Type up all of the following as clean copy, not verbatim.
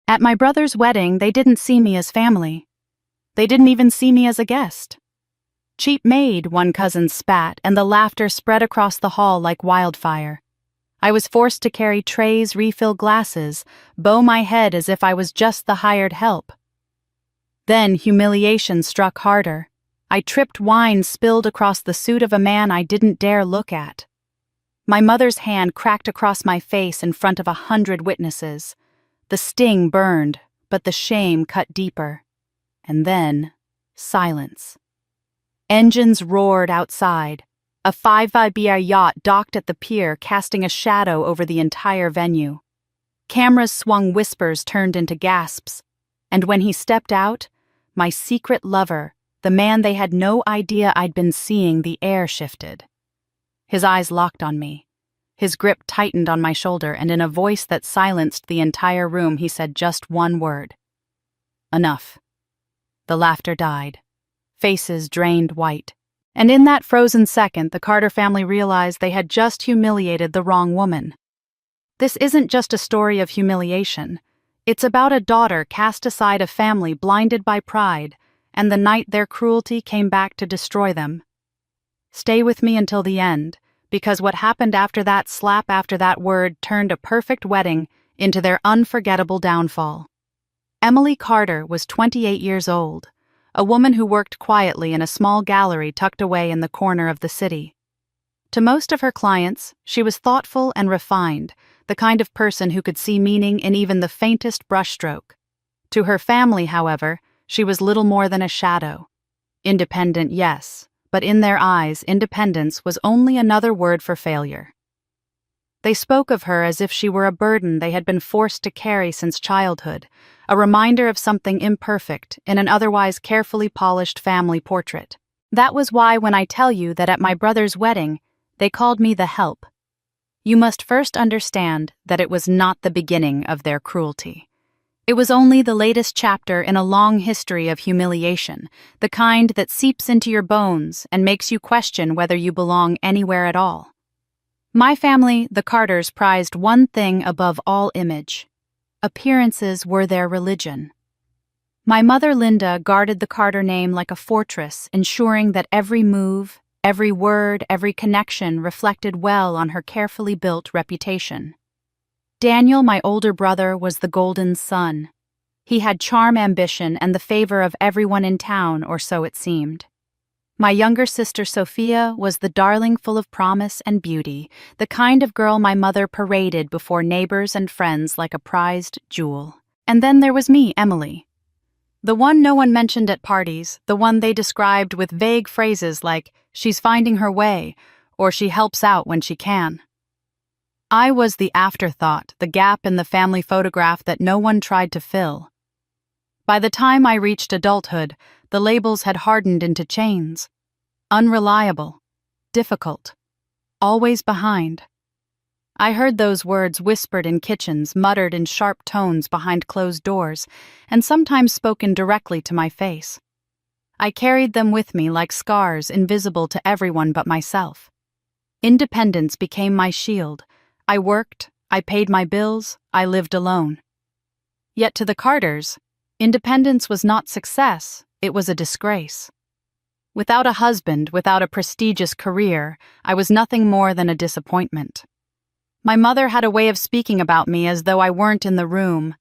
At my brother's wedding, they didn't see me as family. They didn't even see me as a guest. "Cheap maid," one cousin spat, and the laughter spread across the hall like wildfire. I was forced to carry trays, refill glasses, bow my head as if I was just the hired help. Then humiliation struck harder. I tripped wine spilled across the suit of a man I didn't dare look at. My mother's hand cracked across my face in front of 100 witnesses. The sting burned, but the shame cut deeper. And then, silence. Engines roared outside. A 5-BR yacht docked at the pier, casting a shadow over the entire venue. Cameras swung, whispers turned into gasps. And when he stepped out, my secret lover, the man they had no idea I'd been seeing, the air shifted. His eyes locked on me. His grip tightened on my shoulder, and in a voice that silenced the entire room, he said just one word. "Enough." The laughter died. Faces drained white. And in that frozen second, the Carter family realized they had just humiliated the wrong woman. This isn't just a story of humiliation. It's about a daughter cast aside, a family blinded by pride, and the night their cruelty came back to destroy them. Stay with me until the end, because what happened after that slap, after that word, turned a perfect wedding into their unforgettable downfall. Emily Carter was 28 years old, a woman who worked quietly in a small gallery tucked away in the corner of the city. To most of her clients, she was thoughtful and refined, the kind of person who could see meaning in even the faintest brushstroke. To her family, however, she was little more than a shadow. Independent, yes, but in their eyes, independence was only another word for failure. They spoke of her as if she were a burden they had been forced to carry since childhood, a reminder of something imperfect in an otherwise carefully polished family portrait. That was why when I tell you that at my brother's wedding, they called me the help, you must first understand that it was not the beginning of their cruelty. It was only the latest chapter in a long history of humiliation, the kind that seeps into your bones and makes you question whether you belong anywhere at all. My family, the Carters, prized one thing above all: image. Appearances were their religion. My mother, Linda, guarded the Carter name like a fortress, ensuring that every move, every word, every connection reflected well on her carefully built reputation. Daniel, my older brother, was the golden son. He had charm, ambition, and the favor of everyone in town, or so it seemed. My younger sister, Sophia, was the darling full of promise and beauty, the kind of girl my mother paraded before neighbors and friends like a prized jewel. And then there was me, Emily. The one no one mentioned at parties, the one they described with vague phrases like, "she's finding her way," or "she helps out when she can." I was the afterthought, the gap in the family photograph that no one tried to fill. By the time I reached adulthood, the labels had hardened into chains. Unreliable, difficult, always behind. I heard those words whispered in kitchens, muttered in sharp tones behind closed doors, and sometimes spoken directly to my face. I carried them with me like scars, invisible to everyone but myself. Independence became my shield. I worked, I paid my bills, I lived alone. Yet to the Carters, independence was not success, it was a disgrace. Without a husband, without a prestigious career, I was nothing more than a disappointment. My mother had a way of speaking about me as though I weren't in the room.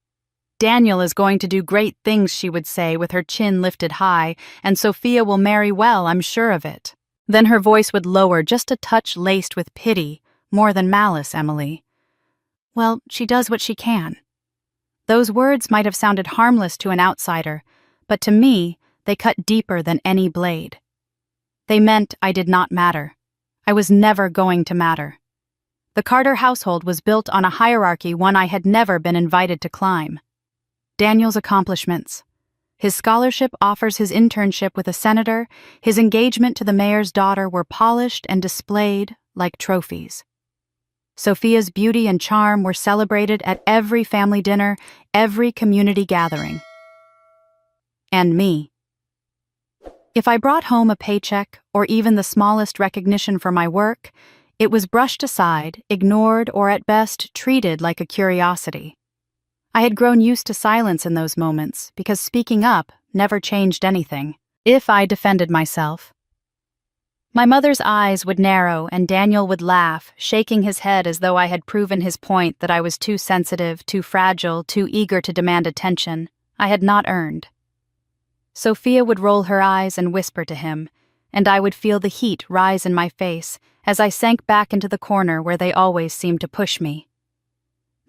"Daniel is going to do great things," she would say, with her chin lifted high, "and Sophia will marry well, I'm sure of it." Then her voice would lower, just a touch laced with pity, more than malice, Emily. "Well, she does what she can." Those words might have sounded harmless to an outsider, but to me, they cut deeper than any blade. They meant I did not matter. I was never going to matter. The Carter household was built on a hierarchy, one I had never been invited to climb. Daniel's accomplishments. His scholarship offers, his internship with a senator, his engagement to the mayor's daughter were polished and displayed like trophies. Sophia's beauty and charm were celebrated at every family dinner, every community gathering. And me. If I brought home a paycheck or even the smallest recognition for my work, it was brushed aside, ignored, or at best treated like a curiosity. I had grown used to silence in those moments because speaking up never changed anything, if I defended myself. My mother's eyes would narrow and Daniel would laugh, shaking his head as though I had proven his point that I was too sensitive, too fragile, too eager to demand attention I had not earned. Sophia would roll her eyes and whisper to him, and I would feel the heat rise in my face as I sank back into the corner where they always seemed to push me.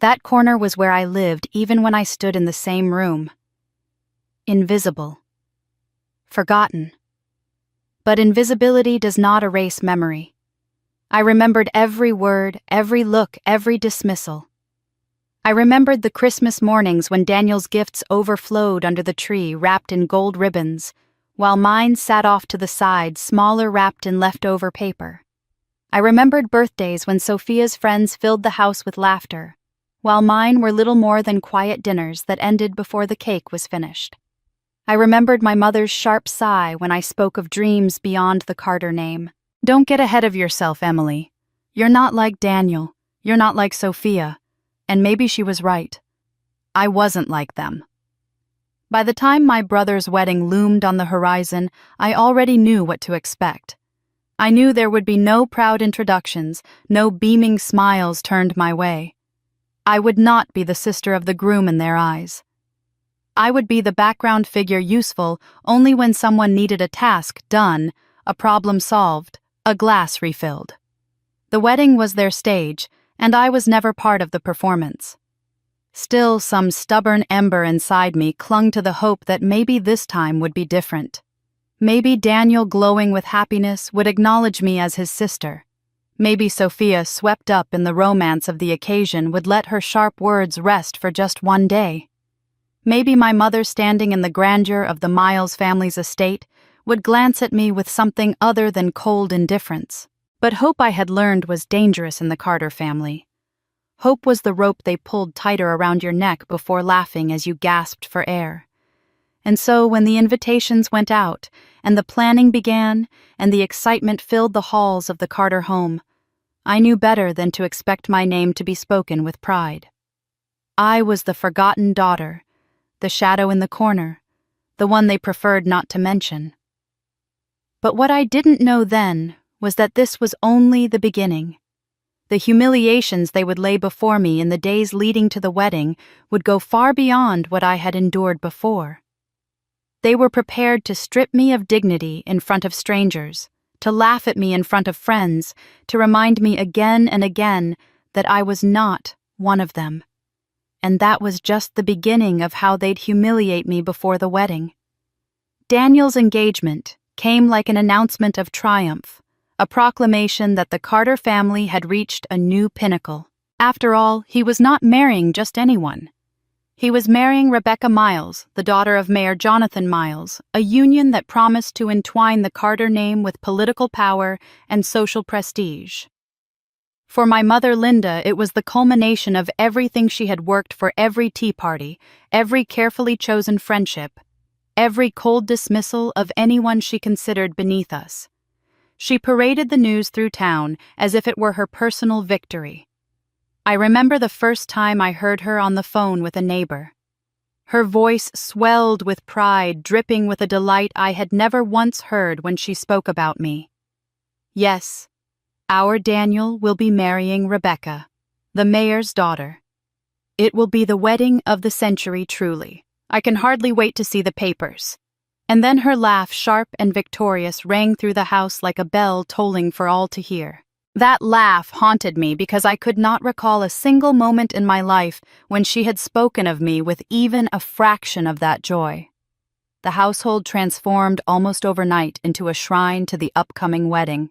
That corner was where I lived even when I stood in the same room. Invisible. Forgotten. But invisibility does not erase memory. I remembered every word, every look, every dismissal. I remembered the Christmas mornings when Daniel's gifts overflowed under the tree wrapped in gold ribbons, while mine sat off to the side, smaller wrapped in leftover paper. I remembered birthdays when Sophia's friends filled the house with laughter, while mine were little more than quiet dinners that ended before the cake was finished. I remembered my mother's sharp sigh when I spoke of dreams beyond the Carter name. Don't get ahead of yourself, Emily. You're not like Daniel. You're not like Sophia. And maybe she was right. I wasn't like them. By the time my brother's wedding loomed on the horizon, I already knew what to expect. I knew there would be no proud introductions, no beaming smiles turned my way. I would not be the sister of the groom in their eyes. I would be the background figure useful only when someone needed a task done, a problem solved, a glass refilled. The wedding was their stage, and I was never part of the performance. Still, some stubborn ember inside me clung to the hope that maybe this time would be different. Maybe Daniel, glowing with happiness, would acknowledge me as his sister. Maybe Sophia, swept up in the romance of the occasion, would let her sharp words rest for just one day. Maybe my mother, standing in the grandeur of the Miles family's estate, would glance at me with something other than cold indifference. But hope, I had learned, was dangerous in the Carter family. Hope was the rope they pulled tighter around your neck before laughing as you gasped for air. And so when the invitations went out, and the planning began, and the excitement filled the halls of the Carter home, I knew better than to expect my name to be spoken with pride. I was the forgotten daughter, the shadow in the corner, the one they preferred not to mention. But what I didn't know then was that this was only the beginning. The humiliations they would lay before me in the days leading to the wedding would go far beyond what I had endured before. They were prepared to strip me of dignity in front of strangers, to laugh at me in front of friends, to remind me again and again that I was not one of them. And that was just the beginning of how they'd humiliate me before the wedding. Daniel's engagement came like an announcement of triumph, a proclamation that the Carter family had reached a new pinnacle. After all, he was not marrying just anyone. He was marrying Rebecca Miles, the daughter of Mayor Jonathan Miles, a union that promised to entwine the Carter name with political power and social prestige. For my mother Linda, it was the culmination of everything she had worked for: every tea party, every carefully chosen friendship, every cold dismissal of anyone she considered beneath us. She paraded the news through town as if it were her personal victory. I remember the first time I heard her on the phone with a neighbor. Her voice swelled with pride, dripping with a delight I had never once heard when she spoke about me. Yes, our Daniel will be marrying Rebecca, the mayor's daughter. It will be the wedding of the century, truly. I can hardly wait to see the papers. And then her laugh, sharp and victorious, rang through the house like a bell tolling for all to hear. That laugh haunted me because I could not recall a single moment in my life when she had spoken of me with even a fraction of that joy. The household transformed almost overnight into a shrine to the upcoming wedding.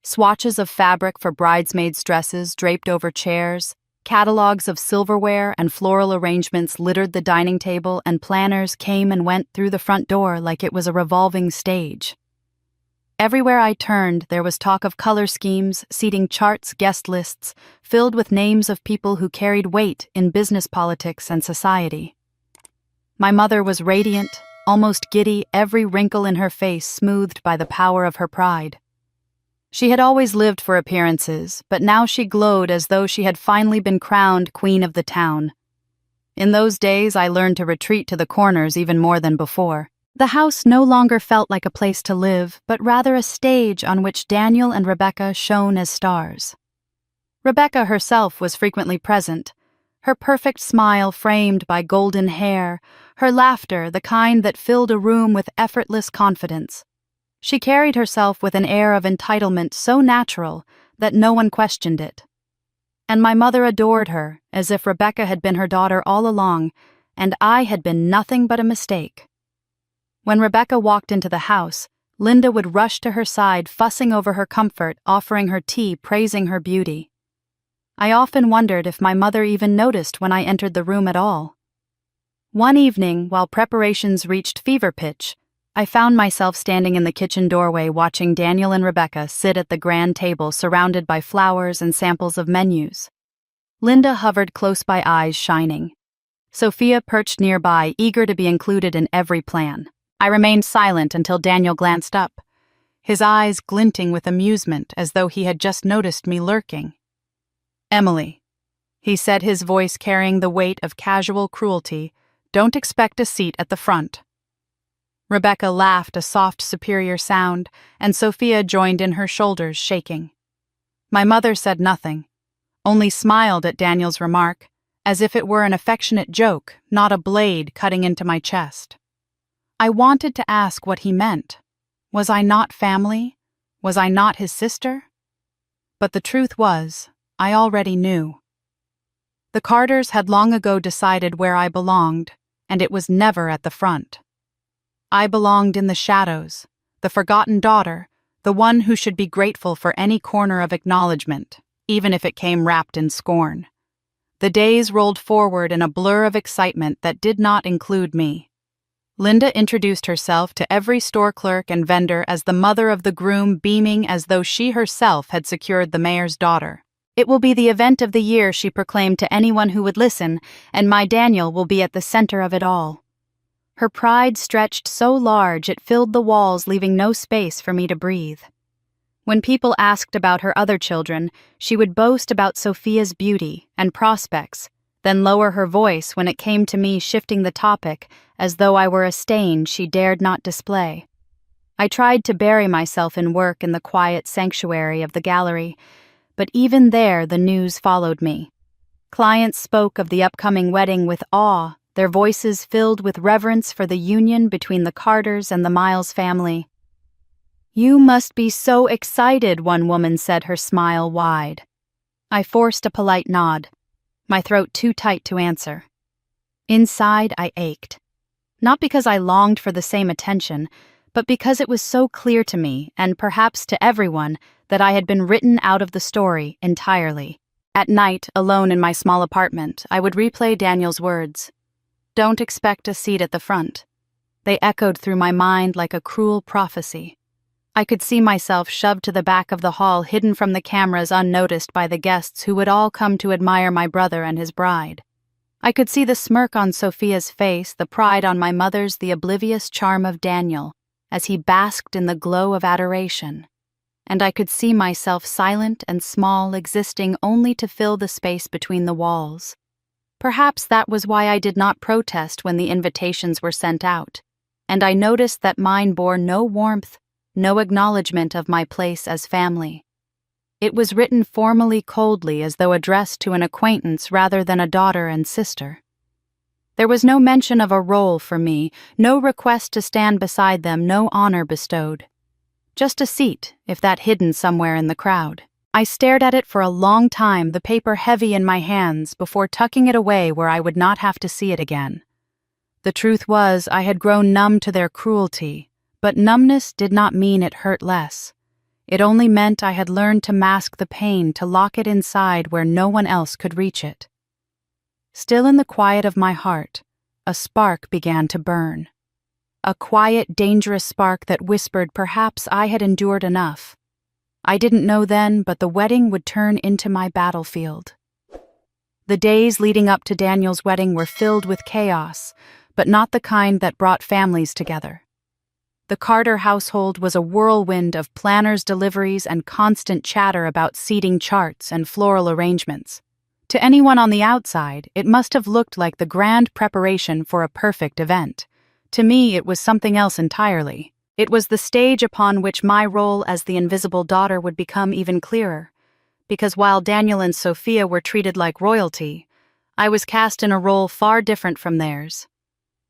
Swatches of fabric for bridesmaids' dresses draped over chairs, catalogs of silverware and floral arrangements littered the dining table, and planners came and went through the front door like it was a revolving stage. Everywhere I turned, there was talk of color schemes, seating charts, guest lists, filled with names of people who carried weight in business, politics, and society. My mother was radiant, almost giddy, every wrinkle in her face smoothed by the power of her pride. She had always lived for appearances, but now she glowed as though she had finally been crowned queen of the town. In those days, I learned to retreat to the corners even more than before. The house no longer felt like a place to live, but rather a stage on which Daniel and Rebecca shone as stars. Rebecca herself was frequently present, her perfect smile framed by golden hair, her laughter the kind that filled a room with effortless confidence. She carried herself with an air of entitlement so natural that no one questioned it. And my mother adored her, as if Rebecca had been her daughter all along, and I had been nothing but a mistake. When Rebecca walked into the house, Linda would rush to her side, fussing over her comfort, offering her tea, praising her beauty. I often wondered if my mother even noticed when I entered the room at all. One evening, while preparations reached fever pitch, I found myself standing in the kitchen doorway watching Daniel and Rebecca sit at the grand table surrounded by flowers and samples of menus. Linda hovered close by, eyes shining. Sophia perched nearby, eager to be included in every plan. I remained silent until Daniel glanced up, his eyes glinting with amusement as though he had just noticed me lurking. "Emily," he said, his voice carrying the weight of casual cruelty, "don't expect a seat at the front." Rebecca laughed a soft, superior sound, and Sophia joined in, her shoulders shaking. My mother said nothing, only smiled at Daniel's remark, as if it were an affectionate joke, not a blade cutting into my chest. I wanted to ask what he meant. Was I not family? Was I not his sister? But the truth was, I already knew. The Carters had long ago decided where I belonged, and it was never at the front. I belonged in the shadows, the forgotten daughter, the one who should be grateful for any corner of acknowledgement, even if it came wrapped in scorn. The days rolled forward in a blur of excitement that did not include me. Linda introduced herself to every store clerk and vendor as the mother of the groom, beaming as though she herself had secured the mayor's daughter. "It will be the event of the year," she proclaimed to anyone who would listen, "and my Daniel will be at the center of it all." Her pride stretched so large it filled the walls, leaving no space for me to breathe. When people asked about her other children, she would boast about Sophia's beauty and prospects, then lower her voice when it came to me, shifting the topic as though I were a stain she dared not display. I tried to bury myself in work in the quiet sanctuary of the gallery, but even there the news followed me. Clients spoke of the upcoming wedding with awe, their voices filled with reverence for the union between the Carters and the Miles family. "You must be so excited," one woman said, her smile wide. I forced a polite nod, my throat too tight to answer. Inside, I ached. Not because I longed for the same attention, but because it was so clear to me, and perhaps to everyone, that I had been written out of the story entirely. At night, alone in my small apartment, I would replay Daniel's words. "Don't expect a seat at the front." They echoed through my mind like a cruel prophecy. I could see myself shoved to the back of the hall, hidden from the cameras, unnoticed by the guests who would all come to admire my brother and his bride. I could see the smirk on Sophia's face, the pride on my mother's, the oblivious charm of Daniel, as he basked in the glow of adoration. And I could see myself silent and small, existing only to fill the space between the walls. Perhaps that was why I did not protest when the invitations were sent out, and I noticed that mine bore no warmth, no acknowledgement of my place as family. It was written formally, coldly, as though addressed to an acquaintance rather than a daughter and sister. There was no mention of a role for me, no request to stand beside them, no honor bestowed. Just a seat, if that hidden somewhere in the crowd. I stared at it for a long time, the paper heavy in my hands, before tucking it away where I would not have to see it again. The truth was, I had grown numb to their cruelty, but numbness did not mean it hurt less. It only meant I had learned to mask the pain, to lock it inside where no one else could reach it. Still in the quiet of my heart, a spark began to burn. A quiet, dangerous spark that whispered perhaps I had endured enough. I didn't know then, but the wedding would turn into my battlefield. The days leading up to Daniel's wedding were filled with chaos, but not the kind that brought families together. The Carter household was a whirlwind of planners' deliveries and constant chatter about seating charts and floral arrangements. To anyone on the outside, it must have looked like the grand preparation for a perfect event. To me, it was something else entirely. It was the stage upon which my role as the invisible daughter would become even clearer. Because while Daniel and Sophia were treated like royalty, I was cast in a role far different from theirs.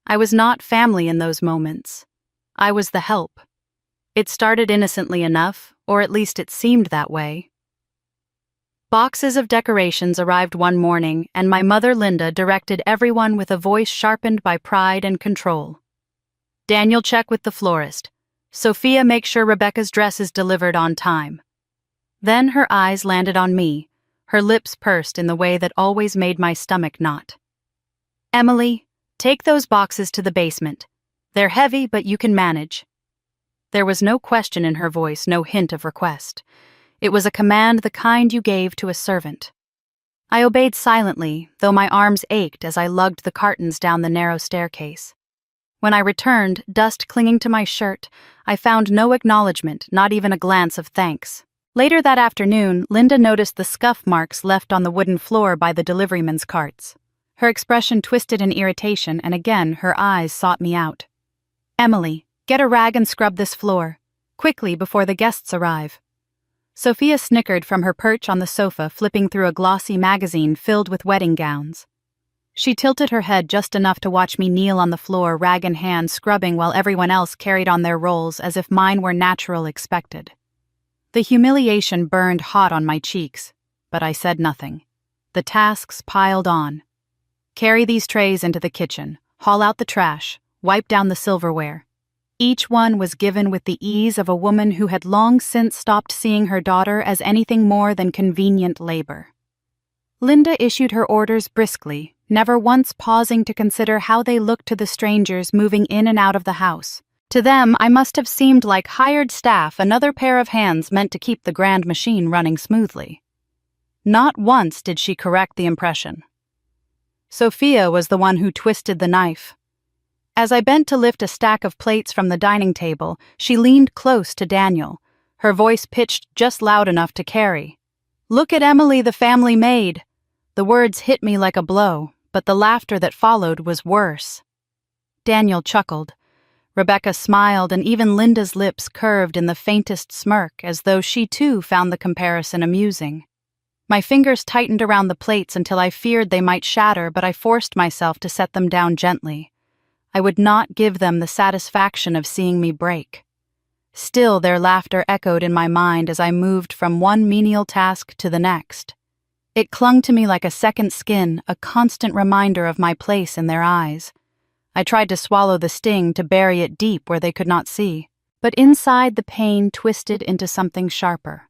I was not family in those moments. I was the help. It started innocently enough, or at least it seemed that way. Boxes of decorations arrived one morning, and my mother Linda directed everyone with a voice sharpened by pride and control. Daniel, check with the florist. Sophia, make sure Rebecca's dress is delivered on time. Then her eyes landed on me, her lips pursed in the way that always made my stomach knot. Emily, take those boxes to the basement. They're heavy, but you can manage. There was no question in her voice, no hint of request. It was a command the kind you gave to a servant. I obeyed silently, though my arms ached as I lugged the cartons down the narrow staircase. When I returned, dust clinging to my shirt, I found no acknowledgement, not even a glance of thanks. Later that afternoon, Linda noticed the scuff marks left on the wooden floor by the deliveryman's carts. Her expression twisted in irritation, and again her eyes sought me out. Emily, get a rag and scrub this floor. Quickly, before the guests arrive. Sophia snickered from her perch on the sofa, flipping through a glossy magazine filled with wedding gowns. She tilted her head just enough to watch me kneel on the floor, rag in hand, scrubbing while everyone else carried on their roles as if mine were natural expected. The humiliation burned hot on my cheeks, but I said nothing. The tasks piled on. Carry these trays into the kitchen, haul out the trash, wipe down the silverware. Each one was given with the ease of a woman who had long since stopped seeing her daughter as anything more than convenient labor. Linda issued her orders briskly, never once pausing to consider how they looked to the strangers moving in and out of the house. To them, I must have seemed like hired staff, another pair of hands meant to keep the grand machine running smoothly. Not once did she correct the impression. Sophia was the one who twisted the knife. As I bent to lift a stack of plates from the dining table, she leaned close to Daniel, her voice pitched just loud enough to carry. Look at Emily, the family maid. The words hit me like a blow, but the laughter that followed was worse. Daniel chuckled. Rebecca smiled, and even Linda's lips curved in the faintest smirk, as though she too found the comparison amusing. My fingers tightened around the plates until I feared they might shatter, but I forced myself to set them down gently. I would not give them the satisfaction of seeing me break. Still, their laughter echoed in my mind as I moved from one menial task to the next. It clung to me like a second skin, a constant reminder of my place in their eyes. I tried to swallow the sting, to bury it deep where they could not see, but inside the pain twisted into something sharper.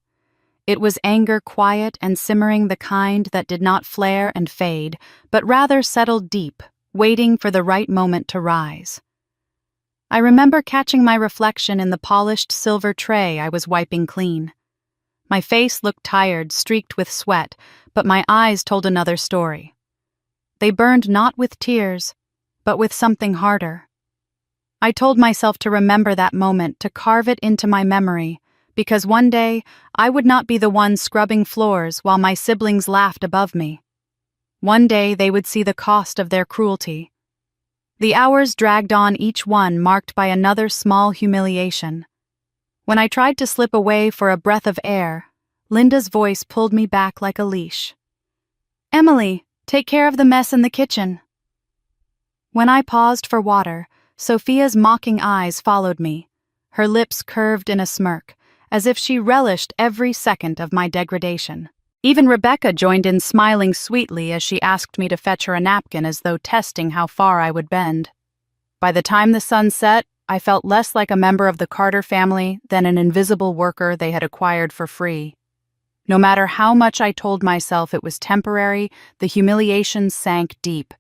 It was anger, quiet and simmering, the kind that did not flare and fade, but rather settled deep, waiting for the right moment to rise. I remember catching my reflection in the polished silver tray I was wiping clean. My face looked tired, streaked with sweat, but my eyes told another story. They burned not with tears, but with something harder. I told myself to remember that moment, to carve it into my memory, because one day I would not be the one scrubbing floors while my siblings laughed above me. One day they would see the cost of their cruelty. The hours dragged on, each one marked by another small humiliation. When I tried to slip away for a breath of air, Linda's voice pulled me back like a leash. Emily, take care of the mess in the kitchen. When I paused for water, Sophia's mocking eyes followed me, her lips curved in a smirk, as if she relished every second of my degradation. Even Rebecca joined in, smiling sweetly as she asked me to fetch her a napkin, as though testing how far I would bend. By the time the sun set, I felt less like a member of the Carter family than an invisible worker they had acquired for free. No matter how much I told myself it was temporary, the humiliation sank deep.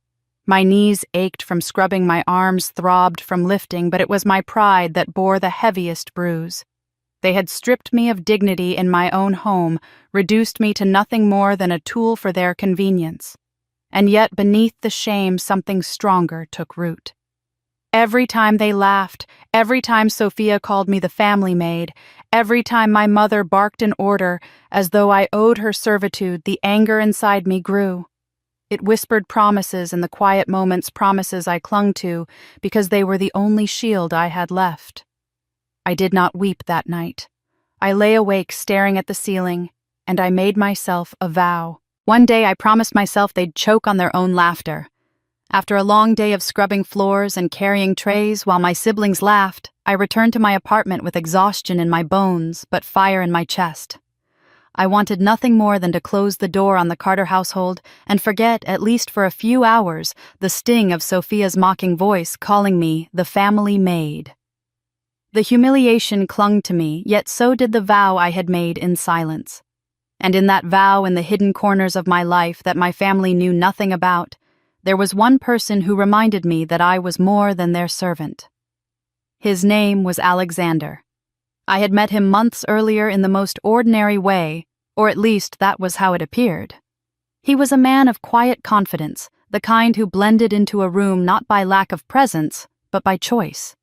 My knees ached from scrubbing, my arms throbbed from lifting, but it was my pride that bore the heaviest bruise. They had stripped me of dignity in my own home, reduced me to nothing more than a tool for their convenience. And yet beneath the shame something stronger took root. Every time they laughed, every time Sophia called me the family maid, Every time my mother barked an order, as though I owed her servitude, the anger inside me grew. It whispered promises in the quiet moments, promises I clung to, because they were the only shield I had left. I did not weep that night. I lay awake staring at the ceiling, and I made myself a vow. One day I promised myself they'd choke on their own laughter. After a long day of scrubbing floors and carrying trays while my siblings laughed, I returned to my apartment with exhaustion in my bones but fire in my chest. I wanted nothing more than to close the door on the Carter household and forget, at least for a few hours, the sting of Sophia's mocking voice calling me the family maid. The humiliation clung to me, yet so did the vow I had made in silence. And in that vow, in the hidden corners of my life that my family knew nothing about, there was one person who reminded me that I was more than their servant. His name was Alexander. I had met him months earlier in the most ordinary way, or at least that was how it appeared. He was a man of quiet confidence, the kind who blended into a room not by lack of presence, but by choice.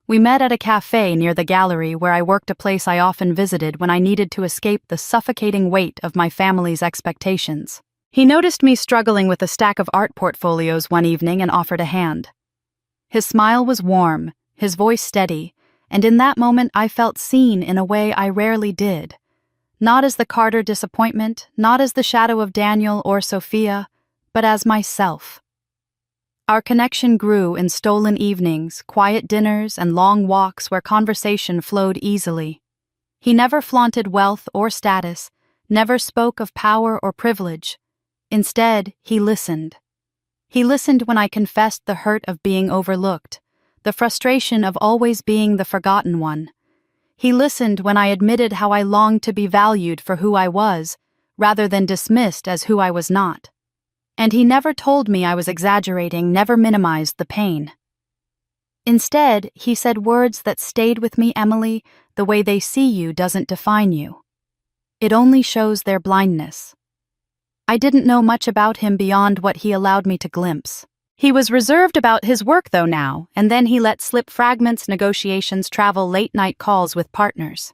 We met at a cafe near the gallery where I worked, a place I often visited when I needed to escape the suffocating weight of my family's expectations. He noticed me struggling with a stack of art portfolios one evening and offered a hand. His smile was warm, his voice steady, and in that moment I felt seen in a way I rarely did. Not as the Carter disappointment, not as the shadow of Daniel or Sophia, but as myself. Our connection grew in stolen evenings, quiet dinners, and long walks where conversation flowed easily. He never flaunted wealth or status, never spoke of power or privilege. Instead, he listened. He listened when I confessed the hurt of being overlooked, the frustration of always being the forgotten one. He listened when I admitted how I longed to be valued for who I was, rather than dismissed as who I was not. And he never told me I was exaggerating, never minimized the pain. Instead, he said words that stayed with me, Emily, the way they see you doesn't define you. It only shows their blindness. I didn't know much about him beyond what he allowed me to glimpse. He was reserved about his work, though, now, and then he let slip fragments, negotiations, travel, late-night calls with partners.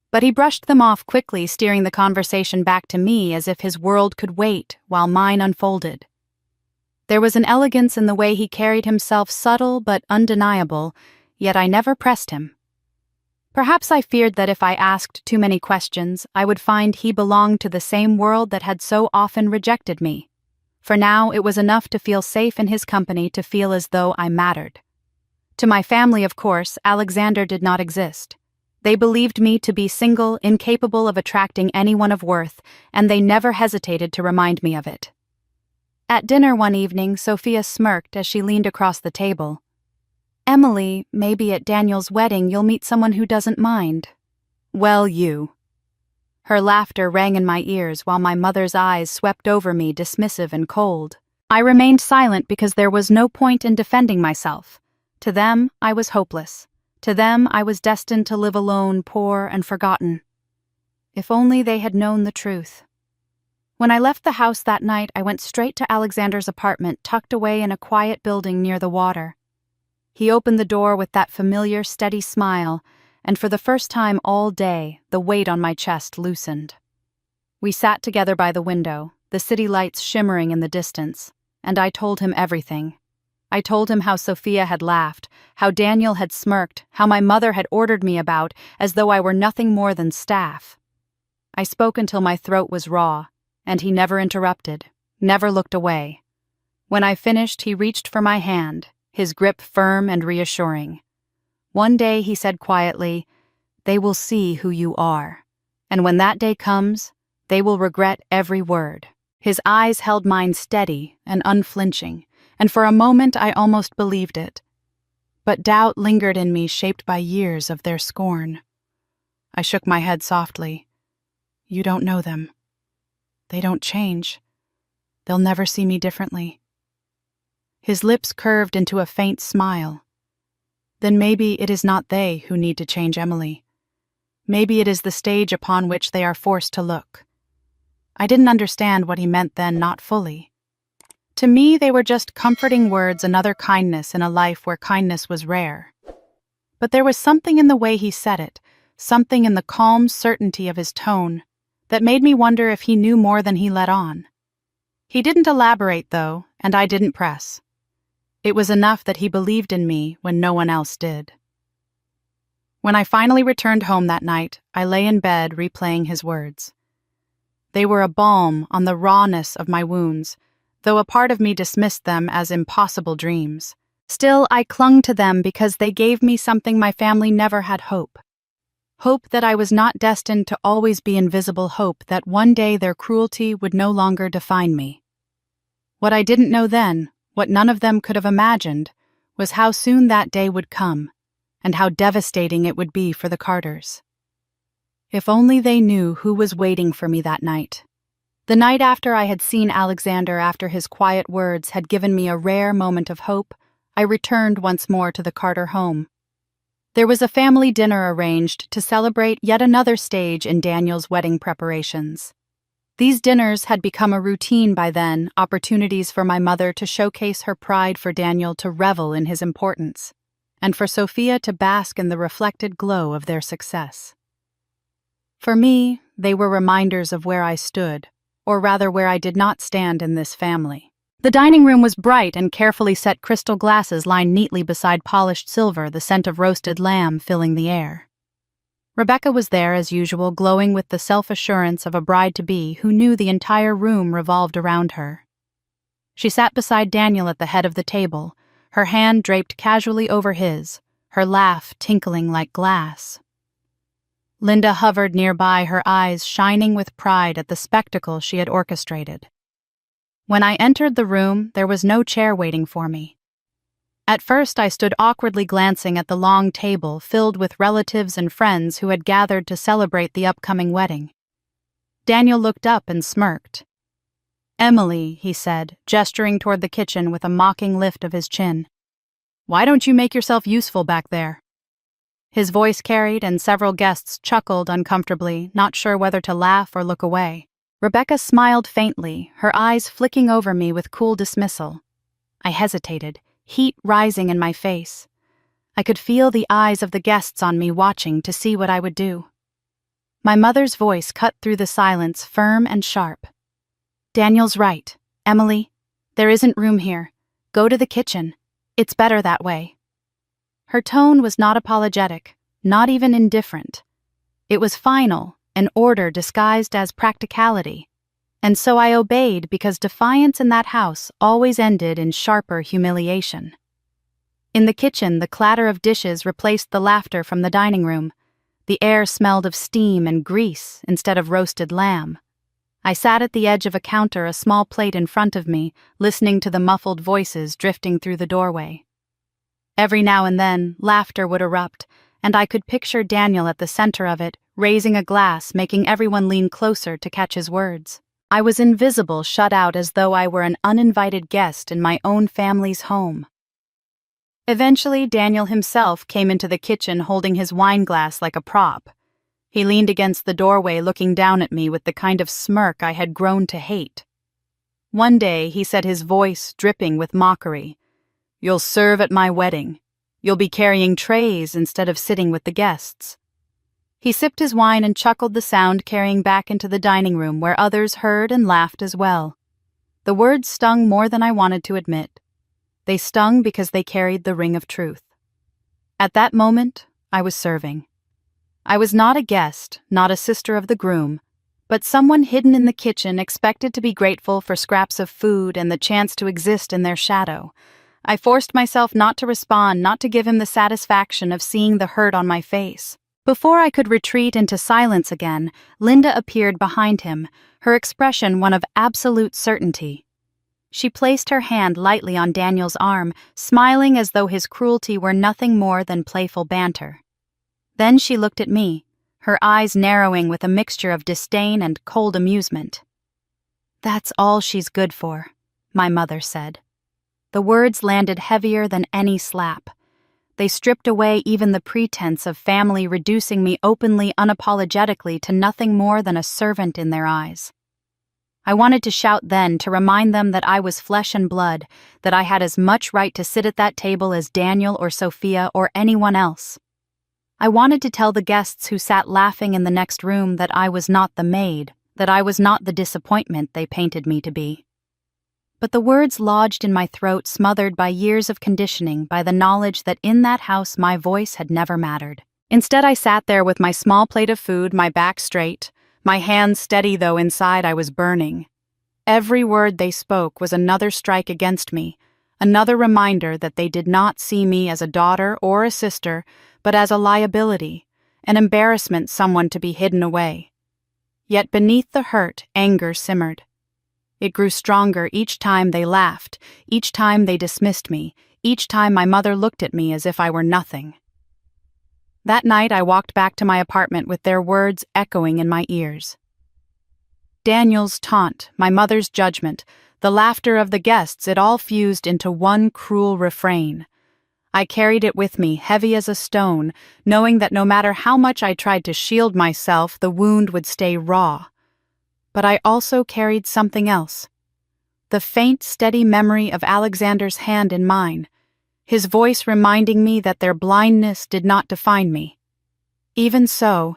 But he brushed them off quickly, steering the conversation back to me as if his world could wait while mine unfolded. There was an elegance in the way he carried himself, subtle but undeniable, yet I never pressed him. Perhaps I feared that if I asked too many questions, I would find he belonged to the same world that had so often rejected me. For now, it was enough to feel safe in his company, to feel as though I mattered. To my family, of course, Alexander did not exist. They believed me to be single, incapable of attracting anyone of worth, and they never hesitated to remind me of it. At dinner one evening, Sophia smirked as she leaned across the table. "Emily, maybe at Daniel's wedding you'll meet someone who doesn't mind." "Well, you." Her laughter rang in my ears while my mother's eyes swept over me, dismissive and cold. I remained silent because there was no point in defending myself. To them, I was hopeless. To them, I was destined to live alone, poor and forgotten. If only they had known the truth. When I left the house that night, I went straight to Alexander's apartment, tucked away in a quiet building near the water. He opened the door with that familiar, steady smile, and for the first time all day, the weight on my chest loosened. We sat together by the window, the city lights shimmering in the distance, and I told him everything. I told him how Sophia had laughed, how Daniel had smirked, how my mother had ordered me about, as though I were nothing more than staff. I spoke until my throat was raw, and he never interrupted, never looked away. When I finished, he reached for my hand, his grip firm and reassuring. One day, he said quietly, "They will see who you are, and when that day comes, they will regret every word." His eyes held mine steady and unflinching, and for a moment I almost believed it. But doubt lingered in me, shaped by years of their scorn. I shook my head softly. "You don't know them. They don't change. They'll never see me differently." His lips curved into a faint smile. "Then maybe it is not they who need to change, Emily. Maybe it is the stage upon which they are forced to look." I didn't understand what he meant then, not fully. To me, they were just comforting words, another kindness in a life where kindness was rare. But there was something in the way he said it, something in the calm certainty of his tone that made me wonder if he knew more than he let on. He didn't elaborate, though, and I didn't press. It was enough that he believed in me when no one else did. When I finally returned home that night, I lay in bed replaying his words. They were a balm on the rawness of my wounds, though a part of me dismissed them as impossible dreams. Still, I clung to them because they gave me something my family never had: hope. Hope that I was not destined to always be invisible, hope that one day their cruelty would no longer define me. What I didn't know then, what none of them could have imagined, was how soon that day would come, and how devastating it would be for the Carters. If only they knew who was waiting for me that night. The night after I had seen Alexander, after his quiet words had given me a rare moment of hope, I returned once more to the Carter home. There was a family dinner arranged to celebrate yet another stage in Daniel's wedding preparations. These dinners had become a routine by then, opportunities for my mother to showcase her pride, for Daniel to revel in his importance, and for Sophia to bask in the reflected glow of their success. For me, they were reminders of where I stood, or rather where I did not stand in this family. The dining room was bright and carefully set crystal glasses lined neatly beside polished silver, the scent of roasted lamb filling the air. Rebecca was there as usual, glowing with the self-assurance of a bride-to-be who knew the entire room revolved around her. She sat beside Daniel at the head of the table, her hand draped casually over his, her laugh tinkling like glass. Linda hovered nearby, her eyes shining with pride at the spectacle she had orchestrated. When I entered the room, there was no chair waiting for me. At first, I stood awkwardly glancing at the long table filled with relatives and friends who had gathered to celebrate the upcoming wedding. Daniel looked up and smirked. "Emily," he said, gesturing toward the kitchen with a mocking lift of his chin. "Why don't you make yourself useful back there?" His voice carried, and several guests chuckled uncomfortably, not sure whether to laugh or look away. Rebecca smiled faintly, her eyes flicking over me with cool dismissal. I hesitated, heat rising in my face. I could feel the eyes of the guests on me, watching to see what I would do. My mother's voice cut through the silence, firm and sharp. "Daniel's right. Emily, there isn't room here. Go to the kitchen. It's better that way." Her tone was not apologetic, not even indifferent. It was final, an order disguised as practicality. And so I obeyed, because defiance in that house always ended in sharper humiliation. In the kitchen, the clatter of dishes replaced the laughter from the dining room. The air smelled of steam and grease instead of roasted lamb. I sat at the edge of a counter, a small plate in front of me, listening to the muffled voices drifting through the doorway. Every now and then, laughter would erupt, and I could picture Daniel at the center of it, raising a glass, making everyone lean closer to catch his words. I was invisible, shut out as though I were an uninvited guest in my own family's home. Eventually, Daniel himself came into the kitchen holding his wine glass like a prop. He leaned against the doorway, looking down at me with the kind of smirk I had grown to hate. One day, he said, his voice dripping with mockery, "You'll serve at my wedding. You'll be carrying trays instead of sitting with the guests." He sipped his wine and chuckled, the sound carrying back into the dining room, where others heard and laughed as well. The words stung more than I wanted to admit. They stung because they carried the ring of truth. At that moment, I was serving. I was not a guest, not a sister of the groom, but someone hidden in the kitchen, expected to be grateful for scraps of food and the chance to exist in their shadow. I forced myself not to respond, not to give him the satisfaction of seeing the hurt on my face. Before I could retreat into silence again, Linda appeared behind him, her expression one of absolute certainty. She placed her hand lightly on Daniel's arm, smiling as though his cruelty were nothing more than playful banter. Then she looked at me, her eyes narrowing with a mixture of disdain and cold amusement. "That's all she's good for," my mother said. The words landed heavier than any slap. They stripped away even the pretense of family, reducing me openly, unapologetically, to nothing more than a servant in their eyes. I wanted to shout then, to remind them that I was flesh and blood, that I had as much right to sit at that table as Daniel or Sophia or anyone else. I wanted to tell the guests who sat laughing in the next room that I was not the maid, that I was not the disappointment they painted me to be. But the words lodged in my throat, smothered by years of conditioning, by the knowledge that in that house my voice had never mattered. Instead, I sat there with my small plate of food, my back straight, my hands steady though inside I was burning. Every word they spoke was another strike against me, another reminder that they did not see me as a daughter or a sister, but as a liability, an embarrassment, someone to be hidden away. Yet beneath the hurt, anger simmered. It grew stronger each time they laughed, each time they dismissed me, each time my mother looked at me as if I were nothing. That night I walked back to my apartment with their words echoing in my ears. Daniel's taunt, my mother's judgment, the laughter of the guests, it all fused into one cruel refrain. I carried it with me, heavy as a stone, knowing that no matter how much I tried to shield myself, the wound would stay raw. But I also carried something else. The faint, steady memory of Alexander's hand in mine, his voice reminding me that their blindness did not define me. Even so,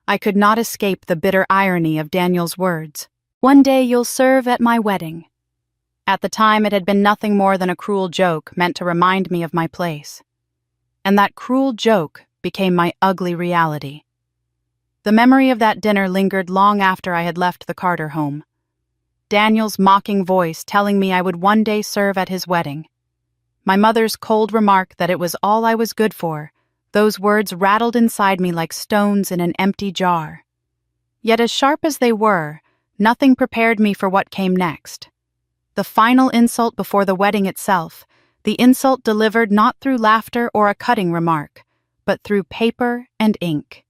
I could not escape the bitter irony of Daniel's words. "One day you'll serve at my wedding." At the time, it had been nothing more than a cruel joke meant to remind me of my place. And that cruel joke became my ugly reality. The memory of that dinner lingered long after I had left the Carter home. Daniel's mocking voice telling me I would one day serve at his wedding. My mother's cold remark that it was all I was good for, those words rattled inside me like stones in an empty jar. Yet as sharp as they were, nothing prepared me for what came next. The final insult before the wedding itself, the insult delivered not through laughter or a cutting remark, but through paper and ink.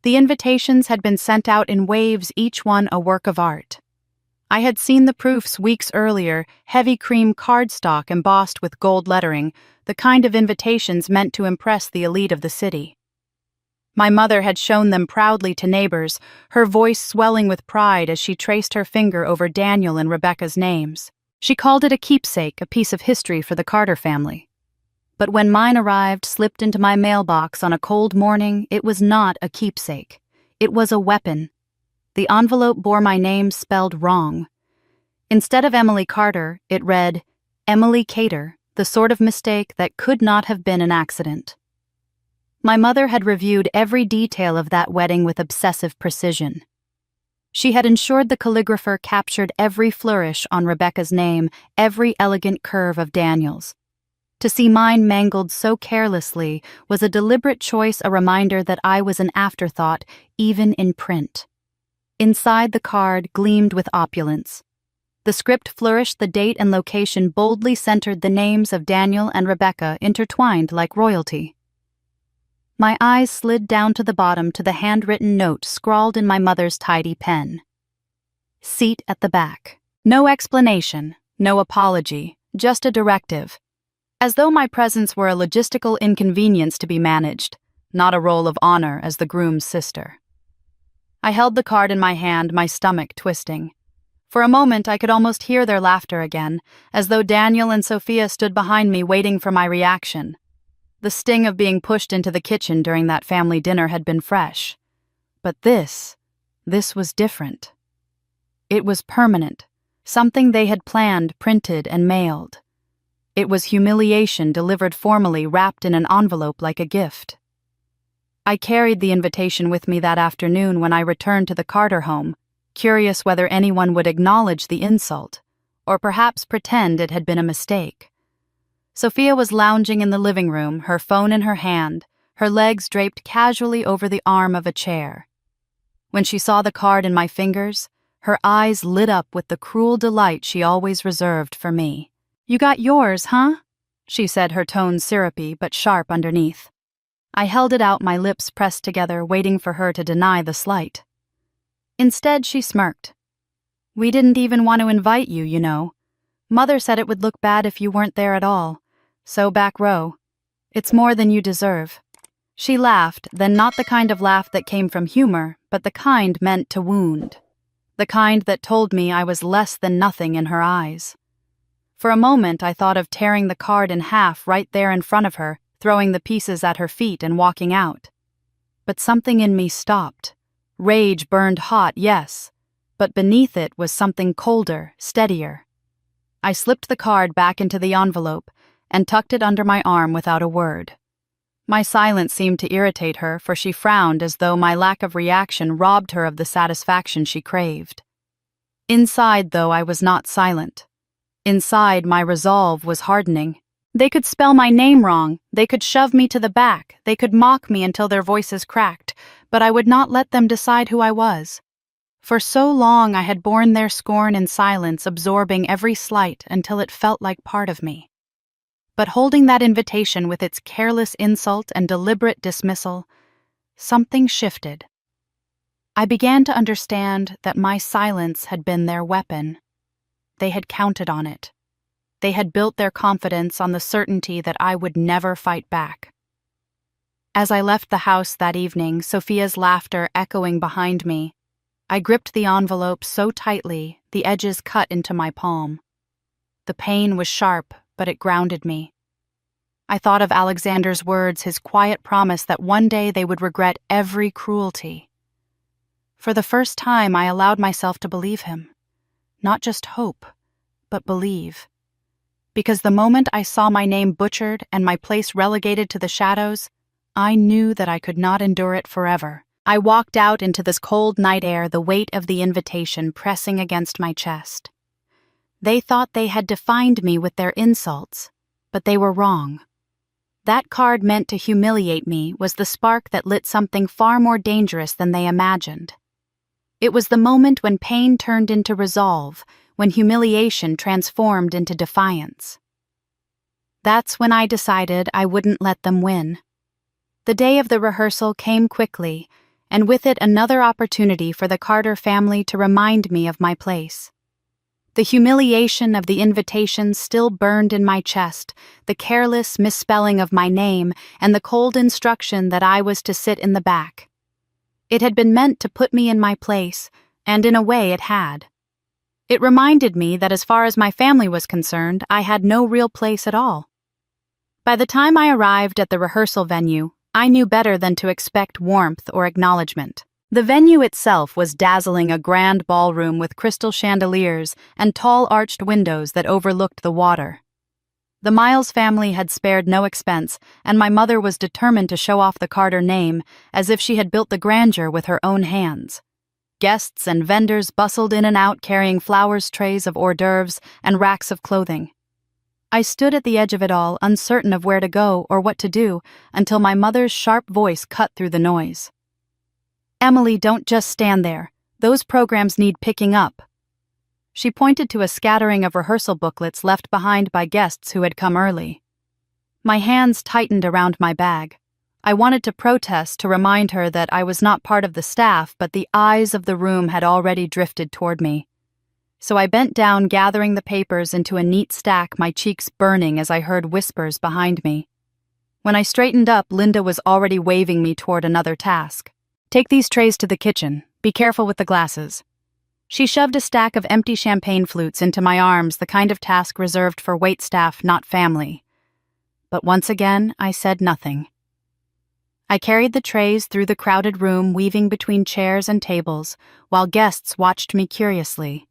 The invitations had been sent out in waves, each one a work of art. I had seen the proofs weeks earlier, heavy cream cardstock embossed with gold lettering, the kind of invitations meant to impress the elite of the city. My mother had shown them proudly to neighbors, her voice swelling with pride as she traced her finger over Daniel and Rebecca's names. She called it a keepsake, a piece of history for the Carter family. But when mine arrived, slipped into my mailbox on a cold morning, it was not a keepsake. It was a weapon. The envelope bore my name spelled wrong. Instead of Emily Carter, it read, Emily Cater, the sort of mistake that could not have been an accident. My mother had reviewed every detail of that wedding with obsessive precision. She had ensured the calligrapher captured every flourish on Rebecca's name, every elegant curve of Daniel's. To see mine mangled so carelessly was a deliberate choice, a reminder that I was an afterthought, even in print. Inside the card gleamed with opulence. The script flourished, the date and location boldly centered the names of Daniel and Rebecca intertwined like royalty. My eyes slid down to the bottom to the handwritten note scrawled in my mother's tidy pen. Seat at the back. No explanation, no apology, just a directive. As though my presence were a logistical inconvenience to be managed, not a role of honor as the groom's sister. I held the card in my hand, my stomach twisting. For a moment I could almost hear their laughter again, as though Daniel and Sophia stood behind me waiting for my reaction. The sting of being pushed into the kitchen during that family dinner had been fresh. But this was different. It was permanent, something they had planned, printed, and mailed. It was humiliation delivered formally, wrapped in an envelope like a gift. I carried the invitation with me that afternoon when I returned to the Carter home, curious whether anyone would acknowledge the insult, or perhaps pretend it had been a mistake. Sophia was lounging in the living room, her phone in her hand, her legs draped casually over the arm of a chair. When she saw the card in my fingers, her eyes lit up with the cruel delight she always reserved for me. "You got yours, huh?" she said, her tone syrupy but sharp underneath. I held it out, my lips pressed together, waiting for her to deny the slight. Instead, she smirked. "We didn't even want to invite you, you know. Mother said it would look bad if you weren't there at all. So back row. It's more than you deserve." She laughed, then not the kind of laugh that came from humor, but the kind meant to wound. The kind that told me I was less than nothing in her eyes. For a moment I thought of tearing the card in half right there in front of her, throwing the pieces at her feet and walking out. But something in me stopped. Rage burned hot, yes, but beneath it was something colder, steadier. I slipped the card back into the envelope and tucked it under my arm without a word. My silence seemed to irritate her, for she frowned as though my lack of reaction robbed her of the satisfaction she craved. Inside, though, I was not silent. Inside, my resolve was hardening. They could spell my name wrong, they could shove me to the back, they could mock me until their voices cracked, but I would not let them decide who I was. For so long I had borne their scorn in silence, absorbing every slight until it felt like part of me. But holding that invitation with its careless insult and deliberate dismissal, something shifted. I began to understand that my silence had been their weapon. They had counted on it. They had built their confidence on the certainty that I would never fight back. As I left the house that evening, Sophia's laughter echoing behind me, I gripped the envelope so tightly the edges cut into my palm. The pain was sharp, but it grounded me. I thought of Alexander's words, his quiet promise that one day they would regret every cruelty. For the first time, I allowed myself to believe him. Not just hope, but believe. Because the moment I saw my name butchered and my place relegated to the shadows, I knew that I could not endure it forever. I walked out into this cold night air, the weight of the invitation pressing against my chest. They thought they had defined me with their insults, but they were wrong. That card meant to humiliate me was the spark that lit something far more dangerous than they imagined. It was the moment when pain turned into resolve, when humiliation transformed into defiance. That's when I decided I wouldn't let them win. The day of the rehearsal came quickly, and with it another opportunity for the Carter family to remind me of my place. The humiliation of the invitation still burned in my chest, the careless misspelling of my name, and the cold instruction that I was to sit in the back. It had been meant to put me in my place, and in a way it had. It reminded me that as far as my family was concerned, I had no real place at all. By the time I arrived at the rehearsal venue, I knew better than to expect warmth or acknowledgement. The venue itself was dazzling, a grand ballroom with crystal chandeliers and tall arched windows that overlooked the water. The Miles family had spared no expense, and my mother was determined to show off the Carter name as if she had built the grandeur with her own hands. Guests and vendors bustled in and out carrying flowers, trays of hors d'oeuvres, and racks of clothing. I stood at the edge of it all, uncertain of where to go or what to do, until my mother's sharp voice cut through the noise. "Emily, don't just stand there. Those programs need picking up." She pointed to a scattering of rehearsal booklets left behind by guests who had come early. My hands tightened around my bag. I wanted to protest, to remind her that I was not part of the staff, but the eyes of the room had already drifted toward me. So I bent down, gathering the papers into a neat stack, my cheeks burning as I heard whispers behind me. When I straightened up, Linda was already waving me toward another task. "Take these trays to the kitchen. Be careful with the glasses." She shoved a stack of empty champagne flutes into my arms, the kind of task reserved for waitstaff, not family. But once again, I said nothing. I carried the trays through the crowded room, weaving between chairs and tables, while guests watched me curiously.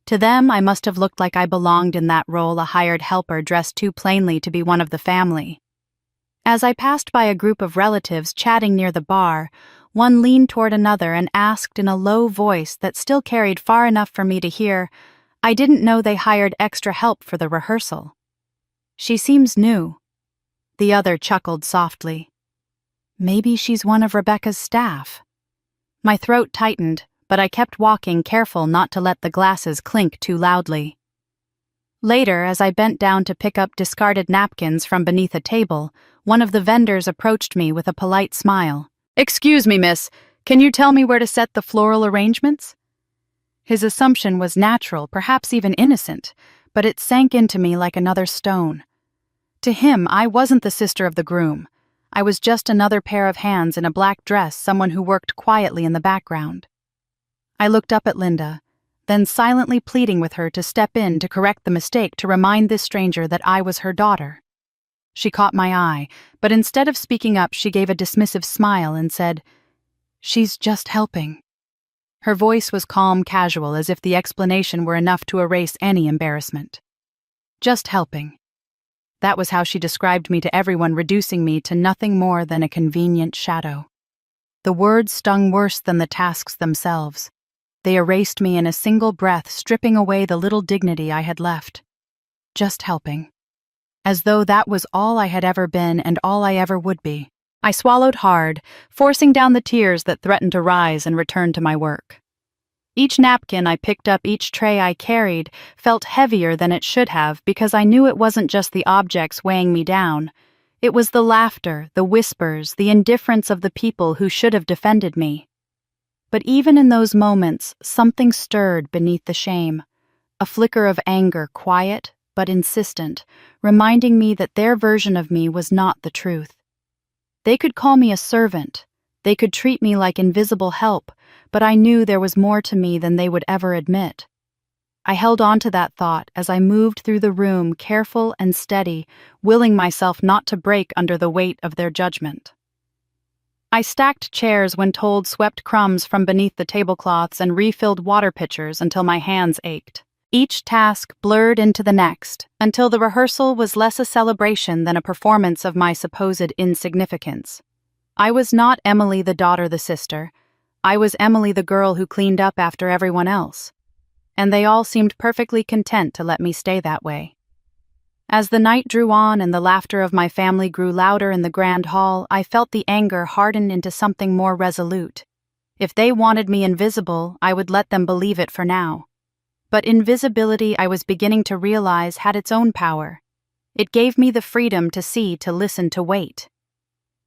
To them, I must have looked like I belonged in that role, a hired helper dressed too plainly to be one of the family. As I passed by a group of relatives chatting near the bar, one leaned toward another and asked in a low voice that still carried far enough for me to hear, "I didn't know they hired extra help for the rehearsal." "She seems new." The other chuckled softly. "Maybe she's one of Rebecca's staff." My throat tightened, but I kept walking, careful not to let the glasses clink too loudly. Later, as I bent down to pick up discarded napkins from beneath a table, one of the vendors approached me with a polite smile. "Excuse me, miss, can you tell me where to set the floral arrangements?" His assumption was natural, perhaps even innocent, but it sank into me like another stone. To him, I wasn't the sister of the groom. I was just another pair of hands in a black dress, someone who worked quietly in the background. I looked up at Linda, then silently pleading with her to step in to correct the mistake, to remind this stranger that I was her daughter. She caught my eye, but instead of speaking up, she gave a dismissive smile and said, "She's just helping." Her voice was calm, casual, as if the explanation were enough to erase any embarrassment. Just helping. That was how she described me to everyone, reducing me to nothing more than a convenient shadow. The words stung worse than the tasks themselves. They erased me in a single breath, stripping away the little dignity I had left. Just helping. As though that was all I had ever been and all I ever would be. I swallowed hard, forcing down the tears that threatened to rise, and returned to my work. Each napkin I picked up, each tray I carried, felt heavier than it should have, because I knew it wasn't just the objects weighing me down. It was the laughter, the whispers, the indifference of the people who should have defended me. But even in those moments, something stirred beneath the shame. A flicker of anger, quiet but insistent, reminding me that their version of me was not the truth. They could call me a servant. They could treat me like invisible help, but I knew there was more to me than they would ever admit. I held on to that thought as I moved through the room, careful and steady, willing myself not to break under the weight of their judgment. I stacked chairs when told, swept crumbs from beneath the tablecloths, and refilled water pitchers until my hands ached. Each task blurred into the next, until the rehearsal was less a celebration than a performance of my supposed insignificance. I was not Emily, the daughter, the sister. I was Emily, the girl who cleaned up after everyone else. And they all seemed perfectly content to let me stay that way. As the night drew on and the laughter of my family grew louder in the grand hall, I felt the anger harden into something more resolute. If they wanted me invisible, I would let them believe it for now. But invisibility, I was beginning to realize, had its own power. It gave me the freedom to see, to listen, to wait.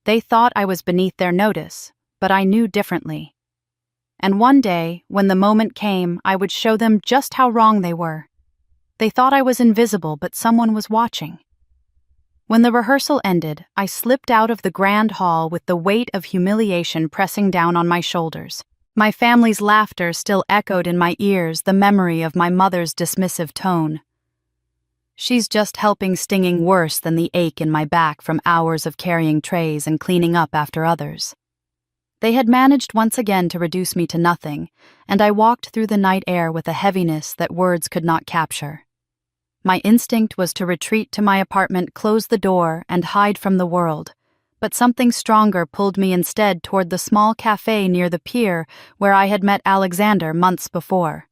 They thought I was beneath their notice, but I knew differently. And one day, when the moment came, I would show them just how wrong they were. They thought I was invisible, but someone was watching. When the rehearsal ended, I slipped out of the grand hall with the weight of humiliation pressing down on my shoulders. My family's laughter still echoed in my ears, the memory of my mother's dismissive tone. "She's just helping," stinging worse than the ache in my back from hours of carrying trays and cleaning up after others. They had managed once again to reduce me to nothing, and I walked through the night air with a heaviness that words could not capture. My instinct was to retreat to my apartment, close the door, and hide from the world. But something stronger pulled me instead toward the small cafe near the pier where I had met Alexander months before.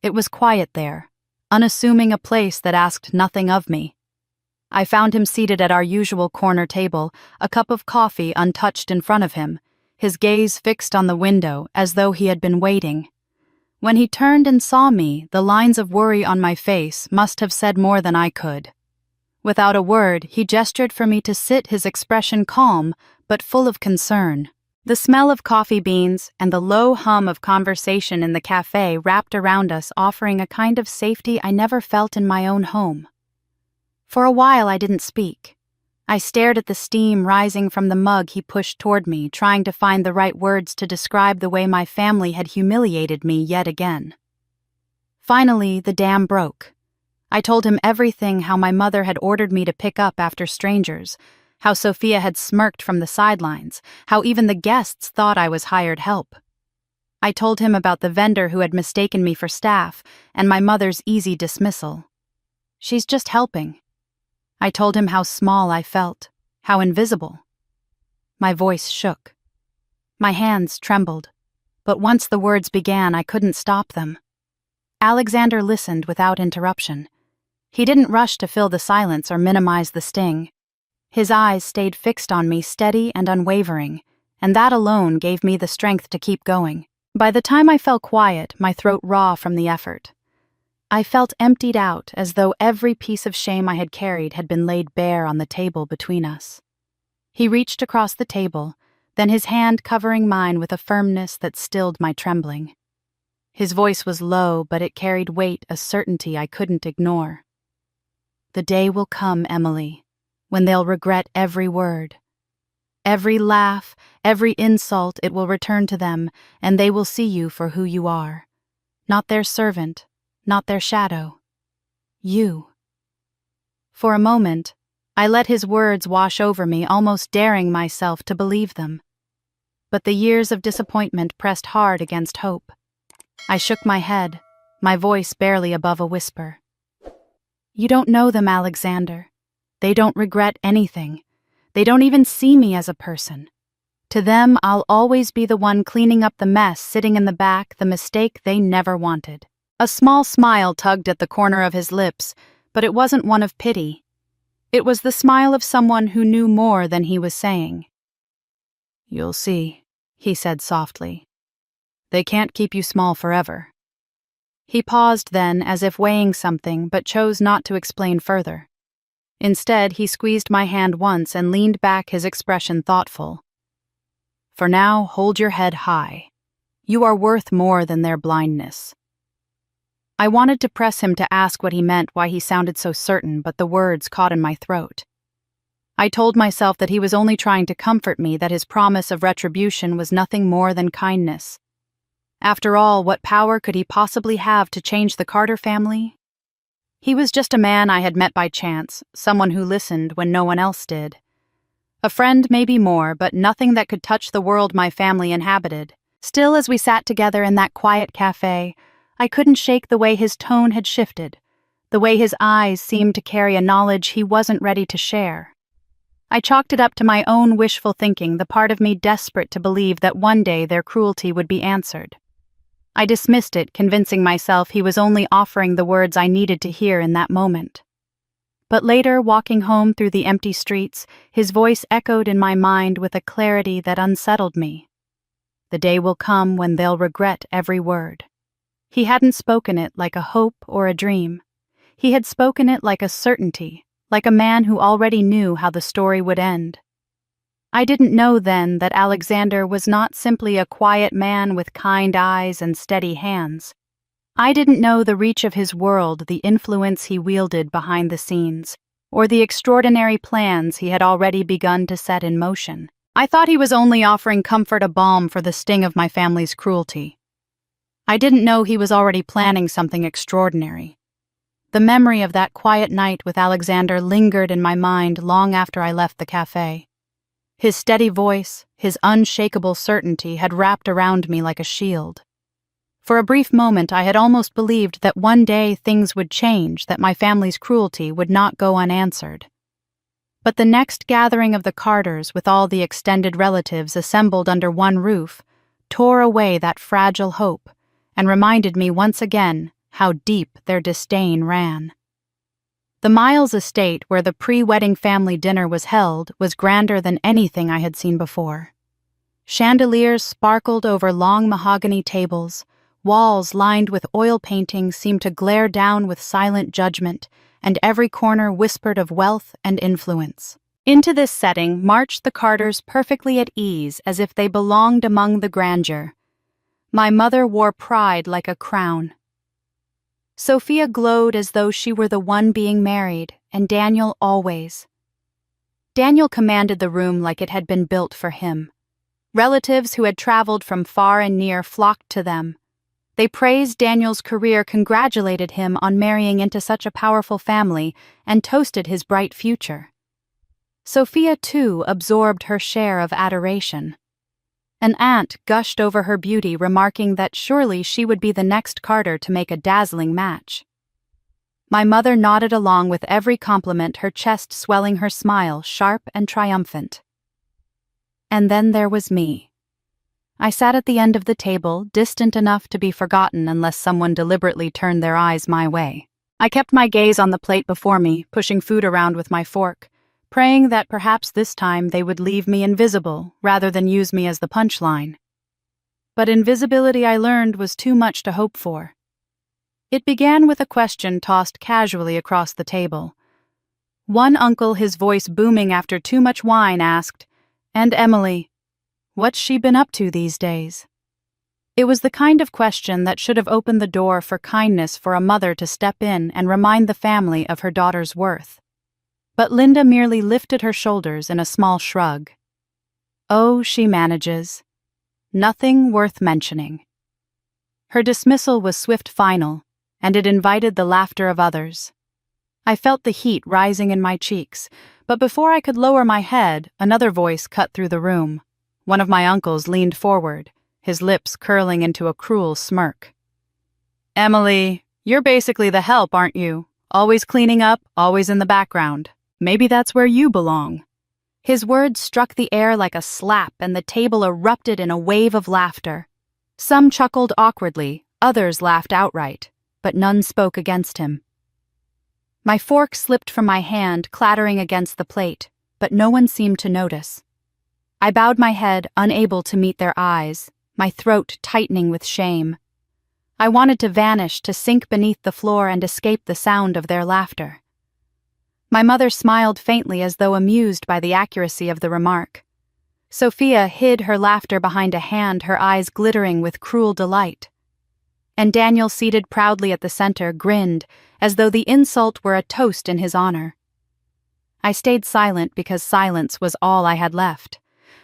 It was quiet there, unassuming, a place that asked nothing of me. I found him seated at our usual corner table, a cup of coffee untouched in front of him, his gaze fixed on the window as though he had been waiting. When he turned and saw me, the lines of worry on my face must have said more than I could. Without a word, he gestured for me to sit, his expression calm, but full of concern. The smell of coffee beans and the low hum of conversation in the cafe wrapped around us, offering a kind of safety I never felt in my own home. For a while I didn't speak. I stared at the steam rising from the mug he pushed toward me, trying to find the right words to describe the way my family had humiliated me yet again. Finally, the dam broke. I told him everything: how my mother had ordered me to pick up after strangers, how Sophia had smirked from the sidelines, how even the guests thought I was hired help. I told him about the vendor who had mistaken me for staff, and my mother's easy dismissal. "She's just helping." I told him how small I felt, how invisible. My voice shook. My hands trembled, but once the words began, I couldn't stop them. Alexander listened without interruption. He didn't rush to fill the silence or minimize the sting. His eyes stayed fixed on me, steady and unwavering, and that alone gave me the strength to keep going. By the time I fell quiet, my throat raw from the effort. I felt emptied out, as though every piece of shame I had carried had been laid bare on the table between us. He reached across the table, then his hand covering mine with a firmness that stilled my trembling. His voice was low, but it carried weight, a certainty I couldn't ignore. "The day will come, Emily, when they'll regret every word. Every laugh, every insult, it will return to them, and they will see you for who you are. Not their servant, not their shadow. You." For a moment, I let his words wash over me, almost daring myself to believe them. But the years of disappointment pressed hard against hope. I shook my head, my voice barely above a whisper. You don't know them, Alexander. They don't regret anything. They don't even see me as a person. To them, I'll always be the one cleaning up the mess, sitting in the back, the mistake they never wanted. A small smile tugged at the corner of his lips, but it wasn't one of pity. It was the smile of someone who knew more than he was saying. You'll see, he said softly. They can't keep you small forever. He paused then, as if weighing something, but chose not to explain further. Instead, he squeezed my hand once and leaned back, his expression thoughtful. For now, hold your head high. You are worth more than their blindness. I wanted to press him to ask what he meant, why he sounded so certain, but the words caught in my throat. I told myself that he was only trying to comfort me, that his promise of retribution was nothing more than kindness. After all, what power could he possibly have to change the Carter family? He was just a man I had met by chance, someone who listened when no one else did. A friend, maybe more, but nothing that could touch the world my family inhabited. Still, as we sat together in that quiet cafe, I couldn't shake the way his tone had shifted, the way his eyes seemed to carry a knowledge he wasn't ready to share. I chalked it up to my own wishful thinking, the part of me desperate to believe that one day their cruelty would be answered. I dismissed it, convincing myself he was only offering the words I needed to hear in that moment. But later, walking home through the empty streets, his voice echoed in my mind with a clarity that unsettled me. The day will come when they'll regret every word. He hadn't spoken it like a hope or a dream. He had spoken it like a certainty, like a man who already knew how the story would end. I didn't know then that Alexander was not simply a quiet man with kind eyes and steady hands. I didn't know the reach of his world, the influence he wielded behind the scenes, or the extraordinary plans he had already begun to set in motion. I thought he was only offering comfort, a balm for the sting of my family's cruelty. I didn't know he was already planning something extraordinary. The memory of that quiet night with Alexander lingered in my mind long after I left the cafe. His steady voice, his unshakable certainty had wrapped around me like a shield. For a brief moment I had almost believed that one day things would change, that my family's cruelty would not go unanswered. But the next gathering of the Carters, with all the extended relatives assembled under one roof, tore away that fragile hope and reminded me once again how deep their disdain ran. The Miles estate, where the pre-wedding family dinner was held, was grander than anything I had seen before. Chandeliers sparkled over long mahogany tables, walls lined with oil paintings seemed to glare down with silent judgment, and every corner whispered of wealth and influence. Into this setting marched the Carters perfectly at ease, as if they belonged among the grandeur. My mother wore pride like a crown. Sophia glowed as though she were the one being married, and Daniel always. Daniel commanded the room like it had been built for him. Relatives who had traveled from far and near flocked to them. They praised Daniel's career, congratulated him on marrying into such a powerful family, and toasted his bright future. Sophia, too, absorbed her share of adoration. An aunt gushed over her beauty, remarking that surely she would be the next Carter to make a dazzling match. My mother nodded along with every compliment, her chest swelling, her smile sharp and triumphant. And then there was me. I sat at the end of the table, distant enough to be forgotten unless someone deliberately turned their eyes my way. I kept my gaze on the plate before me, pushing food around with my fork, praying that perhaps this time they would leave me invisible rather than use me as the punchline. But invisibility, I learned, was too much to hope for. It began with a question tossed casually across the table. One uncle, his voice booming after too much wine, asked, "And Emily, what's she been up to these days?" It was the kind of question that should have opened the door for kindness, for a mother to step in and remind the family of her daughter's worth. But Linda merely lifted her shoulders in a small shrug. "Oh, she manages. Nothing worth mentioning." Her dismissal was swift, final, and it invited the laughter of others. I felt the heat rising in my cheeks, but before I could lower my head, another voice cut through the room. One of my uncles leaned forward, his lips curling into a cruel smirk. "Emily, you're basically the help, aren't you? Always cleaning up, always in the background. Maybe that's where you belong." His words struck the air like a slap, and the table erupted in a wave of laughter. Some chuckled awkwardly, others laughed outright, but none spoke against him. My fork slipped from my hand, clattering against the plate, but no one seemed to notice. I bowed my head, unable to meet their eyes, my throat tightening with shame. I wanted to vanish, to sink beneath the floor and escape the sound of their laughter. My mother smiled faintly as though amused by the accuracy of the remark. Sophia hid her laughter behind a hand, her eyes glittering with cruel delight. And Daniel, seated proudly at the center, grinned, as though the insult were a toast in his honor. I stayed silent because silence was all I had left.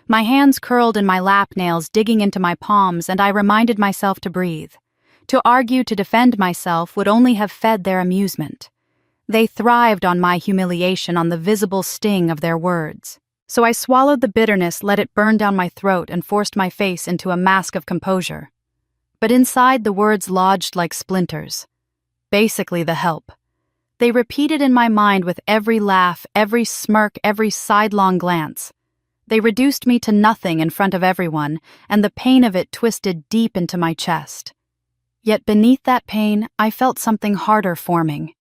My hands curled in my lap, nails digging into my palms, and I reminded myself to breathe. To argue, to defend myself, would only have fed their amusement. They thrived on my humiliation, on the visible sting of their words. So I swallowed the bitterness, let it burn down my throat, and forced my face into a mask of composure. But inside, the words lodged like splinters. Basically the help. They repeated in my mind with every laugh, every smirk, every sidelong glance. They reduced me to nothing in front of everyone, and the pain of it twisted deep into my chest. Yet beneath that pain, I felt something harder forming.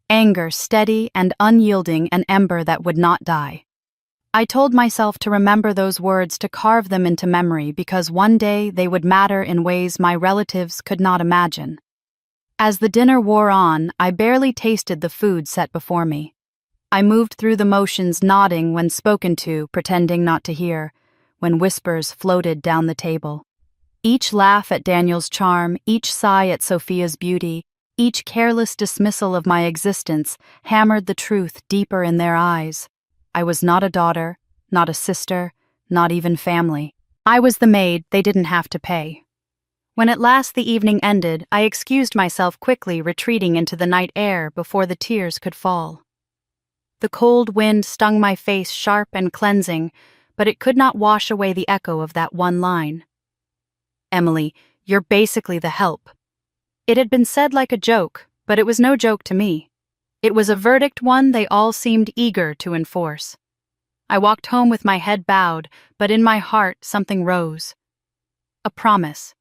Anger, steady and unyielding, an ember that would not die. I told myself to remember those words, to carve them into memory, because one day they would matter in ways my relatives could not imagine. As the dinner wore on, I barely tasted the food set before me. I moved through the motions, nodding when spoken to, pretending not to hear, when whispers floated down the table. Each laugh at Daniel's charm, each sigh at Sophia's beauty, each careless dismissal of my existence hammered the truth deeper in their eyes. I was not a daughter, not a sister, not even family. I was the maid they didn't have to pay. When at last the evening ended, I excused myself quickly, retreating into the night air before the tears could fall. The cold wind stung my face sharp and cleansing, but it could not wash away the echo of that one line. "Emily, you're basically the help." It had been said like a joke, but it was no joke to me. It was a verdict, one they all seemed eager to enforce. I walked home with my head bowed, but in my heart something rose. A promise.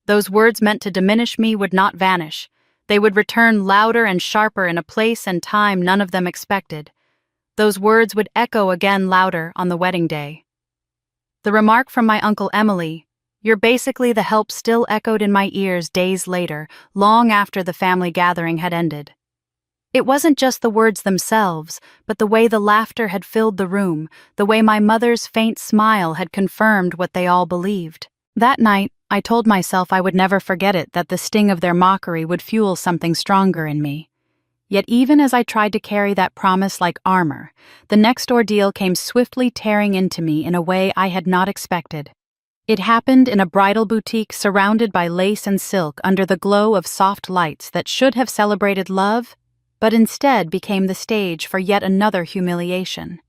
Those words meant to diminish me would not vanish. They would return louder and sharper in a place and time none of them expected. Those words would echo again louder on the wedding day. The remark from my Uncle Emily, "You're basically the help," still echoed in my ears days later, long after the family gathering had ended. It wasn't just the words themselves, but the way the laughter had filled the room, the way my mother's faint smile had confirmed what they all believed. That night, I told myself I would never forget it, that the sting of their mockery would fuel something stronger in me. Yet even as I tried to carry that promise like armor, the next ordeal came swiftly tearing into me in a way I had not expected. It happened in a bridal boutique surrounded by lace and silk under the glow of soft lights that should have celebrated love, but instead became the stage for yet another humiliation.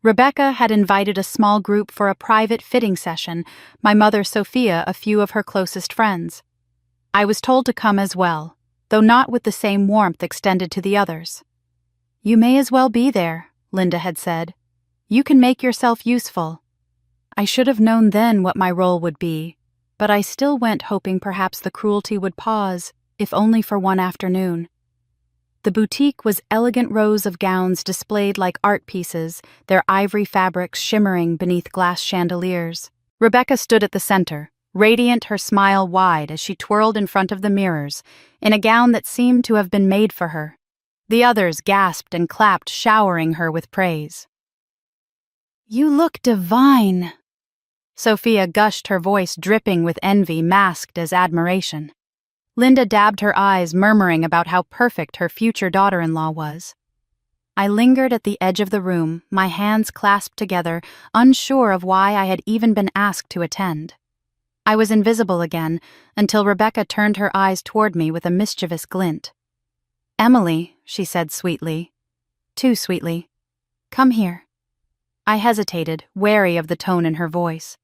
Rebecca had invited a small group for a private fitting session, my mother Sophia a few of her closest friends. I was told to come as well, though not with the same warmth extended to the others. "You may as well be there," Linda had said. "You can make yourself useful." I should have known then what my role would be, but I still went hoping perhaps the cruelty would pause, if only for one afternoon. The boutique was elegant rows of gowns displayed like art pieces, their ivory fabrics shimmering beneath glass chandeliers. Rebecca stood at the center, radiant, her smile wide as she twirled in front of the mirrors, in a gown that seemed to have been made for her. The others gasped and clapped, showering her with praise. "You look divine," Sophia gushed, her voice dripping with envy masked as admiration. Linda dabbed her eyes, murmuring about how perfect her future daughter-in-law was. I lingered at the edge of the room, my hands clasped together, unsure of why I had even been asked to attend. I was invisible again, until Rebecca turned her eyes toward me with a mischievous glint. Emily, she said sweetly. Too sweetly. Come here. I hesitated, wary of the tone in her voice.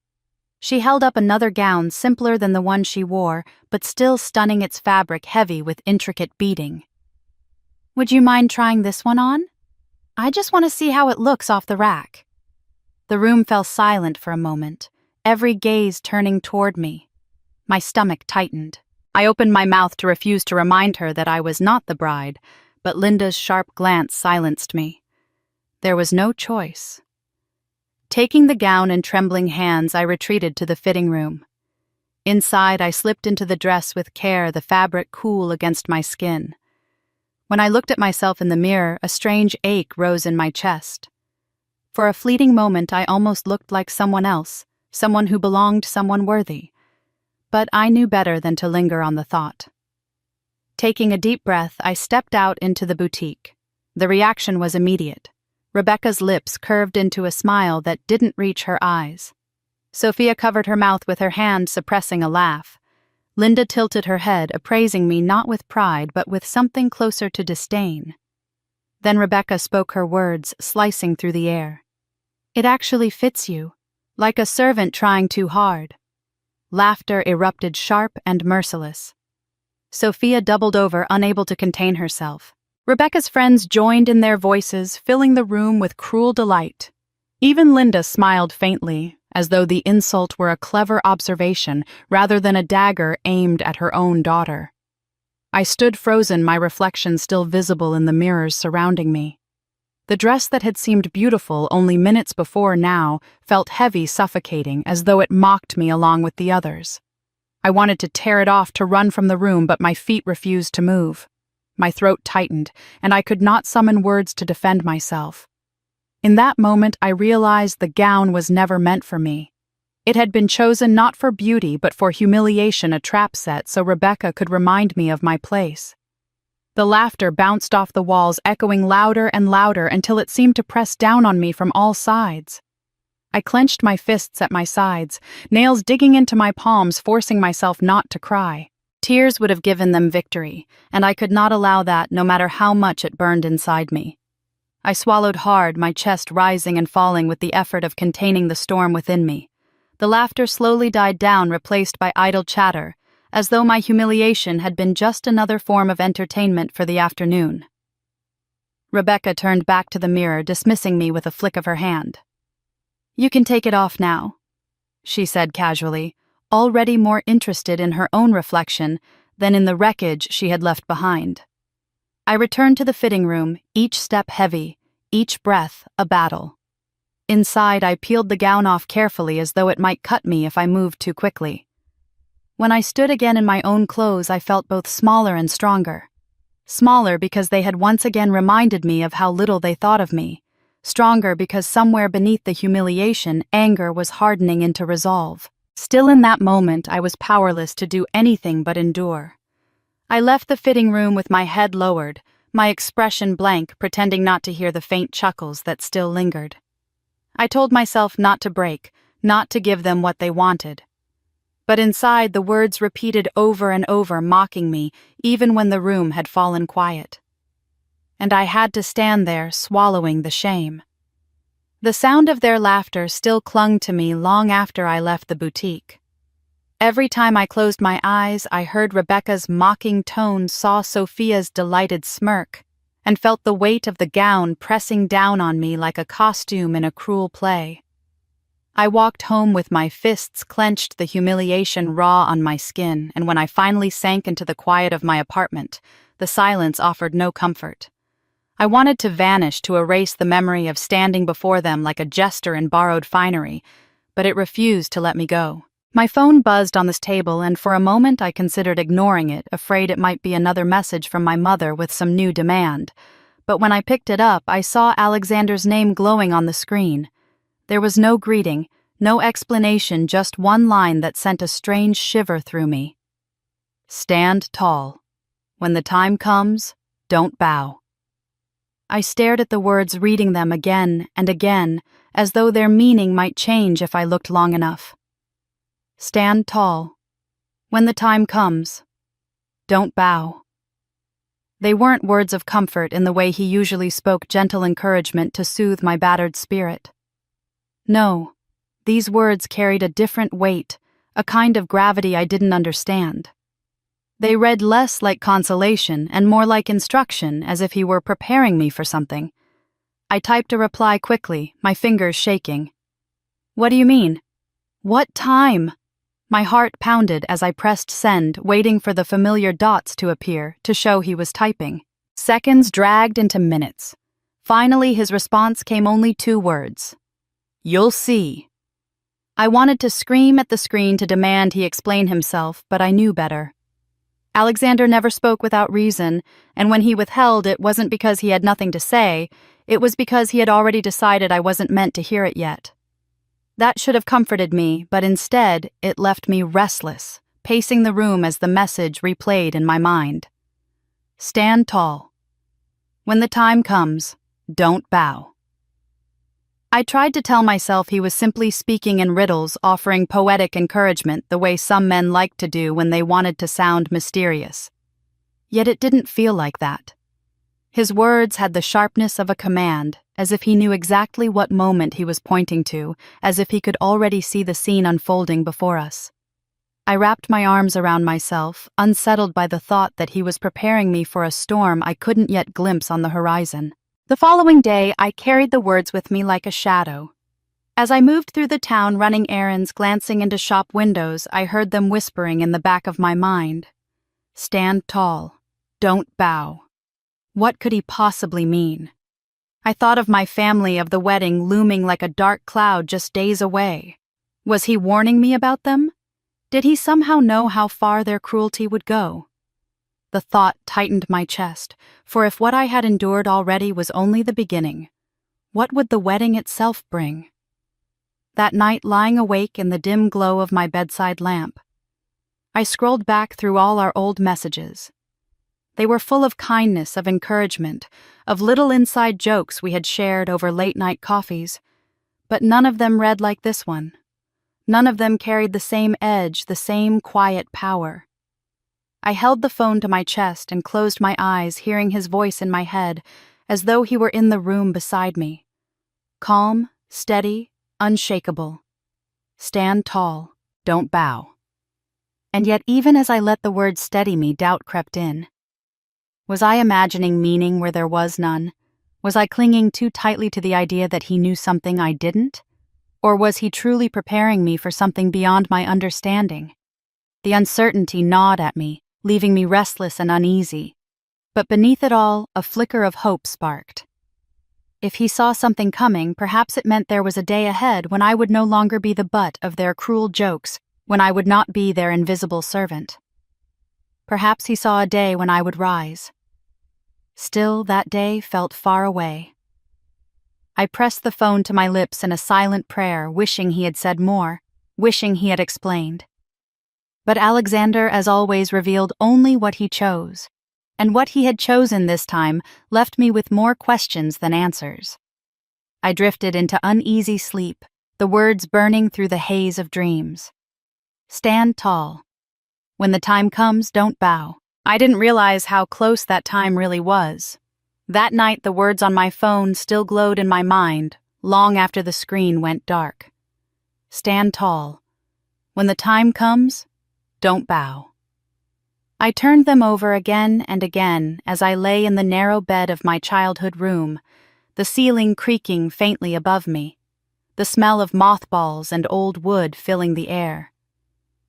She held up another gown simpler than the one she wore, but still stunning, its fabric heavy with intricate beading. Would you mind trying this one on? I just want to see how it looks off the rack. The room fell silent for a moment, every gaze turning toward me. My stomach tightened. I opened my mouth to refuse to remind her that I was not the bride, but Linda's sharp glance silenced me. There was no choice. Taking the gown in trembling hands, I retreated to the fitting room. Inside, I slipped into the dress with care, the fabric cool against my skin. When I looked at myself in the mirror, a strange ache rose in my chest. For a fleeting moment, I almost looked like someone else, someone who belonged, someone worthy. But I knew better than to linger on the thought. Taking a deep breath, I stepped out into the boutique. The reaction was immediate. Rebecca's lips curved into a smile that didn't reach her eyes. Sophia covered her mouth with her hand, suppressing a laugh. Linda tilted her head, appraising me not with pride but with something closer to disdain. Then Rebecca spoke her words, slicing through the air. It actually fits you, like a servant trying too hard. Laughter erupted sharp and merciless. Sophia doubled over, unable to contain herself. Rebecca's friends joined in their voices, filling the room with cruel delight. Even Linda smiled faintly, as though the insult were a clever observation rather than a dagger aimed at her own daughter. I stood frozen, my reflection still visible in the mirrors surrounding me. The dress that had seemed beautiful only minutes before now felt heavy, suffocating, as though it mocked me along with the others. I wanted to tear it off, to run from the room, but my feet refused to move. My throat tightened, and I could not summon words to defend myself. In that moment, I realized the gown was never meant for me. It had been chosen not for beauty, but for humiliation, a trap set so Rebecca could remind me of my place. The laughter bounced off the walls, echoing louder and louder until it seemed to press down on me from all sides. I clenched my fists at my sides, nails digging into my palms, forcing myself not to cry. Tears would have given them victory, and I could not allow that, no matter how much it burned inside me. I swallowed hard, my chest rising and falling with the effort of containing the storm within me. The laughter slowly died down, replaced by idle chatter, as though my humiliation had been just another form of entertainment for the afternoon. Rebecca turned back to the mirror, dismissing me with a flick of her hand. "You can take it off now," she said casually, already more interested in her own reflection than in the wreckage she had left behind. I returned to the fitting room, each step heavy, each breath a battle. Inside, I peeled the gown off carefully, as though it might cut me if I moved too quickly. When I stood again in my own clothes, I felt both smaller and stronger. Smaller because they had once again reminded me of how little they thought of me. Stronger because somewhere beneath the humiliation, anger was hardening into resolve. Still, in that moment, I was powerless to do anything but endure. I left the fitting room with my head lowered, my expression blank, pretending not to hear the faint chuckles that still lingered. I told myself not to break, not to give them what they wanted. But inside, the words repeated over and over, mocking me, even when the room had fallen quiet. And I had to stand there, swallowing the shame. The sound of their laughter still clung to me long after I left the boutique. Every time I closed my eyes, I heard Rebecca's mocking tone, saw Sophia's delighted smirk, and felt the weight of the gown pressing down on me like a costume in a cruel play. I walked home with my fists clenched, the humiliation raw on my skin, and when I finally sank into the quiet of my apartment, the silence offered no comfort. I wanted to vanish, to erase the memory of standing before them like a jester in borrowed finery, but it refused to let me go. My phone buzzed on this table, and for a moment I considered ignoring it, afraid it might be another message from my mother with some new demand. But when I picked it up, I saw Alexander's name glowing on the screen. There was no greeting, no explanation, just one line that sent a strange shiver through me. "Stand tall. When the time comes, don't bow." I stared at the words, reading them again and again, as though their meaning might change if I looked long enough. Stand tall. When the time comes, don't bow. They weren't words of comfort in the way he usually spoke gentle encouragement to soothe my battered spirit. No, these words carried a different weight, a kind of gravity I didn't understand. They read less like consolation and more like instruction, as if he were preparing me for something. I typed a reply quickly, my fingers shaking. "What do you mean? What time?" My heart pounded as I pressed send, waiting for the familiar dots to appear to show he was typing. Seconds dragged into minutes. Finally, his response came only 2 words. "You'll see." I wanted to scream at the screen to demand he explain himself, but I knew better. Alexander never spoke without reason, and when he withheld, it wasn't because he had nothing to say, it was because he had already decided I wasn't meant to hear it yet. That should have comforted me, but instead, it left me restless, pacing the room as the message replayed in my mind. Stand tall. When the time comes, don't bow. I tried to tell myself he was simply speaking in riddles, offering poetic encouragement the way some men liked to do when they wanted to sound mysterious. Yet it didn't feel like that. His words had the sharpness of a command, as if he knew exactly what moment he was pointing to, as if he could already see the scene unfolding before us. I wrapped my arms around myself, unsettled by the thought that he was preparing me for a storm I couldn't yet glimpse on the horizon. The following day, I carried the words with me like a shadow. As I moved through the town running errands, glancing into shop windows, I heard them whispering in the back of my mind. Stand tall. Don't bow. What could he possibly mean? I thought of my family, of the wedding looming like a dark cloud just days away. Was he warning me about them? Did he somehow know how far their cruelty would go? The thought tightened my chest, for if what I had endured already was only the beginning, what would the wedding itself bring? That night, lying awake in the dim glow of my bedside lamp, I scrolled back through all our old messages. They were full of kindness, of encouragement, of little inside jokes we had shared over late-night coffees, but none of them read like this one. None of them carried the same edge, the same quiet power. I held the phone to my chest and closed my eyes, hearing his voice in my head, as though he were in the room beside me. Calm, steady, unshakable. Stand tall, don't bow. And yet even as I let the words steady me, doubt crept in. Was I imagining meaning where there was none? Was I clinging too tightly to the idea that he knew something I didn't? Or was he truly preparing me for something beyond my understanding? The uncertainty gnawed at me, leaving me restless and uneasy. But beneath it all, a flicker of hope sparked. If he saw something coming, perhaps it meant there was a day ahead when I would no longer be the butt of their cruel jokes, when I would not be their invisible servant. Perhaps he saw a day when I would rise. Still, that day felt far away. I pressed the phone to my lips in a silent prayer, wishing he had said more, wishing he had explained. But Alexander, as always, revealed only what he chose, and what he had chosen this time left me with more questions than answers. I drifted into uneasy sleep, the words burning through the haze of dreams. Stand tall. When the time comes, don't bow. I didn't realize how close that time really was. That night, the words on my phone still glowed in my mind, long after the screen went dark. Stand tall. When the time comes, don't bow. I turned them over again and again as I lay in the narrow bed of my childhood room, the ceiling creaking faintly above me, the smell of mothballs and old wood filling the air.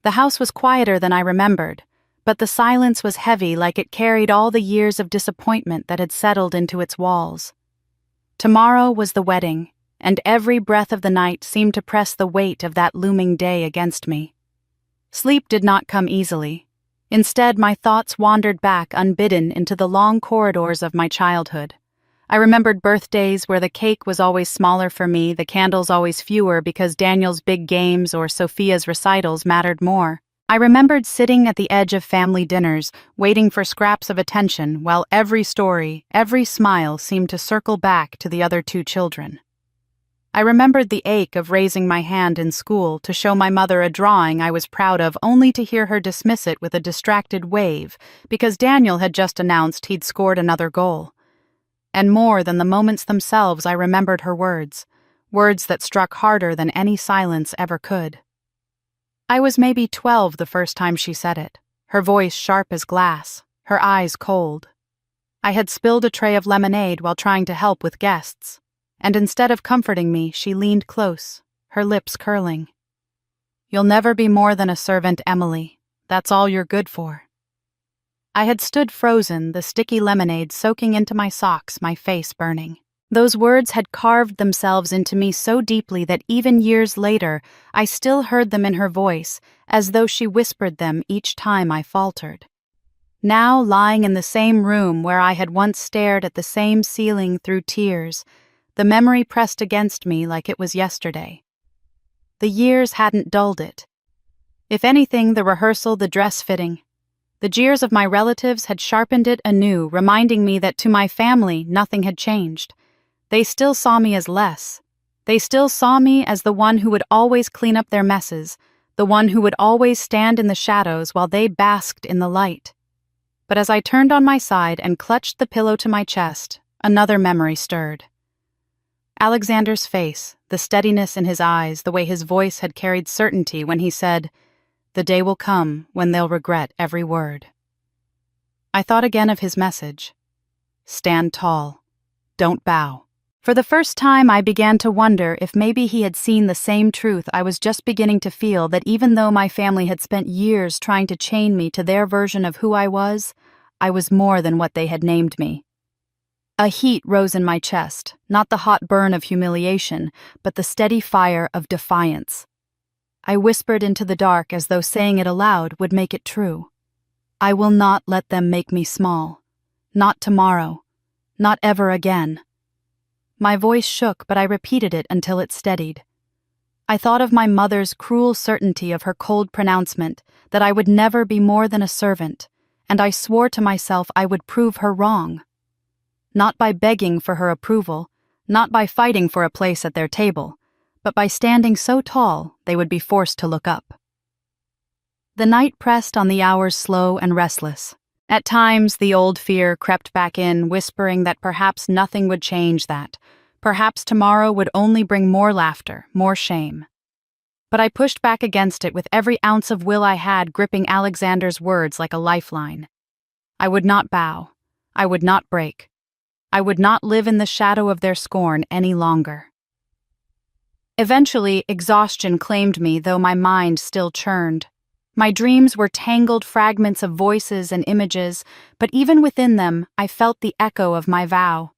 The house was quieter than I remembered, but the silence was heavy, like it carried all the years of disappointment that had settled into its walls. Tomorrow was the wedding, and every breath of the night seemed to press the weight of that looming day against me. Sleep did not come easily. Instead, my thoughts wandered back unbidden into the long corridors of my childhood. I remembered birthdays where the cake was always smaller for me, the candles always fewer because Daniel's big games or Sophia's recitals mattered more. I remembered sitting at the edge of family dinners, waiting for scraps of attention, while every story, every smile seemed to circle back to the other 2 children. I remembered the ache of raising my hand in school to show my mother a drawing I was proud of, only to hear her dismiss it with a distracted wave because Daniel had just announced he'd scored another goal. And more than the moments themselves, I remembered her words that struck harder than any silence ever could. I was maybe 12 the first time she said it, her voice sharp as glass, her eyes cold. I had spilled a tray of lemonade while trying to help with guests, and instead of comforting me, she leaned close, her lips curling. "You'll never be more than a servant, Emily. That's all you're good for." I had stood frozen, the sticky lemonade soaking into my socks, my face burning. Those words had carved themselves into me so deeply that even years later, I still heard them in her voice, as though she whispered them each time I faltered. Now, lying in the same room where I had once stared at the same ceiling through tears, the memory pressed against me like it was yesterday. The years hadn't dulled it. If anything, the rehearsal, the dress fitting, the jeers of my relatives had sharpened it anew, reminding me that to my family nothing had changed. They still saw me as less. They still saw me as the one who would always clean up their messes, the one who would always stand in the shadows while they basked in the light. But as I turned on my side and clutched the pillow to my chest, another memory stirred. Alexander's face, the steadiness in his eyes, the way his voice had carried certainty when he said, "The day will come when they'll regret every word." I thought again of his message. Stand tall. Don't bow. For the first time, I began to wonder if maybe he had seen the same truth I was just beginning to feel, that even though my family had spent years trying to chain me to their version of who I was more than what they had named me. A heat rose in my chest, not the hot burn of humiliation, but the steady fire of defiance. I whispered into the dark as though saying it aloud would make it true. I will not let them make me small. Not tomorrow. Not ever again. My voice shook, but I repeated it until it steadied. I thought of my mother's cruel certainty of her cold pronouncement that I would never be more than a servant, and I swore to myself I would prove her wrong. Not by begging for her approval, not by fighting for a place at their table, but by standing so tall they would be forced to look up. The night pressed on the hours slow and restless. At times, the old fear crept back in, whispering that perhaps nothing would change that. Perhaps tomorrow would only bring more laughter, more shame. But I pushed back against it with every ounce of will I had, gripping Alexander's words like a lifeline. I would not bow. I would not break. I would not live in the shadow of their scorn any longer. Eventually, exhaustion claimed me, though my mind still churned. My dreams were tangled fragments of voices and images, but even within them, I felt the echo of my vow.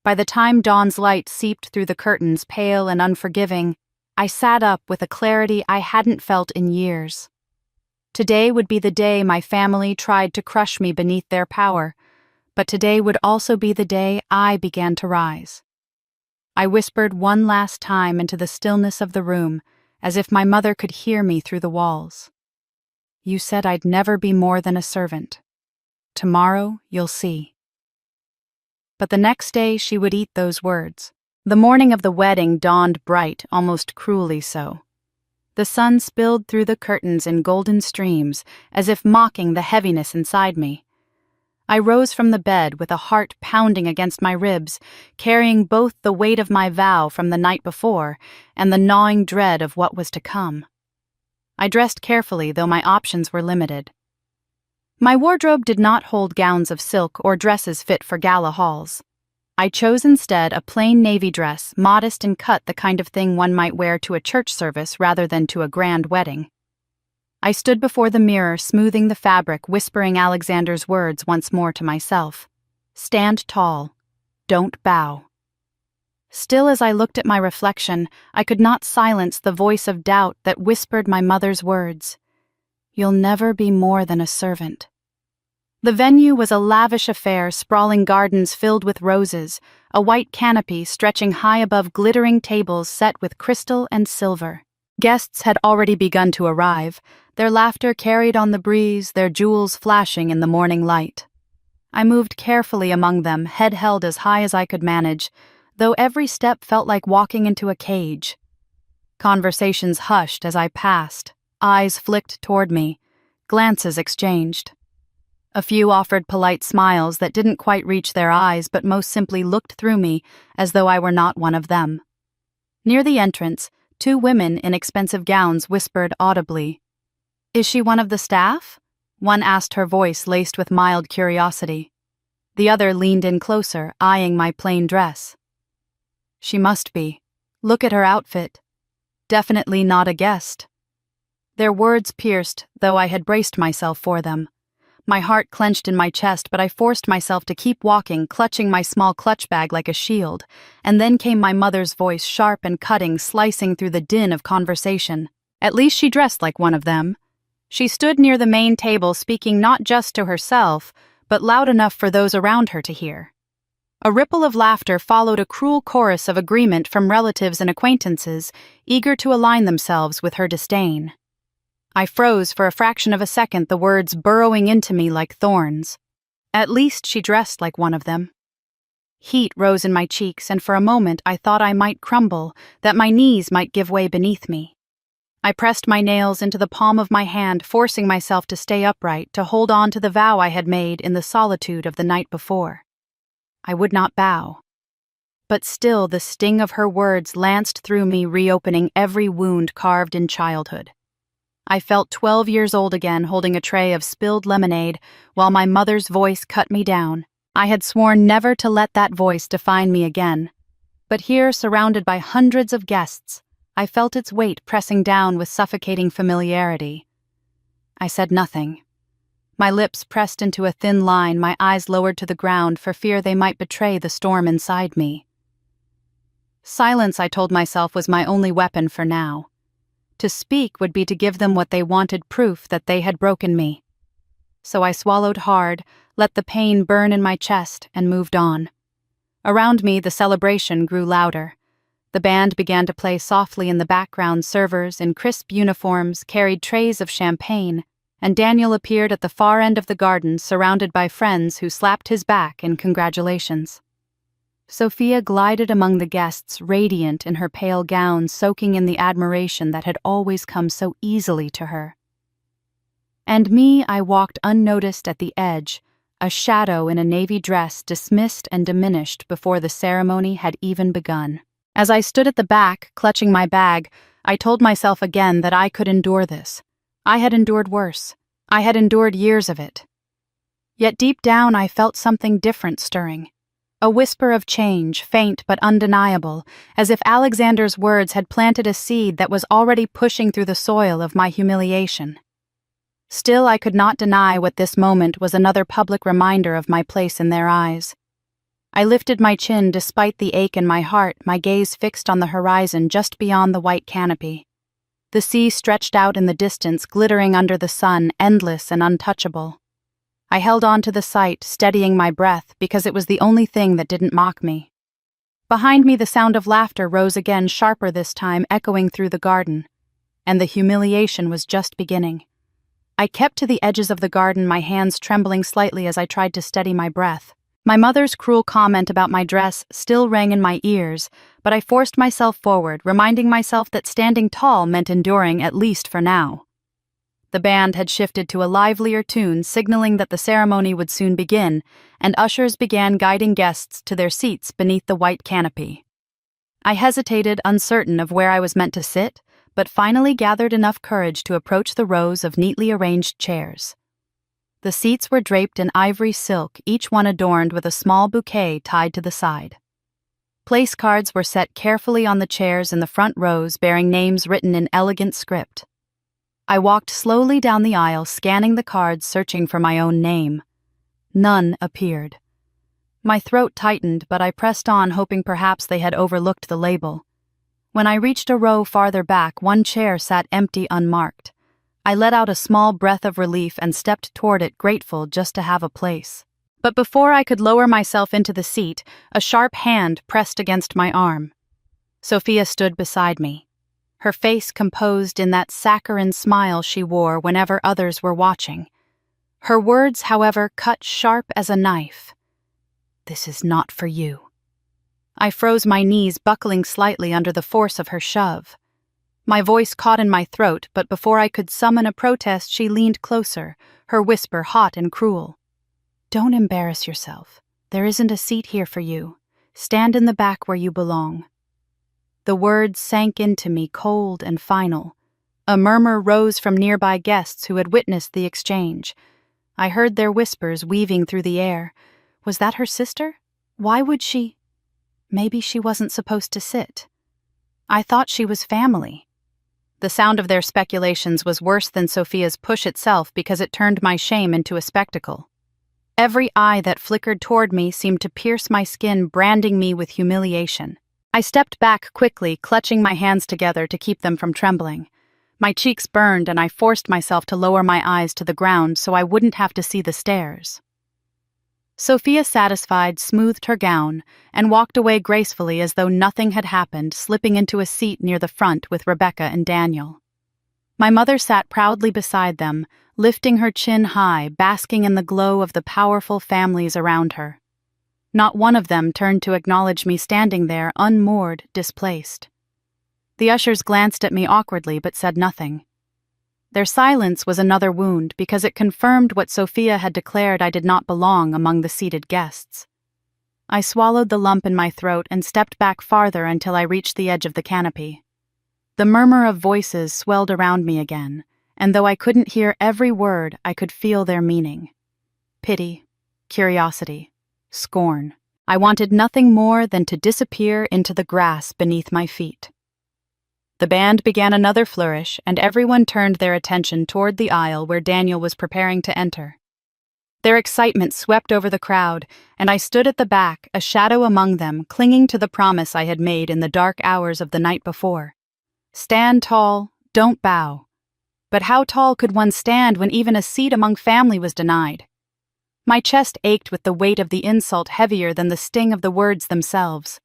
By the time dawn's light seeped through the curtains, pale and unforgiving, I sat up with a clarity I hadn't felt in years. Today would be the day my family tried to crush me beneath their power, but today would also be the day I began to rise. I whispered one last time into the stillness of the room, as if my mother could hear me through the walls. You said I'd never be more than a servant. Tomorrow you'll see. But the next day she would eat those words. The morning of the wedding dawned bright, almost cruelly so. The sun spilled through the curtains in golden streams, as if mocking the heaviness inside me. I rose from the bed with a heart pounding against my ribs, carrying both the weight of my vow from the night before and the gnawing dread of what was to come. I dressed carefully, though my options were limited. My wardrobe did not hold gowns of silk or dresses fit for gala halls. I chose instead a plain navy dress, modest in cut, the kind of thing one might wear to a church service rather than to a grand wedding. I stood before the mirror, smoothing the fabric, whispering Alexander's words once more to myself. Stand tall. Don't bow. Still, as I looked at my reflection, I could not silence the voice of doubt that whispered my mother's words. You'll never be more than a servant. The venue was a lavish affair, sprawling gardens filled with roses, a white canopy stretching high above glittering tables set with crystal and silver. Guests had already begun to arrive, their laughter carried on the breeze, their jewels flashing in the morning light. I moved carefully among them, head held as high as I could manage, though every step felt like walking into a cage. Conversations hushed as I passed, eyes flicked toward me, glances exchanged. A few offered polite smiles that didn't quite reach their eyes but most simply looked through me as though I were not one of them. Near the entrance, 2 women in expensive gowns whispered audibly. "Is she one of the staff?" One asked, her voice laced with mild curiosity. The other leaned in closer, eyeing my plain dress. "She must be. Look at her outfit. Definitely not a guest." Their words pierced, though I had braced myself for them. My heart clenched in my chest, but I forced myself to keep walking, clutching my small clutch bag like a shield, and then came my mother's voice, sharp and cutting, slicing through the din of conversation. At least she dressed like one of them. She stood near the main table, speaking not just to herself, but loud enough for those around her to hear. A ripple of laughter followed a cruel chorus of agreement from relatives and acquaintances, eager to align themselves with her disdain. I froze for a fraction of a second, the words burrowing into me like thorns. At least she dressed like one of them. Heat rose in my cheeks, and for a moment I thought I might crumble, that my knees might give way beneath me. I pressed my nails into the palm of my hand, forcing myself to stay upright, to hold on to the vow I had made in the solitude of the night before. I would not bow. But still the sting of her words lanced through me, reopening every wound carved in childhood. I felt 12 years old again, holding a tray of spilled lemonade, while my mother's voice cut me down. I had sworn never to let that voice define me again. But here, surrounded by hundreds of guests, I felt its weight pressing down with suffocating familiarity. I said nothing. My lips pressed into a thin line, my eyes lowered to the ground for fear they might betray the storm inside me. Silence, I told myself, was my only weapon for now. To speak would be to give them what they wanted, proof that they had broken me. So I swallowed hard, let the pain burn in my chest, and moved on. Around me, the celebration grew louder. The band began to play softly in the background. Servers in crisp uniforms carried trays of champagne, and Daniel appeared at the far end of the garden, surrounded by friends who slapped his back in congratulations. Sophia glided among the guests, radiant in her pale gown, soaking in the admiration that had always come so easily to her. And me, I walked unnoticed at the edge, a shadow in a navy dress, dismissed and diminished before the ceremony had even begun. As I stood at the back, clutching my bag, I told myself again that I could endure this. I had endured worse. I had endured years of it. Yet deep down I felt something different stirring. A whisper of change, faint but undeniable, as if Alexander's words had planted a seed that was already pushing through the soil of my humiliation. Still, I could not deny what this moment was, another public reminder of my place in their eyes. I lifted my chin despite the ache in my heart, my gaze fixed on the horizon just beyond the white canopy. The sea stretched out in the distance, glittering under the sun, endless and untouchable. I held on to the sight, steadying my breath, because it was the only thing that didn't mock me. Behind me, the sound of laughter rose again, sharper this time, echoing through the garden. And the humiliation was just beginning. I kept to the edges of the garden, my hands trembling slightly as I tried to steady my breath. My mother's cruel comment about my dress still rang in my ears, but I forced myself forward, reminding myself that standing tall meant enduring, at least for now. The band had shifted to a livelier tune, signaling that the ceremony would soon begin, and ushers began guiding guests to their seats beneath the white canopy. I hesitated, uncertain of where I was meant to sit, but finally gathered enough courage to approach the rows of neatly arranged chairs. The seats were draped in ivory silk, each one adorned with a small bouquet tied to the side. Place cards were set carefully on the chairs in the front rows, bearing names written in elegant script. I walked slowly down the aisle, scanning the cards, searching for my own name. None appeared. My throat tightened, but I pressed on, hoping perhaps they had overlooked the label. When I reached a row farther back, one chair sat empty, unmarked. I let out a small breath of relief and stepped toward it, grateful just to have a place. But before I could lower myself into the seat, a sharp hand pressed against my arm. Sophia stood beside me, her face composed in that saccharine smile she wore whenever others were watching. Her words, however, cut sharp as a knife. "This is not for you." I froze, my knees buckling slightly under the force of her shove. My voice caught in my throat, but before I could summon a protest, she leaned closer, her whisper hot and cruel. "Don't embarrass yourself. There isn't a seat here for you. Stand in the back where you belong." The words sank into me, cold and final. A murmur rose from nearby guests who had witnessed the exchange. I heard their whispers weaving through the air. Was that her sister? Why would she? Maybe she wasn't supposed to sit. I thought she was family. The sound of their speculations was worse than Sophia's push itself because it turned my shame into a spectacle. Every eye that flickered toward me seemed to pierce my skin, branding me with humiliation. I stepped back quickly, clutching my hands together to keep them from trembling. My cheeks burned, and I forced myself to lower my eyes to the ground so I wouldn't have to see the stairs. Sophia, satisfied, smoothed her gown and walked away gracefully as though nothing had happened, slipping into a seat near the front with Rebecca and Daniel. My mother sat proudly beside them, lifting her chin high, basking in the glow of the powerful families around her. Not one of them turned to acknowledge me standing there, unmoored, displaced. The ushers glanced at me awkwardly but said nothing. Their silence was another wound because it confirmed what Sophia had declared: I did not belong among the seated guests. I swallowed the lump in my throat and stepped back farther until I reached the edge of the canopy. The murmur of voices swelled around me again, and though I couldn't hear every word, I could feel their meaning. Pity, curiosity, scorn. I wanted nothing more than to disappear into the grass beneath my feet. The band began another flourish, and everyone turned their attention toward the aisle where Daniel was preparing to enter. Their excitement swept over the crowd, and I stood at the back, a shadow among them, clinging to the promise I had made in the dark hours of the night before. Stand tall, don't bow. But how tall could one stand when even a seat among family was denied? My chest ached with the weight of the insult, heavier than the sting of the words themselves.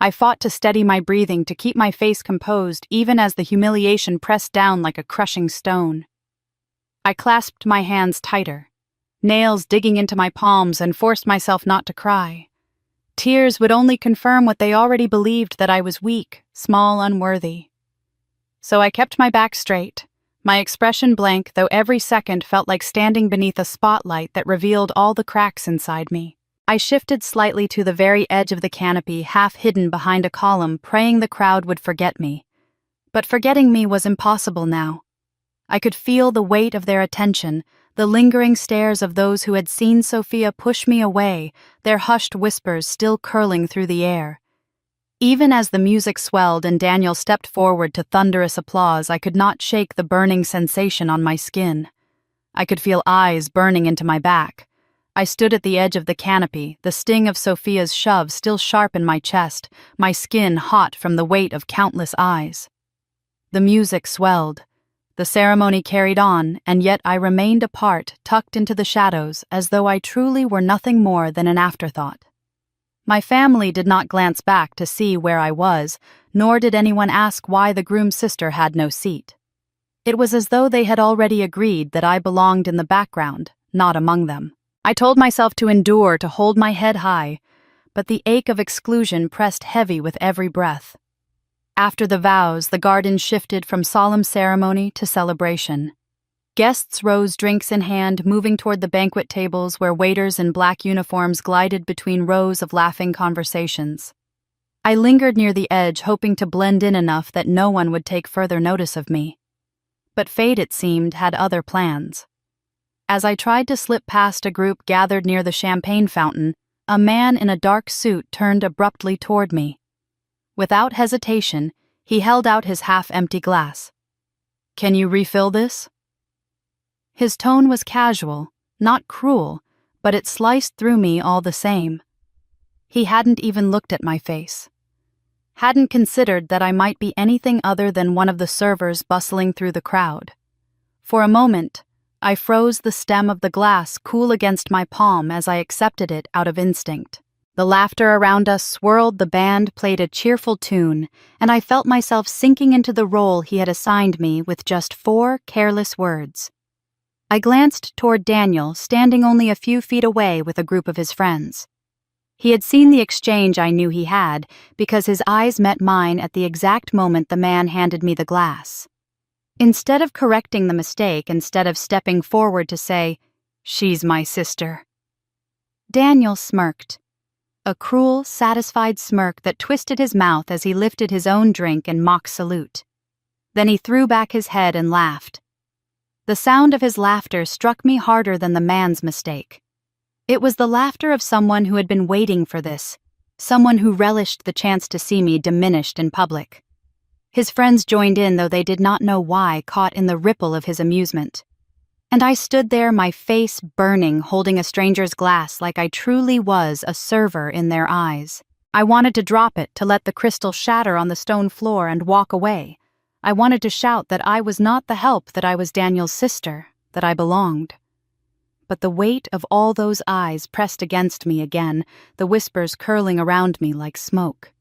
I fought to steady my breathing, to keep my face composed, even as the humiliation pressed down like a crushing stone. I clasped my hands tighter, nails digging into my palms, and forced myself not to cry. Tears would only confirm what they already believed, that I was weak, small, unworthy. So I kept my back straight, my expression blank, though every second felt like standing beneath a spotlight that revealed all the cracks inside me. I shifted slightly to the very edge of the canopy, half hidden behind a column, praying the crowd would forget me. But forgetting me was impossible now. I could feel the weight of their attention, the lingering stares of those who had seen Sophia push me away, their hushed whispers still curling through the air. Even as the music swelled and Daniel stepped forward to thunderous applause, I could not shake the burning sensation on my skin. I could feel eyes burning into my back. I stood at the edge of the canopy, the sting of Sophia's shove still sharp in my chest, my skin hot from the weight of countless eyes. The music swelled. The ceremony carried on, and yet I remained apart, tucked into the shadows, as though I truly were nothing more than an afterthought. My family did not glance back to see where I was, nor did anyone ask why the groom's sister had no seat. It was as though they had already agreed that I belonged in the background, not among them. I told myself to endure, to hold my head high, but the ache of exclusion pressed heavy with every breath. After the vows, the garden shifted from solemn ceremony to celebration. Guests rose, drinks in hand, moving toward the banquet tables where waiters in black uniforms glided between rows of laughing conversations. I lingered near the edge, hoping to blend in enough that no one would take further notice of me. But fate, it seemed, had other plans. As I tried to slip past a group gathered near the champagne fountain, a man in a dark suit turned abruptly toward me. Without hesitation, he held out his half-empty glass. "Can you refill this?" His tone was casual, not cruel, but it sliced through me all the same. He hadn't even looked at my face. Hadn't considered that I might be anything other than one of the servers bustling through the crowd. For a moment, I froze, the stem of the glass cool against my palm as I accepted it out of instinct. The laughter around us swirled, the band played a cheerful tune, and I felt myself sinking into the role he had assigned me with just 4 careless words. I glanced toward Daniel, standing only a few feet away with a group of his friends. He had seen the exchange I knew he had, because his eyes met mine at the exact moment the man handed me the glass. Instead of correcting the mistake, instead of stepping forward to say, "She's my sister," Daniel smirked. A cruel, satisfied smirk that twisted his mouth as he lifted his own drink in mock salute. Then he threw back his head and laughed. The sound of his laughter struck me harder than the man's mistake. It was the laughter of someone who had been waiting for this, someone who relished the chance to see me diminished in public. His friends joined in, though they did not know why, caught in the ripple of his amusement. And I stood there, my face burning, holding a stranger's glass like I truly was a server in their eyes. I wanted to drop it, to let the crystal shatter on the stone floor and walk away. I wanted to shout that I was not the help, that I was Daniel's sister, that I belonged. But the weight of all those eyes pressed against me again, the whispers curling around me like smoke.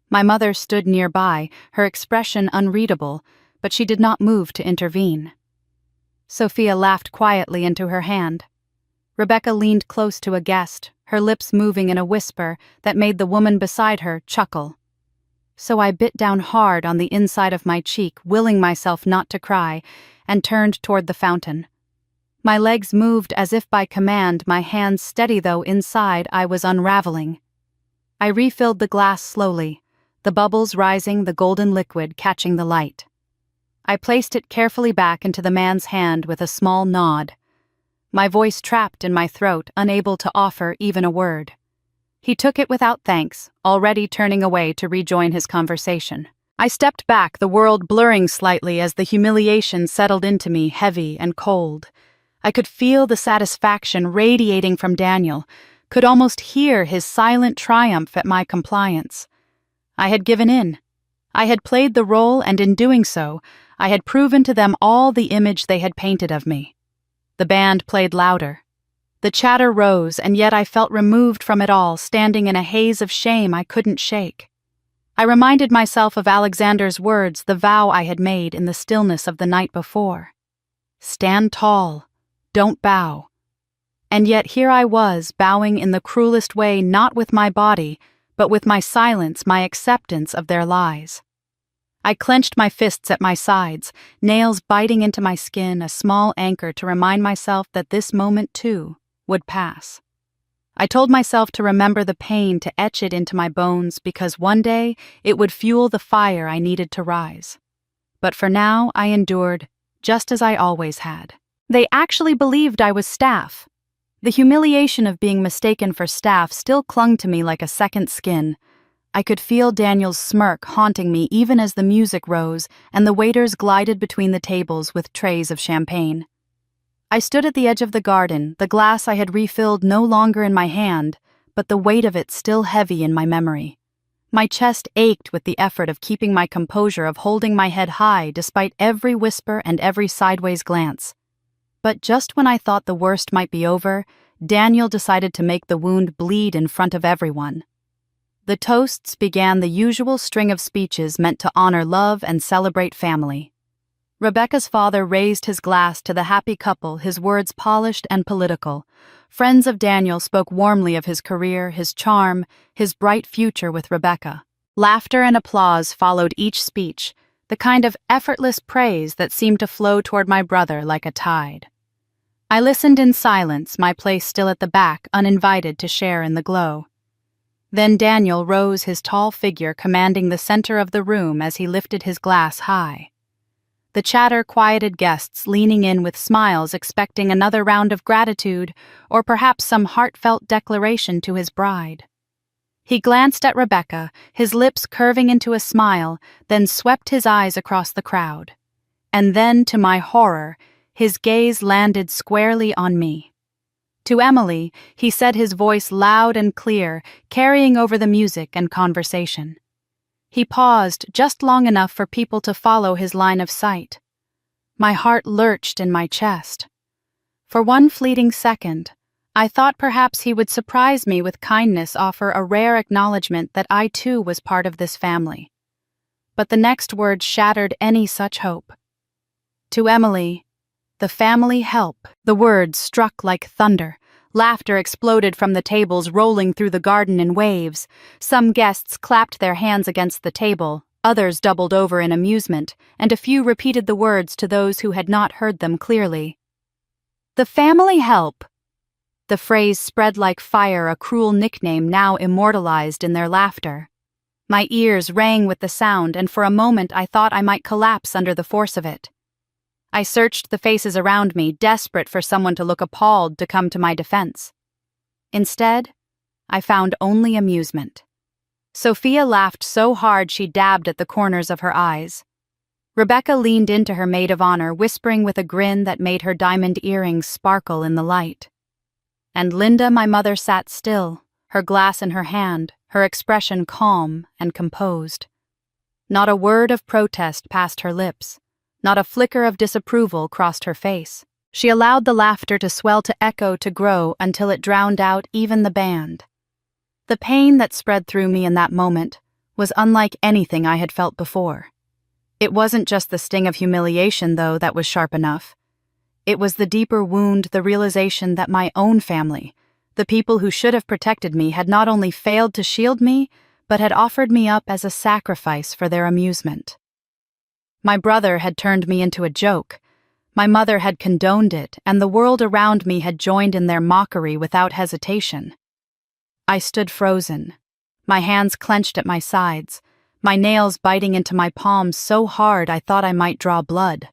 My mother stood nearby, her expression unreadable, but she did not move to intervene. Sophia laughed quietly into her hand. Rebecca leaned close to a guest, her lips moving in a whisper that made the woman beside her chuckle. So I bit down hard on the inside of my cheek, willing myself not to cry, and turned toward the fountain. My legs moved as if by command, my hands steady though inside I was unraveling. I refilled the glass slowly, the bubbles rising, the golden liquid catching the light. I placed it carefully back into the man's hand with a small nod, my voice trapped in my throat, unable to offer even a word. He took it without thanks, already turning away to rejoin his conversation. I stepped back, the world blurring slightly as the humiliation settled into me, heavy and cold. I could feel the satisfaction radiating from Daniel, could almost hear his silent triumph at my compliance. I had given in. I had played the role, and in doing so, I had proven to them all the image they had painted of me. The band played louder. The chatter rose, and yet I felt removed from it all, standing in a haze of shame I couldn't shake. I reminded myself of Alexander's words, the vow I had made in the stillness of the night before. Stand tall. Don't bow. And yet here I was, bowing in the cruelest way, not with my body, but with my silence, my acceptance of their lies. I clenched my fists at my sides, nails biting into my skin, a small anchor to remind myself that this moment, too, would pass. I told myself to remember the pain, to etch it into my bones, because one day it would fuel the fire I needed to rise. But for now I endured, just as I always had. They actually believed I was staff. The humiliation of being mistaken for staff still clung to me like a second skin. I could feel Daniel's smirk haunting me even as the music rose and the waiters glided between the tables with trays of champagne. I stood at the edge of the garden, the glass I had refilled no longer in my hand, but the weight of it still heavy in my memory. My chest ached with the effort of keeping my composure, of holding my head high despite every whisper and every sideways glance. But just when I thought the worst might be over, Daniel decided to make the wound bleed in front of everyone. The toasts began, the usual string of speeches meant to honor love and celebrate family. Rebecca's father raised his glass to the happy couple, his words polished and political. Friends of Daniel spoke warmly of his career, his charm, his bright future with Rebecca. Laughter and applause followed each speech, the kind of effortless praise that seemed to flow toward my brother like a tide. I listened in silence, my place still at the back, uninvited to share in the glow. Then Daniel rose, his tall figure commanding the center of the room as he lifted his glass high. The chatter quieted guests, leaning in with smiles, expecting another round of gratitude, or perhaps some heartfelt declaration to his bride. He glanced at Rebecca, his lips curving into a smile, then swept his eyes across the crowd. And then, to my horror, his gaze landed squarely on me. To Emily, he said, his voice loud and clear, carrying over the music and conversation. He paused just long enough for people to follow his line of sight. My heart lurched in my chest. For one fleeting second, I thought perhaps he would surprise me with kindness, offer a rare acknowledgement that I too was part of this family. But the next word shattered any such hope. To Emily, the family help. The words struck like thunder, Laughter exploded from the tables, rolling through the garden in waves. Some guests clapped their hands against the table, others doubled over in amusement, and a few repeated the words to those who had not heard them clearly. "The family help." The phrase spread like fire, a cruel nickname now immortalized in their laughter. My ears rang with the sound, and for a moment I thought I might collapse under the force of it. I searched the faces around me, desperate for someone to look appalled to come to my defense. Instead, I found only amusement. Sophia laughed so hard she dabbed at the corners of her eyes. Rebecca leaned into her maid of honor, whispering with a grin that made her diamond earrings sparkle in the light. And Linda, my mother, sat still, her glass in her hand, her expression calm and composed. Not a word of protest passed her lips. Not a flicker of disapproval crossed her face. She allowed the laughter to swell, to echo, to grow until it drowned out even the band. The pain that spread through me in that moment was unlike anything I had felt before. It wasn't just the sting of humiliation, though, that was sharp enough. It was the deeper wound, the realization that my own family, the people who should have protected me, had not only failed to shield me, but had offered me up as a sacrifice for their amusement. My brother had turned me into a joke. My mother had condoned it, and the world around me had joined in their mockery without hesitation. I stood frozen, my hands clenched at my sides, my nails biting into my palms so hard I thought I might draw blood.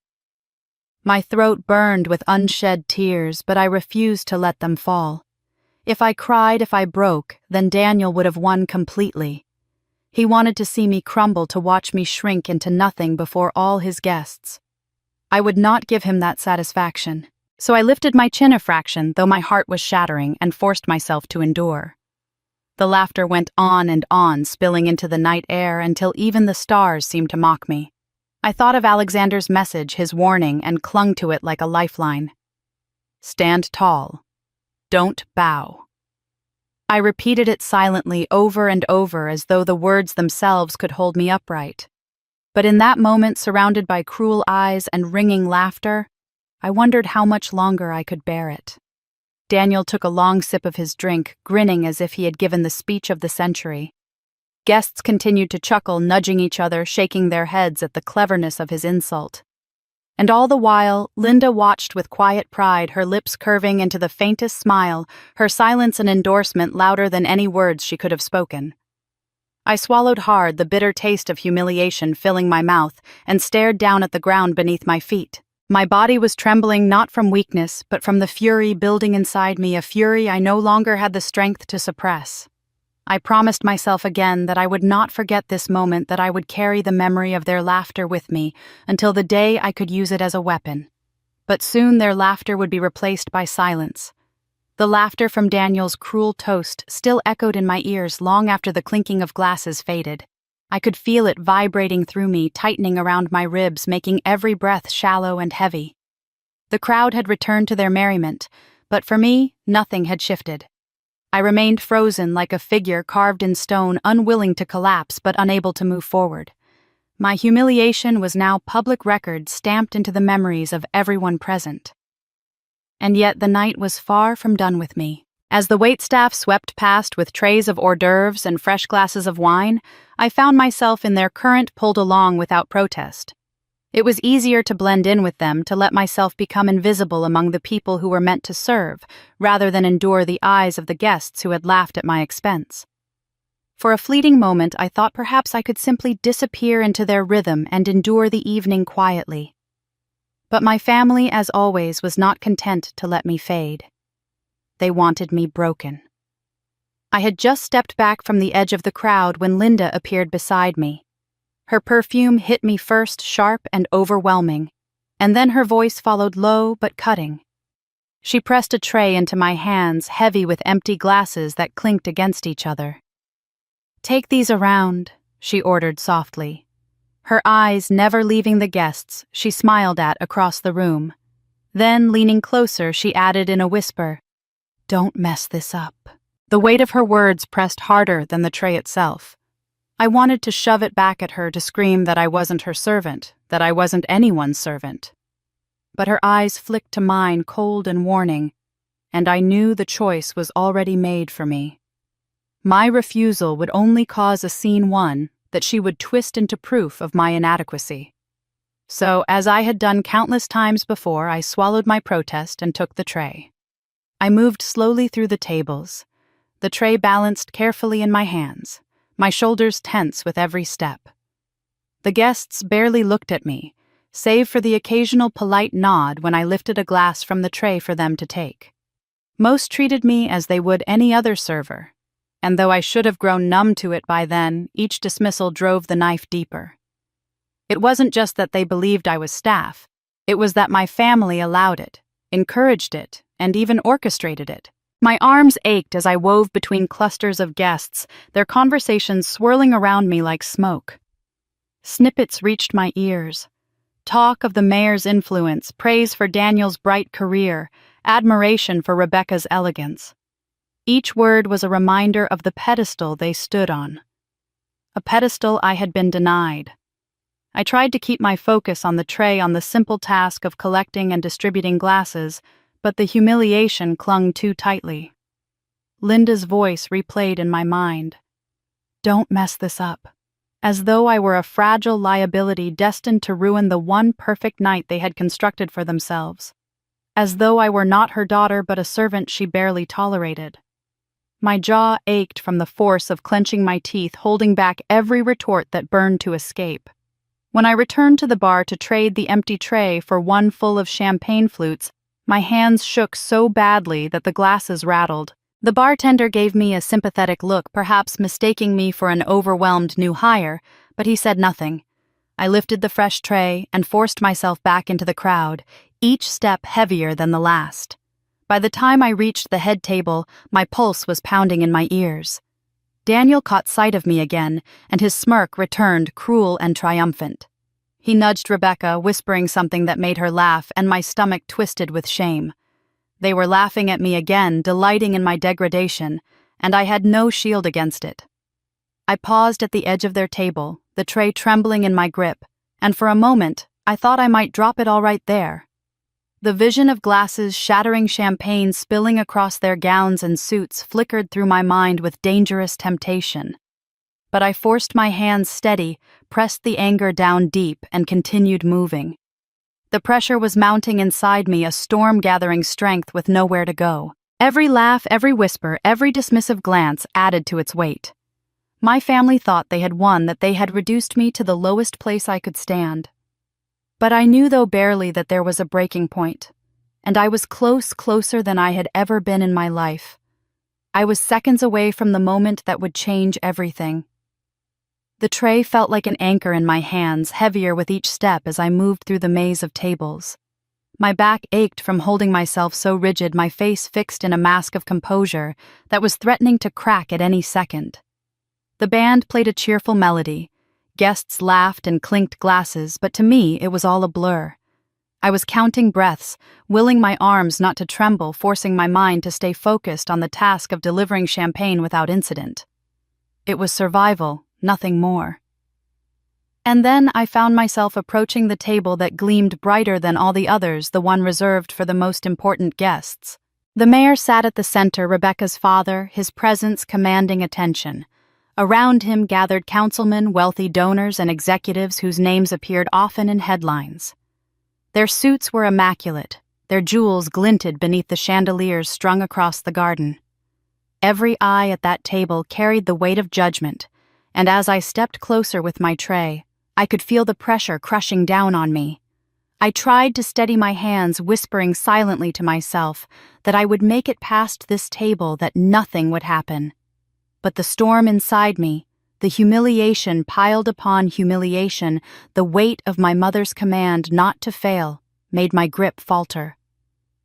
My throat burned with unshed tears, but I refused to let them fall. If I cried, if I broke, then Daniel would have won completely. He wanted to see me crumble, to watch me shrink into nothing before all his guests. I would not give him that satisfaction, so I lifted my chin a fraction, though my heart was shattering, and forced myself to endure. The laughter went on and on, spilling into the night air until even the stars seemed to mock me. I thought of Alexander's message, his warning, and clung to it like a lifeline. Stand tall. Don't bow. I repeated it silently over and over, as though the words themselves could hold me upright. But in that moment, surrounded by cruel eyes and ringing laughter, I wondered how much longer I could bear it. Daniel took a long sip of his drink, grinning as if he had given the speech of the century. Guests continued to chuckle, nudging each other, shaking their heads at the cleverness of his insult. And all the while, Linda watched with quiet pride, her lips curving into the faintest smile, her silence an endorsement louder than any words she could have spoken. I swallowed hard, the bitter taste of humiliation filling my mouth, and stared down at the ground beneath my feet. My body was trembling, not from weakness, but from the fury building inside me, a fury I no longer had the strength to suppress. I promised myself again that I would not forget this moment, that I would carry the memory of their laughter with me until the day I could use it as a weapon. But soon their laughter would be replaced by silence. The laughter from Daniel's cruel toast still echoed in my ears long after the clinking of glasses faded. I could feel it vibrating through me, tightening around my ribs, making every breath shallow and heavy. The crowd had returned to their merriment, but for me, nothing had shifted. I remained frozen like a figure carved in stone, unwilling to collapse but unable to move forward. My humiliation was now public record, stamped into the memories of everyone present. And yet the night was far from done with me. As the waitstaff swept past with trays of hors d'oeuvres and fresh glasses of wine, I found myself in their current, pulled along without protest. It was easier to blend in with them, to let myself become invisible among the people who were meant to serve, rather than endure the eyes of the guests who had laughed at my expense. For a fleeting moment, I thought perhaps I could simply disappear into their rhythm and endure the evening quietly. But my family, as always, was not content to let me fade. They wanted me broken. I had just stepped back from the edge of the crowd when Linda appeared beside me. Her perfume hit me first, sharp and overwhelming, and then her voice followed, low but cutting. She pressed a tray into my hands, heavy with empty glasses that clinked against each other. "Take these around," she ordered softly. Her eyes never leaving the guests, she smiled at across the room. Then, leaning closer, she added in a whisper, "Don't mess this up." The weight of her words pressed harder than the tray itself. I wanted to shove it back at her, to scream that I wasn't her servant, that I wasn't anyone's servant. But her eyes flicked to mine, cold and warning. and I knew the choice was already made for me. My refusal would only cause a scene one that she would twist into proof of my inadequacy. So, as I had done countless times before, I swallowed my protest and took the tray. I moved slowly through the tables, the tray balanced carefully in my hands, my shoulders tense with every step. The guests barely looked at me, save for the occasional polite nod when I lifted a glass from the tray for them to take. Most treated me as they would any other server, and though I should have grown numb to it by then, each dismissal drove the knife deeper. It wasn't just that they believed I was staff, it was that my family allowed it, encouraged it, and even orchestrated it. My arms ached as I wove between clusters of guests, their conversations swirling around me like smoke. Snippets reached my ears. Talk of the mayor's influence, praise for Daniel's bright career, admiration for Rebecca's elegance. Each word was a reminder of the pedestal they stood on. A pedestal I had been denied. I tried to keep my focus on the tray on the simple task of collecting and distributing glasses, but the humiliation clung too tightly. Linda's voice replayed in my mind. "Don't mess this up," as though I were a fragile liability destined to ruin the one perfect night they had constructed for themselves. As though I were not her daughter but a servant she barely tolerated. My jaw ached from the force of clenching my teeth, holding back every retort that burned to escape. When I returned to the bar to trade the empty tray for one full of champagne flutes, my hands shook so badly that the glasses rattled. The bartender gave me a sympathetic look, perhaps mistaking me for an overwhelmed new hire, but he said nothing. I lifted the fresh tray and forced myself back into the crowd, each step heavier than the last. By the time I reached the head table, my pulse was pounding in my ears. Daniel caught sight of me again, and his smirk returned cruel and triumphant. He nudged Rebecca, whispering something that made her laugh, and my stomach twisted with shame. They were laughing at me again, delighting in my degradation, and I had no shield against it. I paused at the edge of their table, the tray trembling in my grip, and for a moment I thought I might drop it all right there. The vision of glasses shattering champagne spilling across their gowns and suits flickered through my mind with dangerous temptation. But I forced my hands steady, pressed the anger down deep, and continued moving. The pressure was mounting inside me, a storm gathering strength with nowhere to go. Every laugh, every whisper, every dismissive glance added to its weight. My family thought they had won, that they had reduced me to the lowest place I could stand. But I knew, though barely, that there was a breaking point, and I was closer than I had ever been in my life. I was seconds away from the moment that would change everything. The tray felt like an anchor in my hands, heavier with each step as I moved through the maze of tables. My back ached from holding myself so rigid, my face fixed in a mask of composure that was threatening to crack at any second. The band played a cheerful melody. Guests laughed and clinked glasses, but to me it was all a blur. I was counting breaths, willing my arms not to tremble, forcing my mind to stay focused on the task of delivering champagne without incident. It was survival, nothing more. And then I found myself approaching the table that gleamed brighter than all the others, the one reserved for the most important guests. The mayor sat at the center, Rebecca's father, his presence commanding attention. Around him gathered councilmen, wealthy donors, and executives whose names appeared often in headlines. Their suits were immaculate, their jewels glinted beneath the chandeliers strung across the garden. Every eye at that table carried the weight of judgment, and as I stepped closer with my tray, I could feel the pressure crushing down on me. I tried to steady my hands, whispering silently to myself that I would make it past this table, that nothing would happen. But the storm inside me, the humiliation piled upon humiliation, the weight of my mother's command not to fail, made my grip falter.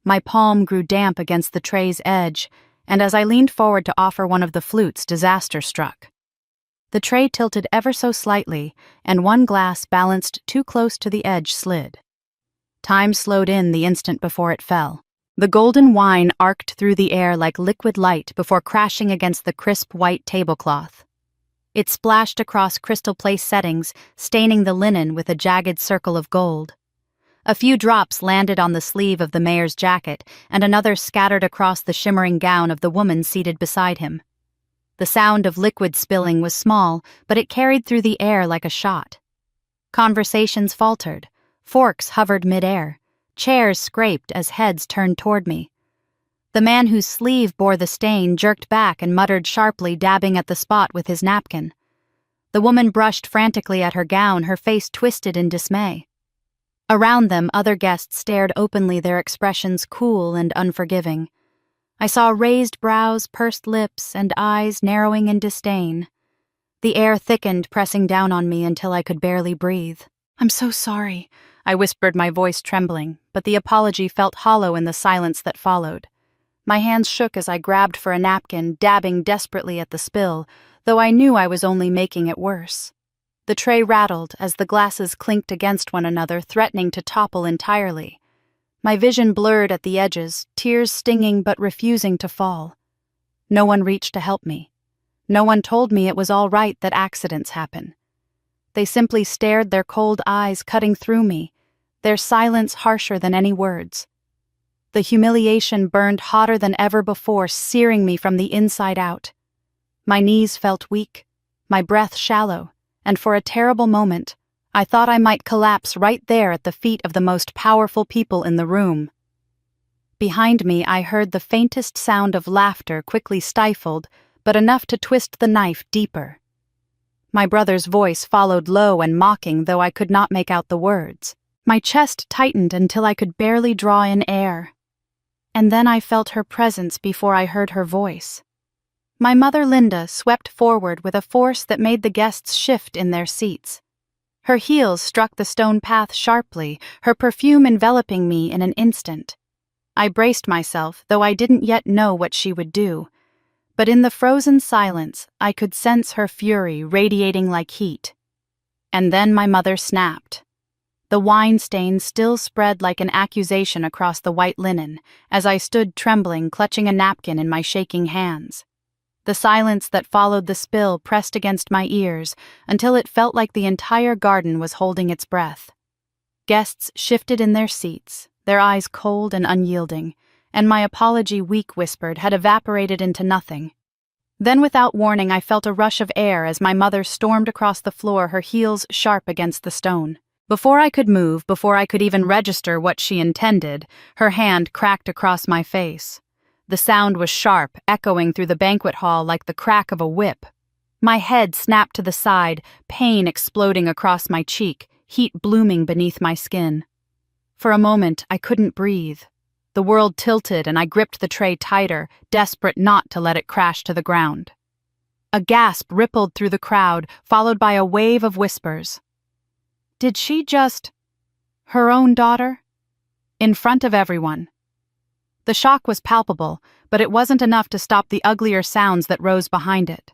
My palm grew damp against the tray's edge, and as I leaned forward to offer one of the flutes, disaster struck. The tray tilted ever so slightly, and one glass balanced too close to the edge slid. Time slowed in the instant before it fell. The golden wine arced through the air like liquid light before crashing against the crisp white tablecloth. It splashed across crystal place settings, staining the linen with a jagged circle of gold. A few drops landed on the sleeve of the mayor's jacket, and another scattered across the shimmering gown of the woman seated beside him. The sound of liquid spilling was small, but it carried through the air like a shot. Conversations faltered. Forks hovered mid-air. Chairs scraped as heads turned toward me. The man whose sleeve bore the stain jerked back and muttered sharply, dabbing at the spot with his napkin. The woman brushed frantically at her gown, her face twisted in dismay. Around them, other guests stared openly, their expressions cool and unforgiving. I saw raised brows, pursed lips, and eyes narrowing in disdain. The air thickened, pressing down on me until I could barely breathe. "I'm so sorry," I whispered, my voice trembling, but the apology felt hollow in the silence that followed. My hands shook as I grabbed for a napkin, dabbing desperately at the spill, though I knew I was only making it worse. The tray rattled as the glasses clinked against one another, threatening to topple entirely. My vision blurred at the edges, tears stinging but refusing to fall. No one reached to help me. No one told me it was all right that accidents happen. They simply stared, their cold eyes cutting through me, their silence harsher than any words. The humiliation burned hotter than ever before, searing me from the inside out. My knees felt weak, my breath shallow, and for a terrible moment, I thought I might collapse right there at the feet of the most powerful people in the room. Behind me, I heard the faintest sound of laughter, quickly stifled, but enough to twist the knife deeper. My brother's voice followed, low and mocking, though I could not make out the words. My chest tightened until I could barely draw in air. And then I felt her presence before I heard her voice. My mother, Linda, swept forward with a force that made the guests shift in their seats. Her heels struck the stone path sharply, her perfume enveloping me in an instant. I braced myself, though I didn't yet know what she would do. But in the frozen silence, I could sense her fury radiating like heat. And then my mother snapped. The wine stain still spread like an accusation across the white linen, as I stood trembling, clutching a napkin in my shaking hands. The silence that followed the spill pressed against my ears until it felt like the entire garden was holding its breath. Guests shifted in their seats, their eyes cold and unyielding, and my apology, weak whispered, had evaporated into nothing. Then without warning I felt a rush of air as my mother stormed across the floor, her heels sharp against the stone. Before I could move, before I could even register what she intended, her hand cracked across my face. The sound was sharp, echoing through the banquet hall like the crack of a whip. My head snapped to the side, pain exploding across my cheek, heat blooming beneath my skin. For a moment, I couldn't breathe. The world tilted and I gripped the tray tighter, desperate not to let it crash to the ground. A gasp rippled through the crowd, followed by a wave of whispers. Did she just... her own daughter? In front of everyone. The shock was palpable, but it wasn't enough to stop the uglier sounds that rose behind it.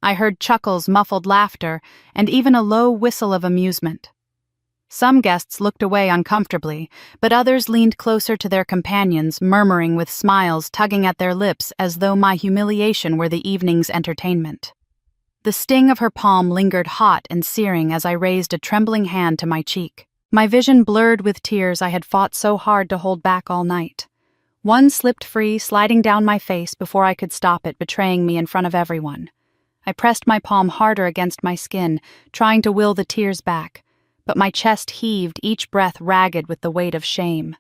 I heard chuckles, muffled laughter, and even a low whistle of amusement. Some guests looked away uncomfortably, but others leaned closer to their companions, murmuring with smiles tugging at their lips as though my humiliation were the evening's entertainment. The sting of her palm lingered hot and searing as I raised a trembling hand to my cheek. My vision blurred with tears I had fought so hard to hold back all night. One slipped free, sliding down my face before I could stop it, betraying me in front of everyone. I pressed my palm harder against my skin, trying to will the tears back, but my chest heaved, each breath ragged with the weight of shame.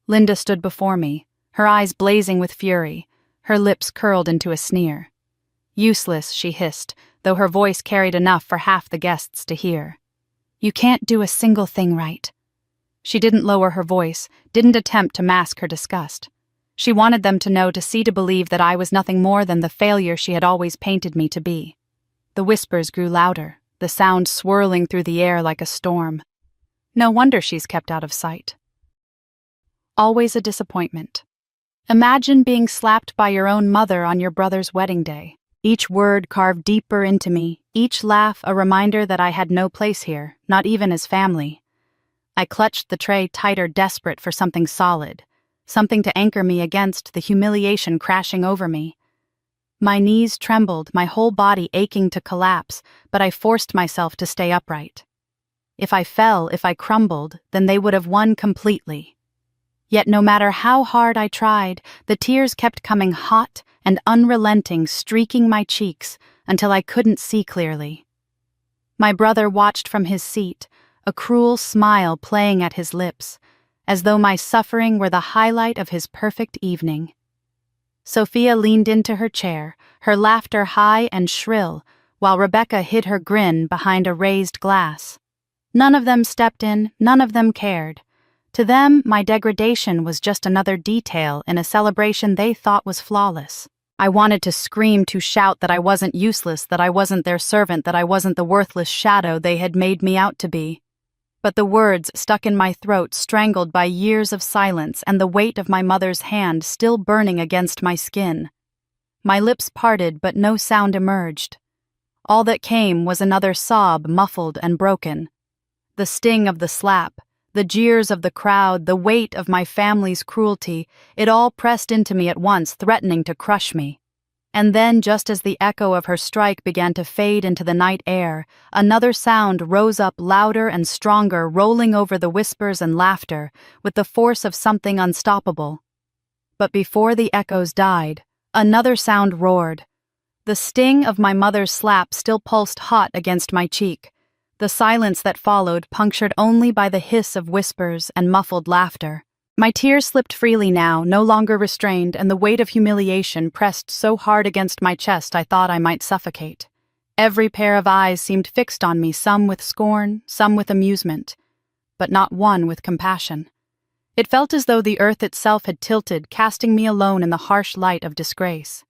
Linda stood before me, her eyes blazing with fury, her lips curled into a sneer. Useless, she hissed, though her voice carried enough for half the guests to hear. You can't do a single thing right. She didn't lower her voice, didn't attempt to mask her disgust. She wanted them to know, to see, to believe that I was nothing more than the failure she had always painted me to be. The whispers grew louder, the sound swirling through the air like a storm. No wonder she's kept out of sight. Always a disappointment. Imagine being slapped by your own mother on your brother's wedding day. Each word carved deeper into me, each laugh a reminder that I had no place here, not even as family. I clutched the tray tighter, desperate for something solid, something to anchor me against the humiliation crashing over me. My knees trembled, my whole body aching to collapse, but I forced myself to stay upright. If I fell, if I crumbled, then they would have won completely. Yet no matter how hard I tried, the tears kept coming hot and unrelenting, streaking my cheeks until I couldn't see clearly. My brother watched from his seat, a cruel smile playing at his lips, as though my suffering were the highlight of his perfect evening. Sophia leaned into her chair, her laughter high and shrill, while Rebecca hid her grin behind a raised glass. None of them stepped in, none of them cared. To them, my degradation was just another detail in a celebration they thought was flawless. I wanted to scream, to shout that I wasn't useless, that I wasn't their servant, that I wasn't the worthless shadow they had made me out to be. But the words stuck in my throat, strangled by years of silence and the weight of my mother's hand still burning against my skin. My lips parted, but no sound emerged. All that came was another sob, muffled and broken. The sting of the slap, the jeers of the crowd, the weight of my family's cruelty, it all pressed into me at once, threatening to crush me. And then, just as the echo of her strike began to fade into the night air, another sound rose up louder and stronger, rolling over the whispers and laughter, with the force of something unstoppable. But before the echoes died, another sound roared. The sting of my mother's slap still pulsed hot against my cheek, the silence that followed punctured only by the hiss of whispers and muffled laughter. My tears slipped freely now, no longer restrained, and the weight of humiliation pressed so hard against my chest I thought I might suffocate. Every pair of eyes seemed fixed on me, some with scorn, some with amusement, but not one with compassion. It felt as though the earth itself had tilted, casting me alone in the harsh light of disgrace.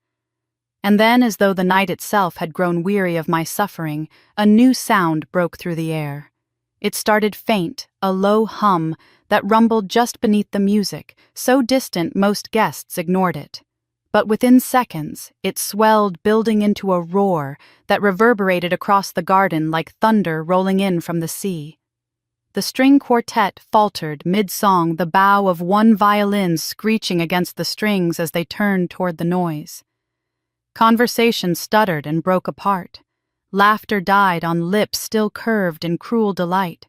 And then, as though the night itself had grown weary of my suffering, a new sound broke through the air. It started faint, a low hum that rumbled just beneath the music, so distant most guests ignored it. But within seconds, it swelled, building into a roar that reverberated across the garden like thunder rolling in from the sea. The string quartet faltered mid-song, the bow of one violin screeching against the strings as they turned toward the noise. Conversation stuttered and broke apart. Laughter died on lips still curved in cruel delight.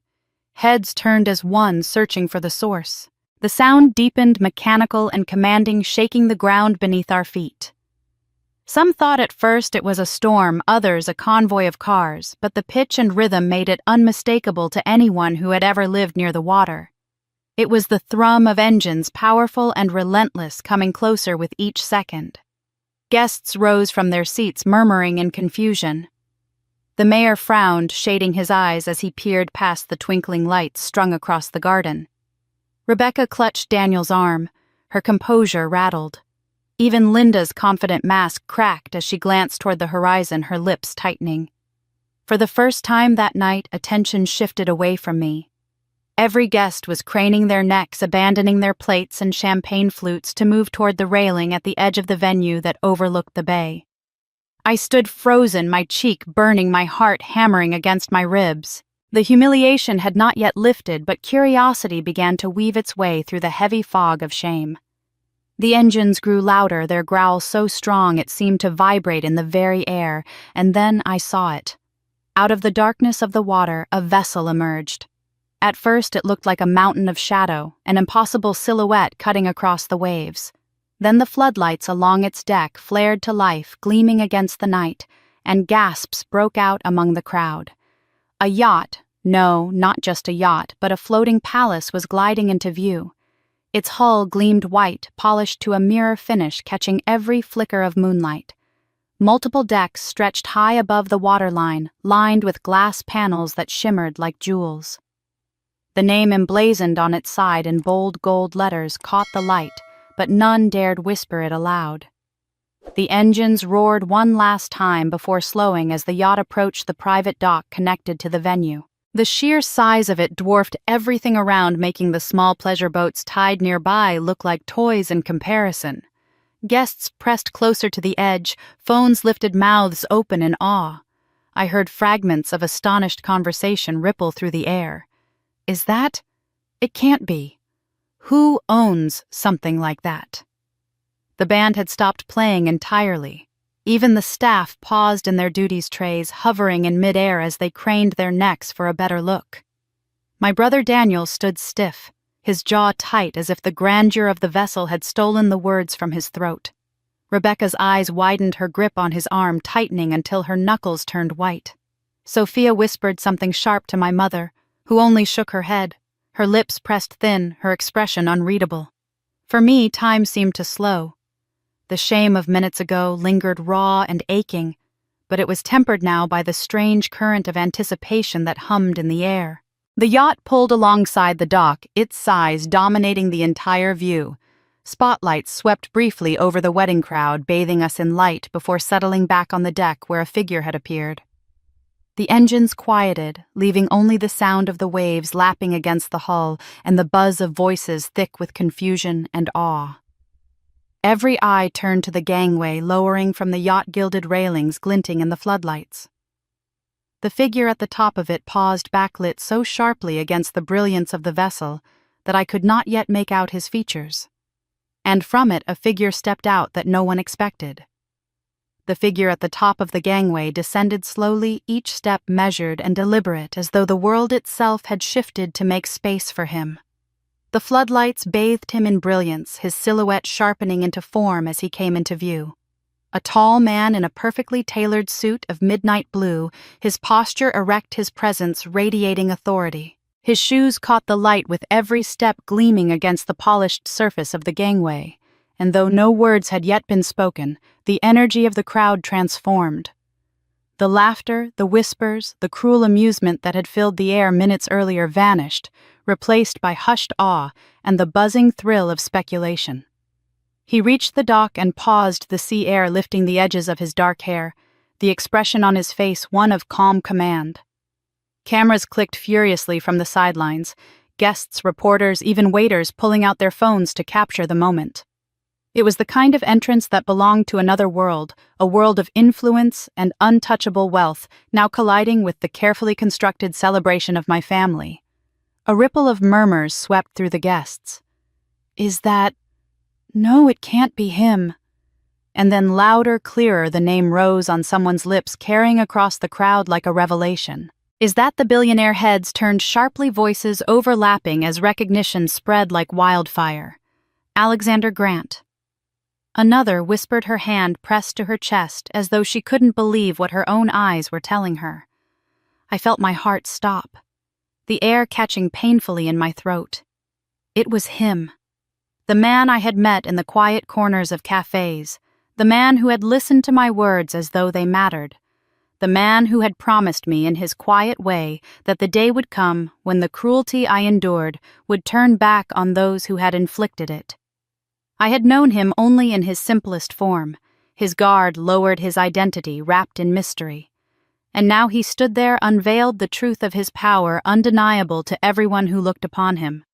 Heads turned as one, searching for the source. The sound deepened, mechanical and commanding, shaking the ground beneath our feet. Some thought at first it was a storm, others a convoy of cars, but the pitch and rhythm made it unmistakable to anyone who had ever lived near the water. It was the thrum of engines, powerful and relentless, coming closer with each second. Guests rose from their seats, murmuring in confusion. The mayor frowned, shading his eyes as he peered past the twinkling lights strung across the garden. Rebecca clutched Daniel's arm, her composure rattled. Even Linda's confident mask cracked as she glanced toward the horizon, her lips tightening. For the first time that night, attention shifted away from me. Every guest was craning their necks, abandoning their plates and champagne flutes to move toward the railing at the edge of the venue that overlooked the bay. I stood frozen, my cheek burning, my heart hammering against my ribs. The humiliation had not yet lifted, but curiosity began to weave its way through the heavy fog of shame. The engines grew louder, their growl so strong it seemed to vibrate in the very air, and then I saw it. Out of the darkness of the water, a vessel emerged. At first it looked like a mountain of shadow, an impossible silhouette cutting across the waves. Then the floodlights along its deck flared to life, gleaming against the night, and gasps broke out among the crowd. A yacht, no, not just a yacht, but a floating palace was gliding into view. Its hull gleamed white, polished to a mirror finish, catching every flicker of moonlight. Multiple decks stretched high above the waterline, lined with glass panels that shimmered like jewels. The name emblazoned on its side in bold gold letters caught the light, but none dared whisper it aloud. The engines roared one last time before slowing as the yacht approached the private dock connected to the venue. The sheer size of it dwarfed everything around, making the small pleasure boats tied nearby look like toys in comparison. Guests pressed closer to the edge, phones lifted, mouths open in awe. I heard fragments of astonished conversation ripple through the air. Is that? It can't be. Who owns something like that? The band had stopped playing entirely. Even the staff paused in their duties trays, hovering in midair as they craned their necks for a better look. My brother Daniel stood stiff, his jaw tight as if the grandeur of the vessel had stolen the words from his throat. Rebecca's eyes widened, her grip on his arm tightening until her knuckles turned white. Sophia whispered something sharp to my mother, who only shook her head, her lips pressed thin, her expression unreadable. For me, time seemed to slow. The shame of minutes ago lingered raw and aching, but it was tempered now by the strange current of anticipation that hummed in the air. The yacht pulled alongside the dock, its size dominating the entire view. Spotlights swept briefly over the wedding crowd, bathing us in light before settling back on the deck where a figure had appeared. The engines quieted, leaving only the sound of the waves lapping against the hull and the buzz of voices thick with confusion and awe. Every eye turned to the gangway lowering from the yacht-gilded railings glinting in the floodlights. The figure at the top of it paused backlit so sharply against the brilliance of the vessel that I could not yet make out his features. And from it a figure stepped out that no one expected. The figure at the top of the gangway descended slowly, each step measured and deliberate, as though the world itself had shifted to make space for him. The floodlights bathed him in brilliance, his silhouette sharpening into form as he came into view. A tall man in a perfectly tailored suit of midnight blue, his posture erect, his presence radiating authority. His shoes caught the light with every step gleaming against the polished surface of the gangway, and though no words had yet been spoken, the energy of the crowd transformed. The laughter, the whispers, the cruel amusement that had filled the air minutes earlier vanished, replaced by hushed awe and the buzzing thrill of speculation. He reached the dock and paused, the sea air lifting the edges of his dark hair, the expression on his face one of calm command. Cameras clicked furiously from the sidelines, guests, reporters, even waiters pulling out their phones to capture the moment. It was the kind of entrance that belonged to another world, a world of influence and untouchable wealth, now colliding with the carefully constructed celebration of my family. A ripple of murmurs swept through the guests. "Is that... No, it can't be him." And then louder, clearer, the name rose on someone's lips, carrying across the crowd like a revelation. "Is that the billionaire?" Heads turned sharply, voices overlapping as recognition spread like wildfire. "Alexander Grant." Another whispered, her hand pressed to her chest as though she couldn't believe what her own eyes were telling her. I felt my heart stop, the air catching painfully in my throat. It was him. The man I had met in the quiet corners of cafes, the man who had listened to my words as though they mattered, the man who had promised me in his quiet way that the day would come when the cruelty I endured would turn back on those who had inflicted it. I had known him only in his simplest form, his guard lowered, his identity wrapped in mystery. And now he stood there, unveiled, the truth of his power undeniable to everyone who looked upon him.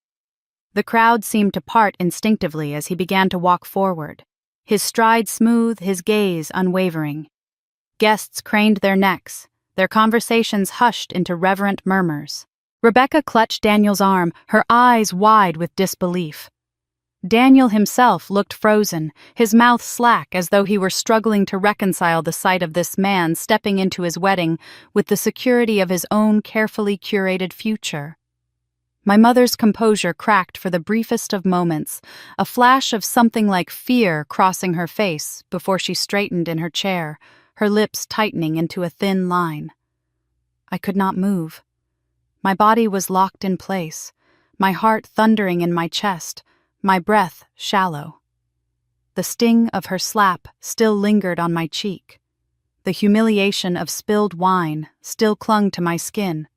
The crowd seemed to part instinctively as he began to walk forward, his stride smooth, his gaze unwavering. Guests craned their necks, their conversations hushed into reverent murmurs. Rebecca clutched Daniel's arm, her eyes wide with disbelief. Daniel himself looked frozen, his mouth slack as though he were struggling to reconcile the sight of this man stepping into his wedding with the security of his own carefully curated future. My mother's composure cracked for the briefest of moments, a flash of something like fear crossing her face before she straightened in her chair, her lips tightening into a thin line. I could not move. My body was locked in place, my heart thundering in my chest, my breath shallow. The sting of her slap still lingered on my cheek. The humiliation of spilled wine still clung to my skin,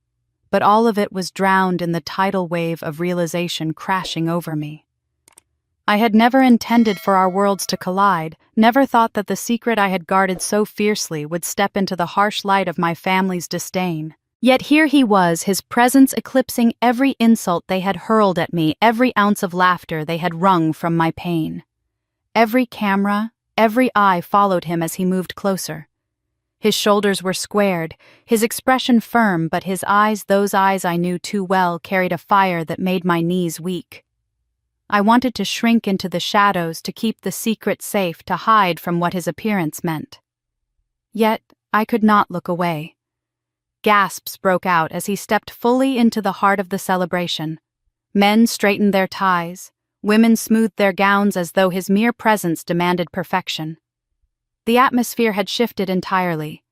but all of it was drowned in the tidal wave of realization crashing over me. I had never intended for our worlds to collide, never thought that the secret I had guarded so fiercely would step into the harsh light of my family's disdain. Yet here he was, his presence eclipsing every insult they had hurled at me, every ounce of laughter they had wrung from my pain. Every camera, every eye followed him as he moved closer. His shoulders were squared, his expression firm, but his eyes, those eyes I knew too well, carried a fire that made my knees weak. I wanted to shrink into the shadows, to keep the secret safe, to hide from what his appearance meant. Yet I could not look away. Gasps broke out as he stepped fully into the heart of the celebration. Men straightened their ties, women smoothed their gowns as though his mere presence demanded perfection. The atmosphere had shifted entirely.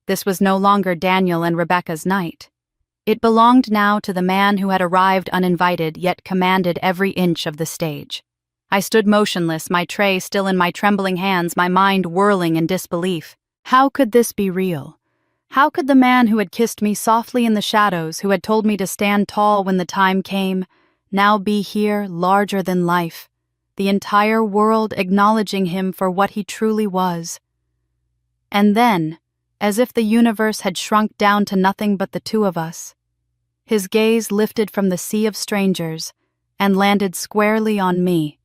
This was no longer Daniel and Rebecca's night. It belonged now to the man who had arrived uninvited yet commanded every inch of the stage. I stood motionless, my tray still in my trembling hands, my mind whirling in disbelief. How could this be real? How could the man who had kissed me softly in the shadows, who had told me to stand tall when the time came, now be here, larger than life, the entire world acknowledging him for what he truly was? And then, as if the universe had shrunk down to nothing but the two of us, his gaze lifted from the sea of strangers and landed squarely on me.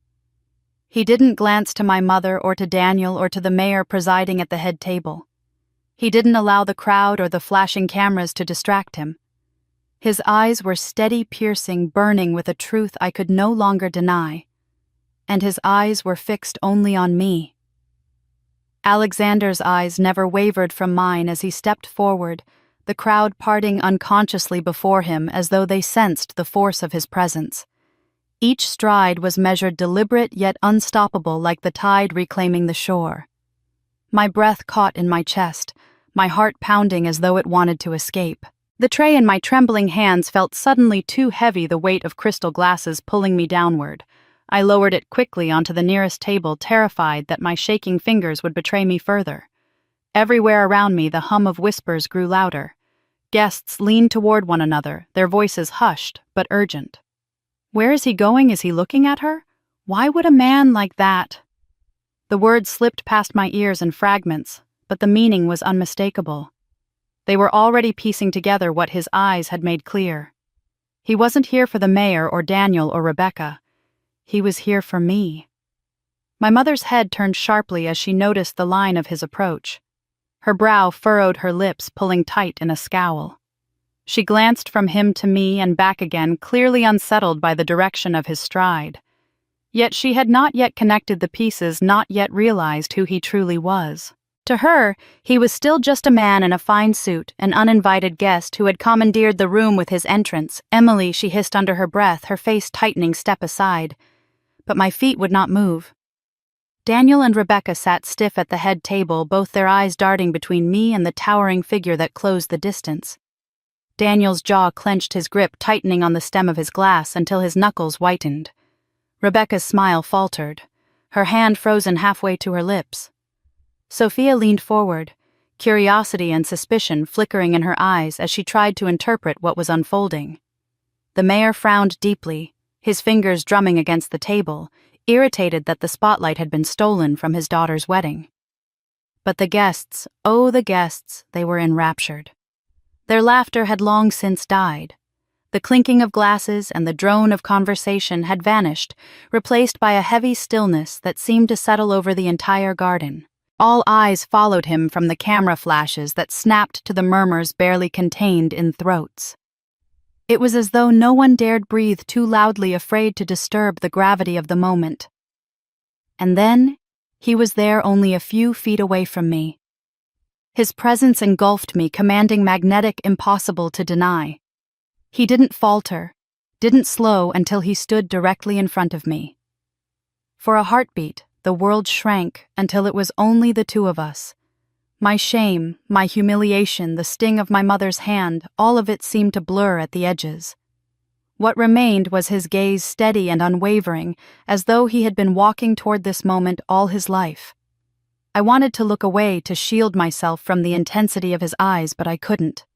He didn't glance to my mother or to Daniel or to the mayor presiding at the head table. He didn't allow the crowd or the flashing cameras to distract him. His eyes were steady, piercing, burning with a truth I could no longer deny. And his eyes were fixed only on me. Alexander's eyes never wavered from mine as he stepped forward, the crowd parting unconsciously before him as though they sensed the force of his presence. Each stride was measured deliberate yet unstoppable, like the tide reclaiming the shore. My breath caught in my chest, my heart pounding as though it wanted to escape. The tray in my trembling hands felt suddenly too heavy, the weight of crystal glasses pulling me downward. I lowered it quickly onto the nearest table, terrified that my shaking fingers would betray me further. Everywhere around me the hum of whispers grew louder. Guests leaned toward one another, their voices hushed but urgent. Where is he going? Is he looking at her? Why would a man like that? The words slipped past my ears in fragments, but the meaning was unmistakable. They were already piecing together what his eyes had made clear. He wasn't here for the mayor or Daniel or Rebecca. He was here for me. My mother's head turned sharply as she noticed the line of his approach. Her brow furrowed, her lips pulling tight in a scowl. She glanced from him to me and back again, clearly unsettled by the direction of his stride. Yet she had not yet connected the pieces, not yet realized who he truly was. To her, he was still just a man in a fine suit, an uninvited guest who had commandeered the room with his entrance. Emily, she hissed under her breath, her face tightening, step aside. But my feet would not move. Daniel and Rebecca sat stiff at the head table, both their eyes darting between me and the towering figure that closed the distance. Daniel's jaw clenched, his grip tightening on the stem of his glass until his knuckles whitened. Rebecca's smile faltered, her hand frozen halfway to her lips. Sophia leaned forward, curiosity and suspicion flickering in her eyes as she tried to interpret what was unfolding. The mayor frowned deeply, his fingers drumming against the table, irritated that the spotlight had been stolen from his daughter's wedding. But the guests, oh the guests, they were enraptured. Their laughter had long since died. The clinking of glasses and the drone of conversation had vanished, replaced by a heavy stillness that seemed to settle over the entire garden. All eyes followed him from the camera flashes that snapped to the murmurs barely contained in throats. It was as though no one dared breathe too loudly, afraid to disturb the gravity of the moment. And then, he was there only a few feet away from me. His presence engulfed me, commanding, magnetic, impossible to deny. He didn't falter, didn't slow until he stood directly in front of me. For a heartbeat, the world shrank until it was only the two of us. My shame, my humiliation, the sting of my mother's hand, all of it seemed to blur at the edges. What remained was his gaze, steady and unwavering, as though he had been walking toward this moment all his life. I wanted to look away to shield myself from the intensity of his eyes, but I couldn't.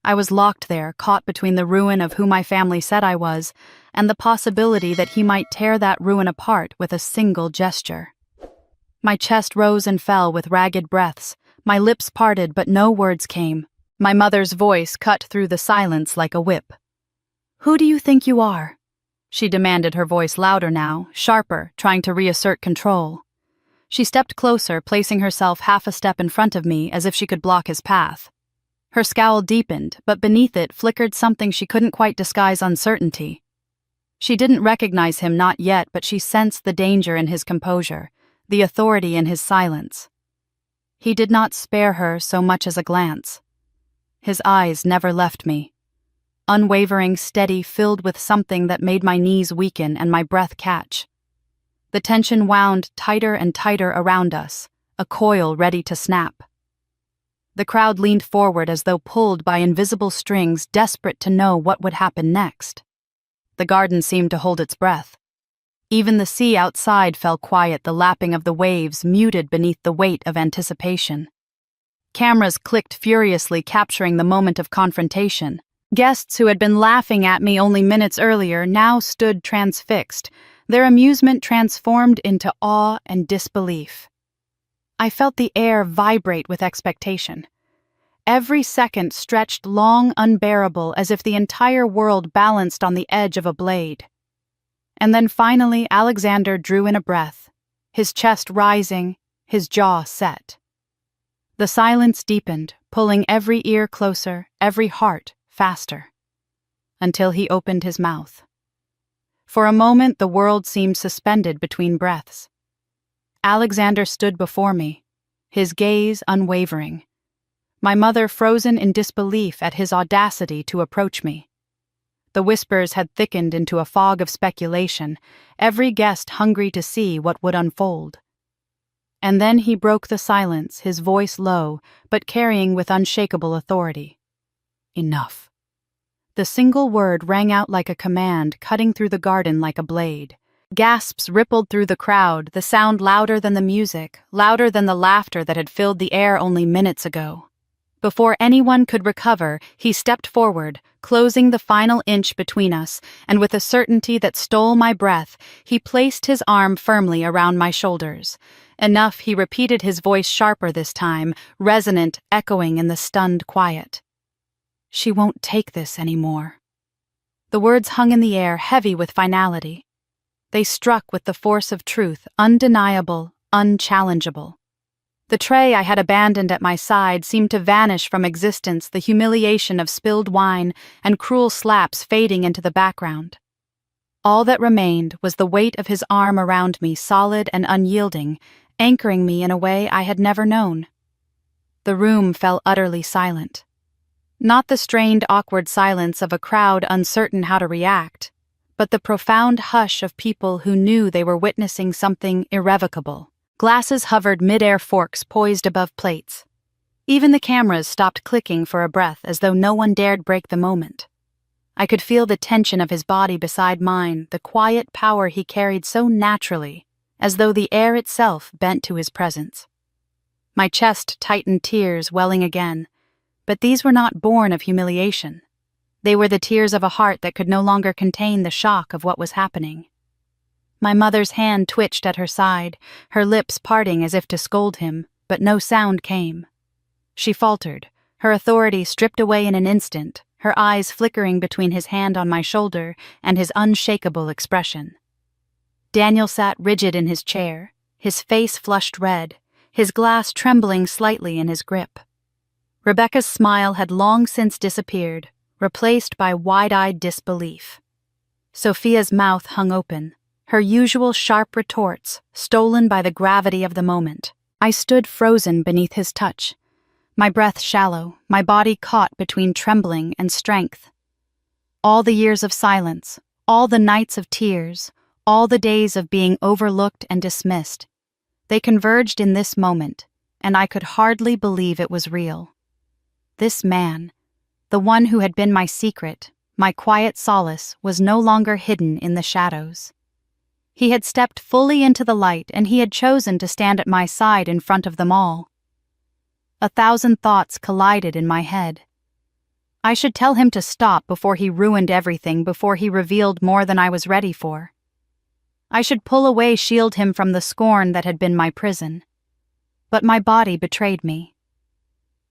I was locked there, caught between the ruin of who my family said I was, and the possibility that he might tear that ruin apart with a single gesture. My chest rose and fell with ragged breaths, my lips parted but no words came. My mother's voice cut through the silence like a whip. "Who do you think you are?" she demanded, her voice louder now, sharper, trying to reassert control. She stepped closer, placing herself half a step in front of me as if she could block his path. Her scowl deepened, but beneath it flickered something she couldn't quite disguise: uncertainty. She didn't recognize him, not yet, but she sensed the danger in his composure, the authority in his silence. He did not spare her so much as a glance. His eyes never left me. Unwavering, steady, filled with something that made my knees weaken and my breath catch. The tension wound tighter and tighter around us, a coil ready to snap. The crowd leaned forward as though pulled by invisible strings, desperate to know what would happen next. The garden seemed to hold its breath. Even the sea outside fell quiet, the lapping of the waves muted beneath the weight of anticipation. Cameras clicked furiously, capturing the moment of confrontation. Guests who had been laughing at me only minutes earlier now stood transfixed, their amusement transformed into awe and disbelief. I felt the air vibrate with expectation. Every second stretched long, unbearable, as if the entire world balanced on the edge of a blade. And then finally Alexander drew in a breath, his chest rising, his jaw set. The silence deepened, pulling every ear closer, every heart faster, until he opened his mouth. For a moment the world seemed suspended between breaths. Alexander stood before me, his gaze unwavering. My mother frozen in disbelief at his audacity to approach me. The whispers had thickened into a fog of speculation, every guest hungry to see what would unfold. And then he broke the silence, his voice low, but carrying with unshakable authority. Enough. The single word rang out like a command, cutting through the garden like a blade. Gasps rippled through the crowd, the sound louder than the music, louder than the laughter that had filled the air only minutes ago. Before anyone could recover, he stepped forward, closing the final inch between us, and with a certainty that stole my breath, he placed his arm firmly around my shoulders. Enough, he repeated, his voice sharper this time, resonant, echoing in the stunned quiet. She won't take this anymore. The words hung in the air, heavy with finality. They struck with the force of truth, undeniable, unchallengeable. The tray I had abandoned at my side seemed to vanish from existence, the humiliation of spilled wine and cruel slaps fading into the background. All that remained was the weight of his arm around me, solid and unyielding, anchoring me in a way I had never known. The room fell utterly silent. Not the strained, awkward silence of a crowd uncertain how to react, but the profound hush of people who knew they were witnessing something irrevocable. Glasses hovered mid-air, forks poised above plates. Even the cameras stopped clicking for a breath, as though no one dared break the moment. I could feel the tension of his body beside mine, the quiet power he carried so naturally, as though the air itself bent to his presence. My chest tightened, tears welling again, but these were not born of humiliation. They were the tears of a heart that could no longer contain the shock of what was happening. My mother's hand twitched at her side, her lips parting as if to scold him, but no sound came. She faltered, her authority stripped away in an instant, her eyes flickering between his hand on my shoulder and his unshakable expression. Daniel sat rigid in his chair, his face flushed red, his glass trembling slightly in his grip. Rebecca's smile had long since disappeared, replaced by wide-eyed disbelief. Sophia's mouth hung open, her usual sharp retorts stolen by the gravity of the moment. I stood frozen beneath his touch, my breath shallow, my body caught between trembling and strength. All the years of silence, all the nights of tears, all the days of being overlooked and dismissed, they converged in this moment, and I could hardly believe it was real. This man, the one who had been my secret, my quiet solace, was no longer hidden in the shadows. He had stepped fully into the light, and he had chosen to stand at my side in front of them all. 1,000 thoughts collided in my head. I should tell him to stop before he ruined everything, before he revealed more than I was ready for. I should pull away, shield him from the scorn that had been my prison. But my body betrayed me.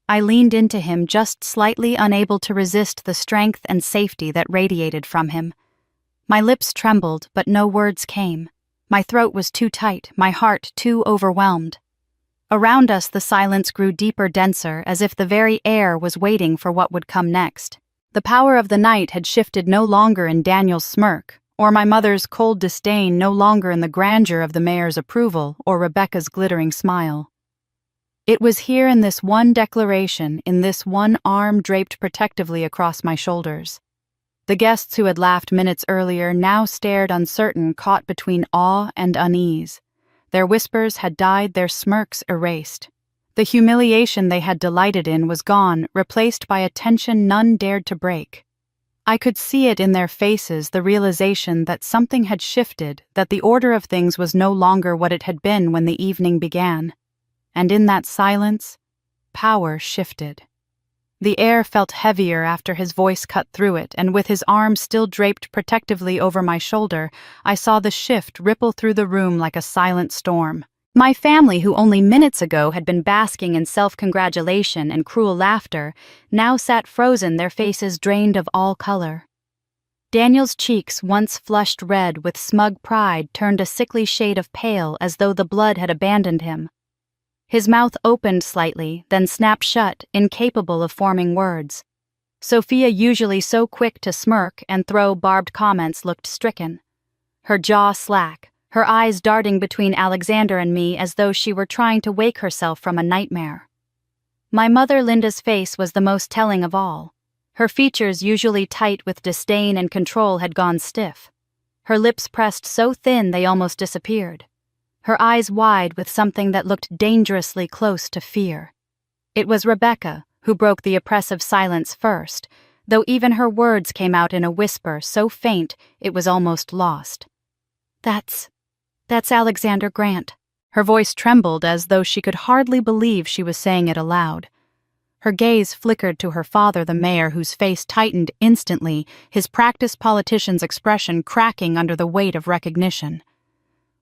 I leaned into him, just slightly unable to resist the strength and safety that radiated from him. My lips trembled, but no words came. My throat was too tight, my heart too overwhelmed. Around us the silence grew deeper, denser, as if the very air was waiting for what would come next. The power of the night had shifted, no longer in Daniel's smirk, or my mother's cold disdain, no longer in the grandeur of the mayor's approval or Rebecca's glittering smile. It was here in this one declaration, in this one arm draped protectively across my shoulders. The guests who had laughed minutes earlier now stared uncertain, caught between awe and unease. Their whispers had died, their smirks erased. The humiliation they had delighted in was gone, replaced by a tension none dared to break. I could see it in their faces, the realization that something had shifted, that the order of things was no longer what it had been when the evening began. And in that silence, power shifted. The air felt heavier after his voice cut through it, and with his arm still draped protectively over my shoulder, I saw the shift ripple through the room like a silent storm. My family, who only minutes ago had been basking in self-congratulation and cruel laughter, now sat frozen, their faces drained of all color. Daniel's cheeks, once flushed red with smug pride, turned a sickly shade of pale as though the blood had abandoned him. His mouth opened slightly, then snapped shut, incapable of forming words. Sophia, usually so quick to smirk and throw barbed comments, looked stricken. Her jaw slack, her eyes darting between Alexander and me as though she were trying to wake herself from a nightmare. My mother Linda's face was the most telling of all. Her features, usually tight with disdain and control, had gone stiff. Her lips pressed so thin they almost disappeared. Her eyes wide with something that looked dangerously close to fear. It was Rebecca who broke the oppressive silence first, though even her words came out in a whisper so faint it was almost lost. That's Alexander Grant." Her voice trembled as though she could hardly believe she was saying it aloud. Her gaze flickered to her father, the mayor, whose face tightened instantly, his practiced politician's expression cracking under the weight of recognition.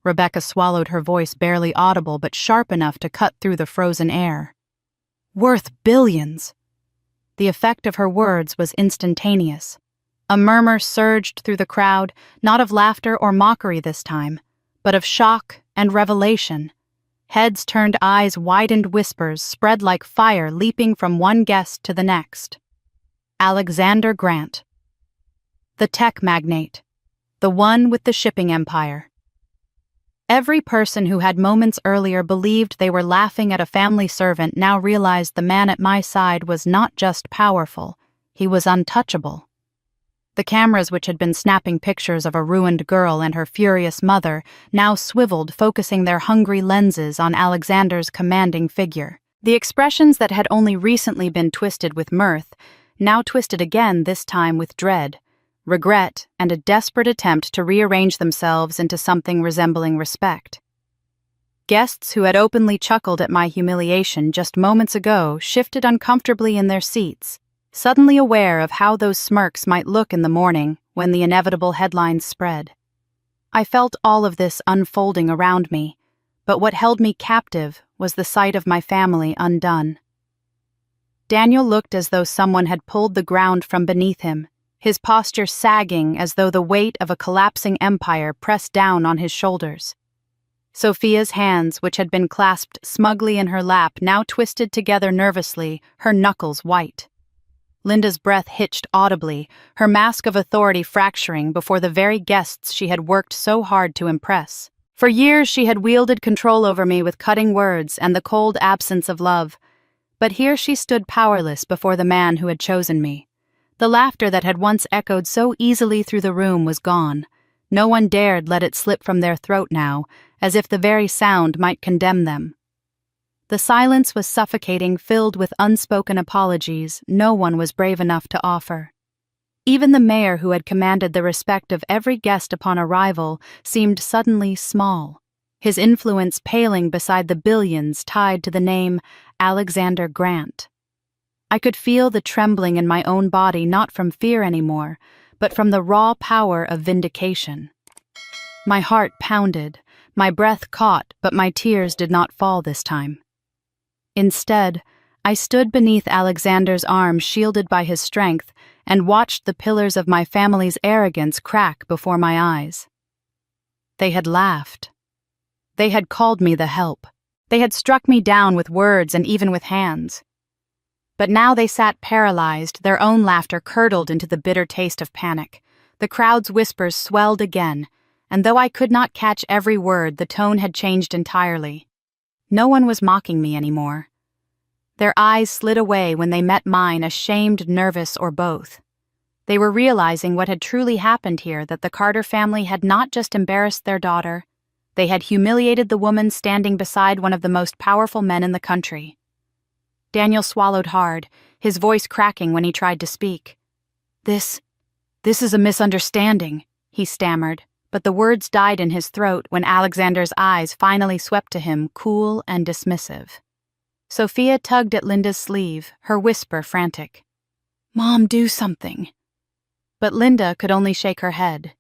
Rebecca swallowed, her voice barely audible but sharp enough to cut through the frozen air. "Worth billions." The effect of her words was instantaneous. A murmur surged through the crowd, not of laughter or mockery this time, but of shock and revelation. Heads turned, eyes widened, whispers spread like fire, leaping from one guest to the next. Alexander Grant. The tech magnate. The one with the shipping empire. Every person who had moments earlier believed they were laughing at a family servant now realized the man at my side was not just powerful, he was untouchable. The cameras, which had been snapping pictures of a ruined girl and her furious mother, now swiveled, focusing their hungry lenses on Alexander's commanding figure. The expressions that had only recently been twisted with mirth, now twisted again, this time with dread, regret, and a desperate attempt to rearrange themselves into something resembling respect. Guests who had openly chuckled at my humiliation just moments ago shifted uncomfortably in their seats, suddenly aware of how those smirks might look in the morning when the inevitable headlines spread. I felt all of this unfolding around me, but what held me captive was the sight of my family undone. Daniel looked as though someone had pulled the ground from beneath him, his posture sagging as though the weight of a collapsing empire pressed down on his shoulders. Sophia's hands, which had been clasped smugly in her lap, now twisted together nervously, her knuckles white. Linda's breath hitched audibly, her mask of authority fracturing before the very guests she had worked so hard to impress. For years she had wielded control over me with cutting words and the cold absence of love, but here she stood powerless before the man who had chosen me. The laughter that had once echoed so easily through the room was gone. No one dared let it slip from their throat now, as if the very sound might condemn them. The silence was suffocating, filled with unspoken apologies no one was brave enough to offer. Even the mayor, who had commanded the respect of every guest upon arrival, seemed suddenly small, his influence paling beside the billions tied to the name Alexander Grant. I could feel the trembling in my own body, not from fear anymore, but from the raw power of vindication. My heart pounded, my breath caught, but my tears did not fall this time. Instead, I stood beneath Alexander's arm, shielded by his strength, and watched the pillars of my family's arrogance crack before my eyes. They had laughed. They had called me the help. They had struck me down with words and even with hands. But now they sat paralyzed, their own laughter curdled into the bitter taste of panic. The crowd's whispers swelled again, and though I could not catch every word, the tone had changed entirely. No one was mocking me anymore. Their eyes slid away when they met mine, ashamed, nervous, or both. They were realizing what had truly happened here, that the Carter family had not just embarrassed their daughter, they had humiliated the woman standing beside one of the most powerful men in the country. Daniel swallowed hard, his voice cracking when he tried to speak. This is a misunderstanding," he stammered, but the words died in his throat when Alexander's eyes finally swept to him, cool and dismissive. Sophia tugged at Linda's sleeve, her whisper frantic. "Mom, do something." But Linda could only shake her head,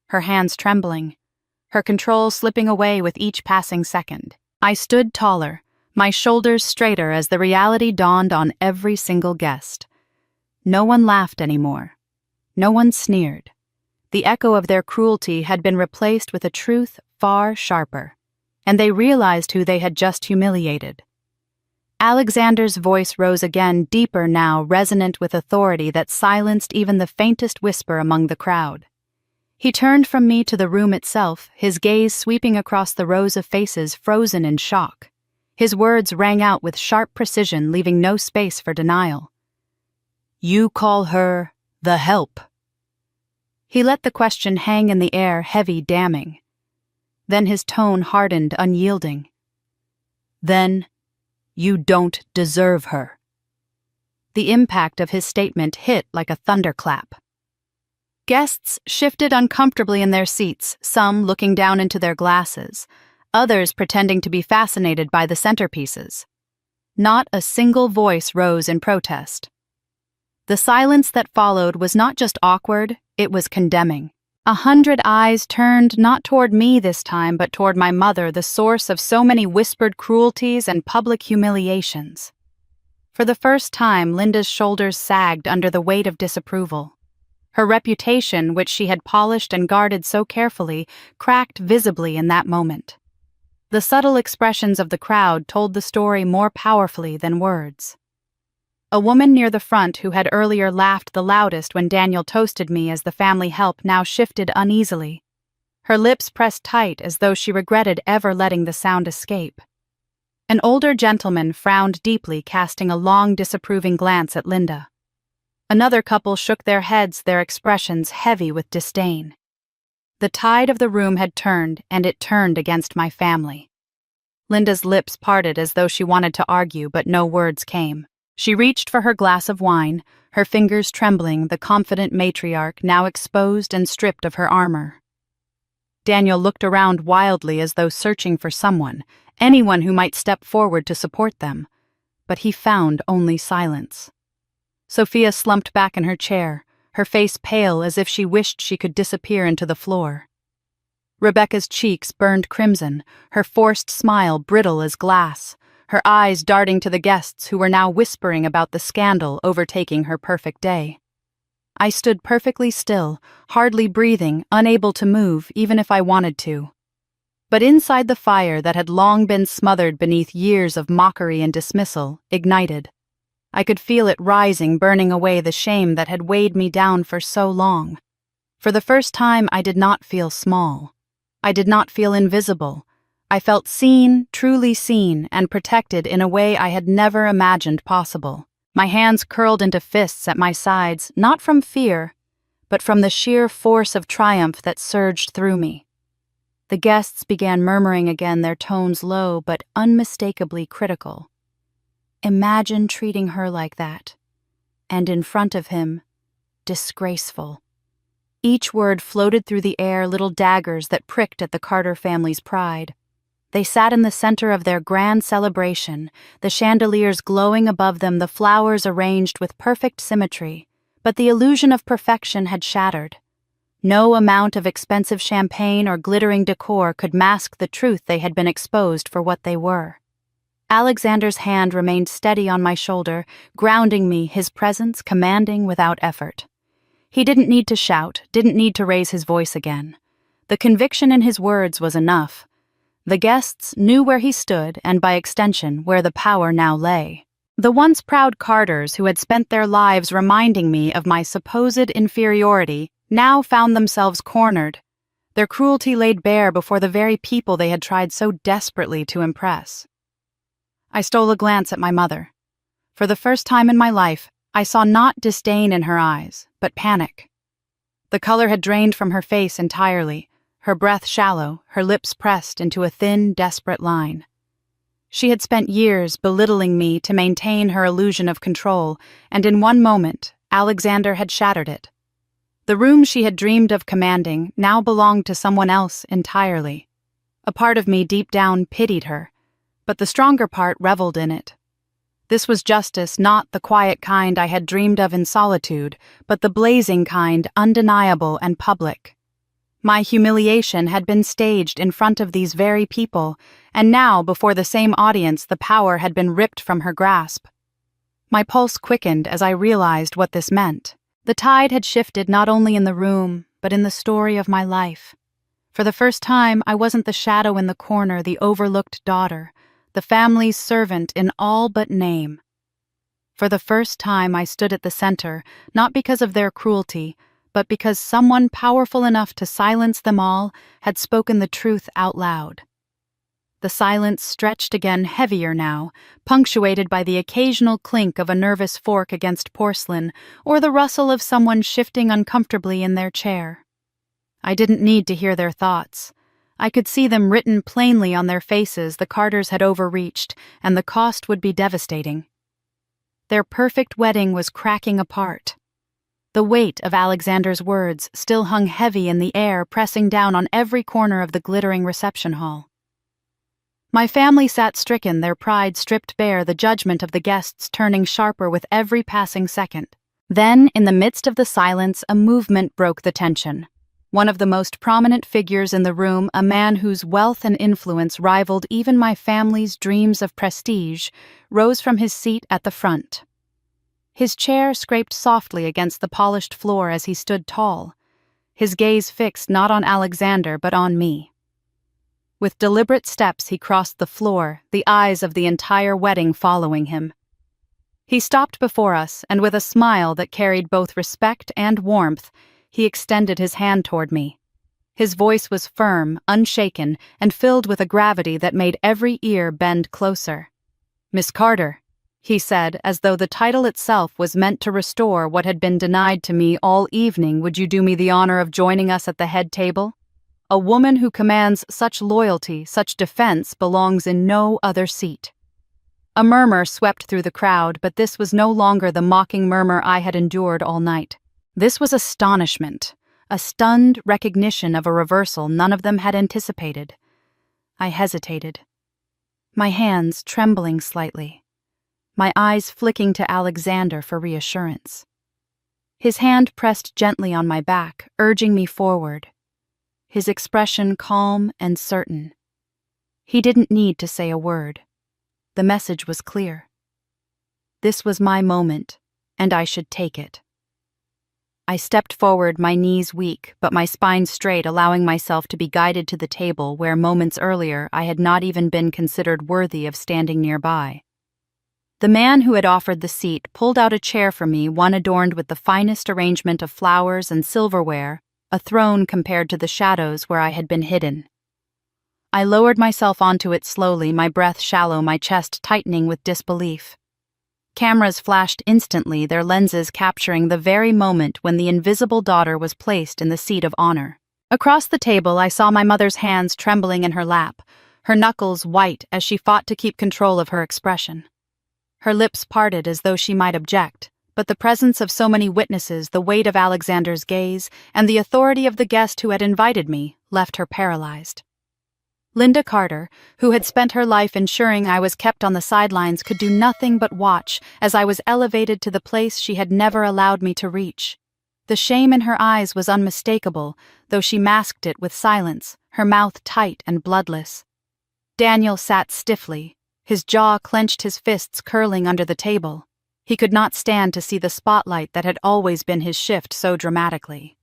her hands trembling, her control slipping away with each passing second. I stood taller, my shoulders straighter as the reality dawned on every single guest. No one laughed anymore. No one sneered. The echo of their cruelty had been replaced with a truth far sharper, and they realized who they had just humiliated. Alexander's voice rose again, deeper now, resonant with authority that silenced even the faintest whisper among the crowd. He turned from me to the room itself, his gaze sweeping across the rows of faces frozen in shock. His words rang out with sharp precision, leaving no space for denial. "You call her the help?" He let the question hang in the air, heavy, damning. Then his tone hardened, unyielding. "Then you don't deserve her." The impact of his statement hit like a thunderclap. Guests shifted uncomfortably in their seats, some looking down into their glasses, others pretending to be fascinated by the centerpieces. Not a single voice rose in protest. The silence that followed was not just awkward, it was condemning. 100 eyes turned not toward me this time, but toward my mother, the source of so many whispered cruelties and public humiliations. For the first time, Linda's shoulders sagged under the weight of disapproval. Her reputation, which she had polished and guarded so carefully, cracked visibly in that moment. The subtle expressions of the crowd told the story more powerfully than words. A woman near the front who had earlier laughed the loudest when Daniel toasted me as the family help now shifted uneasily. Her lips pressed tight as though she regretted ever letting the sound escape. An older gentleman frowned deeply, casting a long, disapproving glance at Linda. Another couple shook their heads, their expressions heavy with disdain. The tide of the room had turned, and it turned against my family. Linda's lips parted as though she wanted to argue, but no words came. She reached for her glass of wine, her fingers trembling, the confident matriarch now exposed and stripped of her armor. Daniel looked around wildly as though searching for someone, anyone who might step forward to support them, but he found only silence. Sophia slumped back in her chair, her face pale as if she wished she could disappear into the floor. Rebecca's cheeks burned crimson, her forced smile brittle as glass, her eyes darting to the guests who were now whispering about the scandal overtaking her perfect day. I stood perfectly still, hardly breathing, unable to move even if I wanted to. But inside the fire that had long been smothered beneath years of mockery and dismissal ignited. I could feel it rising, burning away the shame that had weighed me down for so long. For the first time, I did not feel small. I did not feel invisible. I felt seen, truly seen, and protected in a way I had never imagined possible. My hands curled into fists at my sides, not from fear, but from the sheer force of triumph that surged through me. The guests began murmuring again, their tones low but unmistakably critical. Imagine treating her like that. And in front of him, disgraceful. Each word floated through the air, little daggers that pricked at the Carter family's pride. They sat in the center of their grand celebration, the chandeliers glowing above them, the flowers arranged with perfect symmetry, but the illusion of perfection had shattered. No amount of expensive champagne or glittering decor could mask the truth they had been exposed for what they were. Alexander's hand remained steady on my shoulder, grounding me, his presence commanding without effort. He didn't need to shout, didn't need to raise his voice again. The conviction in his words was enough. The guests knew where he stood and, by extension, where the power now lay. The once proud Carters, who had spent their lives reminding me of my supposed inferiority, now found themselves cornered, their cruelty laid bare before the very people they had tried so desperately to impress. I stole a glance at my mother. For the first time in my life, I saw not disdain in her eyes, but panic. The color had drained from her face entirely, her breath shallow, her lips pressed into a thin, desperate line. She had spent years belittling me to maintain her illusion of control, and in one moment, Alexander had shattered it. The room she had dreamed of commanding now belonged to someone else entirely. A part of me deep down pitied her, but the stronger part reveled in it. This was justice, not the quiet kind I had dreamed of in solitude, but the blazing kind, undeniable and public. My humiliation had been staged in front of these very people, and now, before the same audience, the power had been ripped from her grasp. My pulse quickened as I realized what this meant. The tide had shifted not only in the room, but in the story of my life. For the first time, I wasn't the shadow in the corner, the overlooked daughter, the family's servant in all but name. For the first time, I stood at the center, not because of their cruelty, but because someone powerful enough to silence them all had spoken the truth out loud. The silence stretched again, heavier now, punctuated by the occasional clink of a nervous fork against porcelain or the rustle of someone shifting uncomfortably in their chair. I didn't need to hear their thoughts. I could see them written plainly on their faces. The Carters had overreached, and the cost would be devastating. Their perfect wedding was cracking apart. The weight of Alexander's words still hung heavy in the air, pressing down on every corner of the glittering reception hall. My family sat stricken, their pride stripped bare, the judgment of the guests turning sharper with every passing second. Then, in the midst of the silence, a movement broke the tension. One of the most prominent figures in the room, a man whose wealth and influence rivaled even my family's dreams of prestige, rose from his seat at the front. His chair scraped softly against the polished floor as he stood tall, his gaze fixed not on Alexander but on me. With deliberate steps he crossed the floor, the eyes of the entire wedding following him. He stopped before us, and with a smile that carried both respect and warmth, he extended his hand toward me. His voice was firm, unshaken, and filled with a gravity that made every ear bend closer. "Miss Carter," he said, as though the title itself was meant to restore what had been denied to me all evening, "would you do me the honor of joining us at the head table? A woman who commands such loyalty, such defense, belongs in no other seat." A murmur swept through the crowd, but this was no longer the mocking murmur I had endured all night. This was astonishment, a stunned recognition of a reversal none of them had anticipated. I hesitated, my hands trembling slightly, my eyes flicking to Alexander for reassurance. His hand pressed gently on my back, urging me forward, his expression calm and certain. He didn't need to say a word. The message was clear. This was my moment, and I should take it. I stepped forward, my knees weak, but my spine straight, allowing myself to be guided to the table where moments earlier I had not even been considered worthy of standing nearby. The man who had offered the seat pulled out a chair for me, one adorned with the finest arrangement of flowers and silverware, a throne compared to the shadows where I had been hidden. I lowered myself onto it slowly, my breath shallow, my chest tightening with disbelief. Cameras flashed instantly, their lenses capturing the very moment when the invisible daughter was placed in the seat of honor. Across the table, I saw my mother's hands trembling in her lap, her knuckles white as she fought to keep control of her expression. Her lips parted as though she might object, but the presence of so many witnesses, the weight of Alexander's gaze, and the authority of the guest who had invited me left her paralyzed. Linda Carter, who had spent her life ensuring I was kept on the sidelines, could do nothing but watch as I was elevated to the place she had never allowed me to reach. The shame in her eyes was unmistakable, though she masked it with silence, her mouth tight and bloodless. Daniel sat stiffly, his jaw clenched, his fists curling under the table. He could not stand to see the spotlight that had always been his shift so dramatically.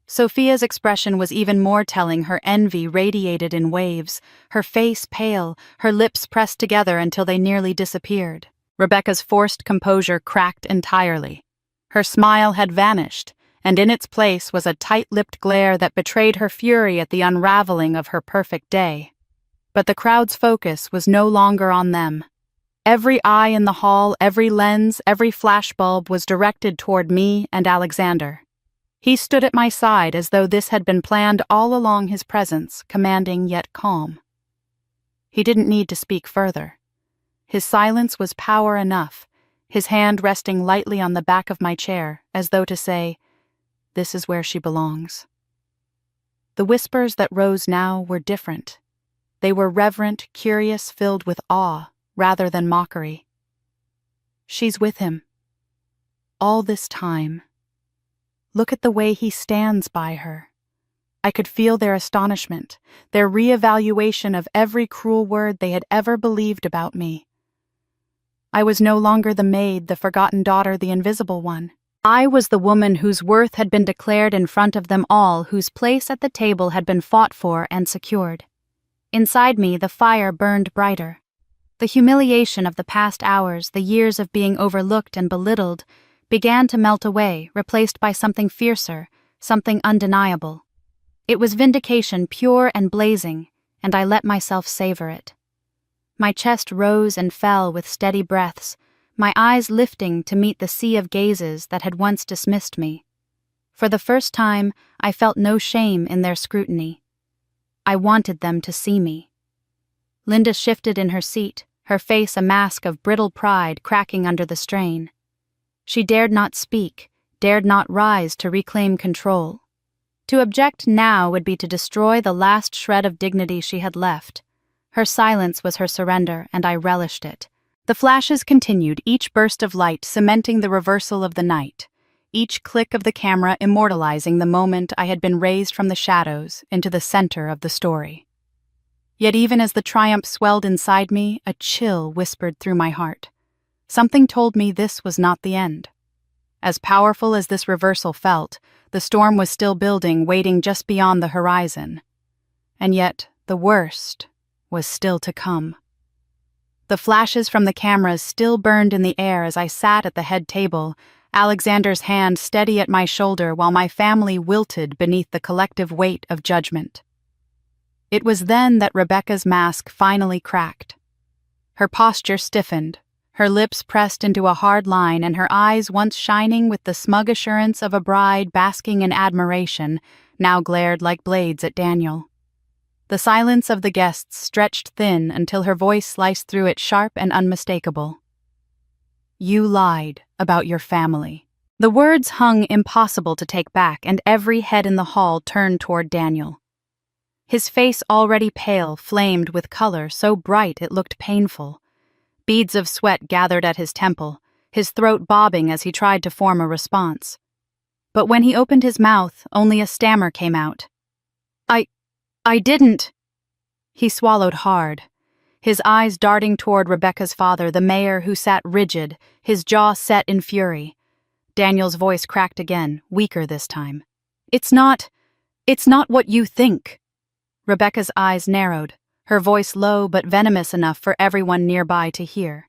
Sophia's expression was even more telling, her envy radiated in waves, her face pale, her lips pressed together until they nearly disappeared. Rebecca's forced composure cracked entirely. Her smile had vanished, and in its place was a tight-lipped glare that betrayed her fury at the unraveling of her perfect day. But the crowd's focus was no longer on them. Every eye in the hall, every lens, every flashbulb was directed toward me and Alexander. He stood at my side as though this had been planned all along, his presence, commanding yet calm. He didn't need to speak further. His silence was power enough, his hand resting lightly on the back of my chair, as though to say, "This is where she belongs." The whispers that rose now were different. They were reverent, curious, filled with awe, rather than mockery. "She's with him. All this time. Look at the way he stands by her." I could feel their astonishment, their re-evaluation of every cruel word they had ever believed about me. I was no longer the maid, the forgotten daughter, the invisible one. I was the woman whose worth had been declared in front of them all, whose place at the table had been fought for and secured. Inside me, the fire burned brighter. The humiliation of the past hours, the years of being overlooked and belittled, began to melt away, replaced by something fiercer, something undeniable. It was vindication pure and blazing, and I let myself savor it. My chest rose and fell with steady breaths, my eyes lifting to meet the sea of gazes that had once dismissed me. For the first time, I felt no shame in their scrutiny. I wanted them to see me. Linda shifted in her seat, her face a mask of brittle pride cracking under the strain. She dared not speak, dared not rise to reclaim control. To object now would be to destroy the last shred of dignity she had left. Her silence was her surrender, and I relished it. The flashes continued, each burst of light cementing the reversal of the night, each click of the camera immortalizing the moment I had been raised from the shadows into the center of the story. Yet even as the triumph swelled inside me, a chill whispered through my heart. Something told me this was not the end. As powerful as this reversal felt, the storm was still building, waiting just beyond the horizon. And yet, the worst was still to come. The flashes from the cameras still burned in the air as I sat at the head table, Alexander's hand steady at my shoulder while my family wilted beneath the collective weight of judgment. It was then that Rebecca's mask finally cracked. Her posture stiffened, her lips pressed into a hard line, and her eyes, once shining with the smug assurance of a bride basking in admiration, now glared like blades at Daniel. The silence of the guests stretched thin until her voice sliced through it sharp and unmistakable. "You lied about your family." The words hung impossible to take back, and every head in the hall turned toward Daniel. His face, already pale, flamed with color so bright it looked painful. Beads of sweat gathered at his temple, his throat bobbing as he tried to form a response. But when he opened his mouth, only a stammer came out. I didn't." He swallowed hard, his eyes darting toward Rebecca's father, the mayor, who sat rigid, his jaw set in fury. Daniel's voice cracked again, weaker this time. It's not what you think." Rebecca's eyes narrowed, her voice low but venomous enough for everyone nearby to hear.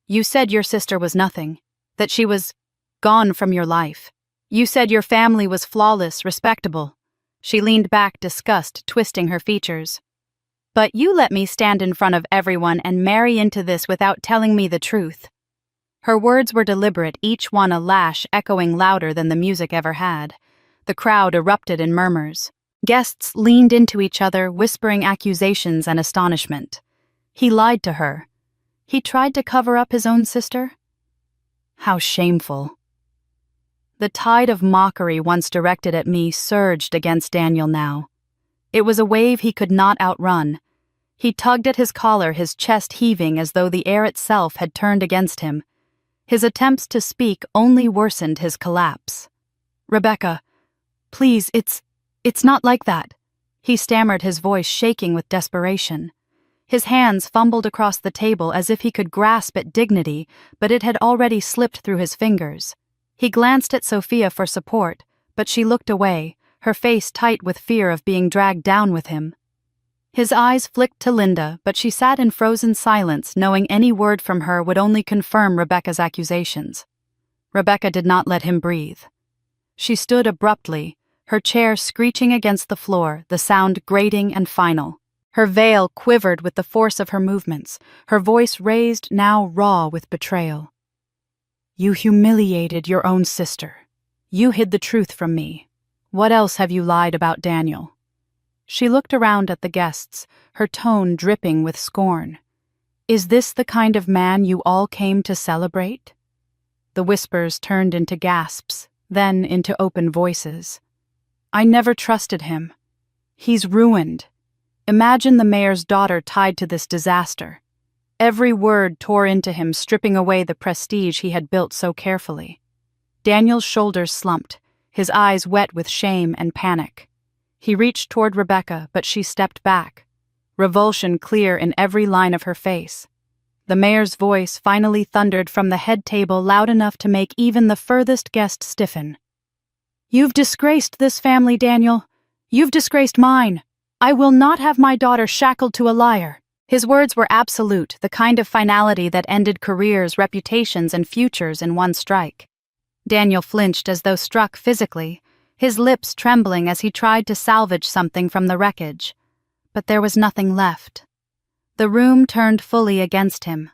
"You said your sister was nothing, that she was gone from your life. You said your family was flawless, respectable." She leaned back, disgust twisting her features. "But you let me stand in front of everyone and marry into this without telling me the truth." Her words were deliberate, each one a lash echoing louder than the music ever had. The crowd erupted in murmurs. Guests leaned into each other, whispering accusations and astonishment. He lied to her. He tried to cover up his own sister? How shameful. The tide of mockery once directed at me surged against Daniel now. It was a wave he could not outrun. He tugged at his collar, his chest heaving as though the air itself had turned against him. His attempts to speak only worsened his collapse. "Rebecca, please, it's not like that," he stammered, his voice shaking with desperation. His hands fumbled across the table as if he could grasp at dignity, but it had already slipped through his fingers. He glanced at Sophia for support, but she looked away, her face tight with fear of being dragged down with him. His eyes flicked to Linda, but she sat in frozen silence, knowing any word from her would only confirm Rebecca's accusations. Rebecca did not let him breathe. She stood abruptly, her chair screeching against the floor, the sound grating and final. Her veil quivered with the force of her movements, her voice raised now raw with betrayal. "You humiliated your own sister. You hid the truth from me. What else have you lied about Daniel?" She looked around at the guests, her tone dripping with scorn. "Is this the kind of man you all came to celebrate?" The whispers turned into gasps, then into open voices. "I never trusted him. He's ruined. Imagine the mayor's daughter tied to this disaster." Every word tore into him, stripping away the prestige he had built so carefully. Daniel's shoulders slumped, his eyes wet with shame and panic. He reached toward Rebecca, but she stepped back, revulsion clear in every line of her face. The mayor's voice finally thundered from the head table loud enough to make even the furthest guest stiffen. "You've disgraced this family, Daniel. You've disgraced mine. I will not have my daughter shackled to a liar." His words were absolute, the kind of finality that ended careers, reputations, and futures in one strike. Daniel flinched as though struck physically, his lips trembling as he tried to salvage something from the wreckage. But there was nothing left. The room turned fully against him.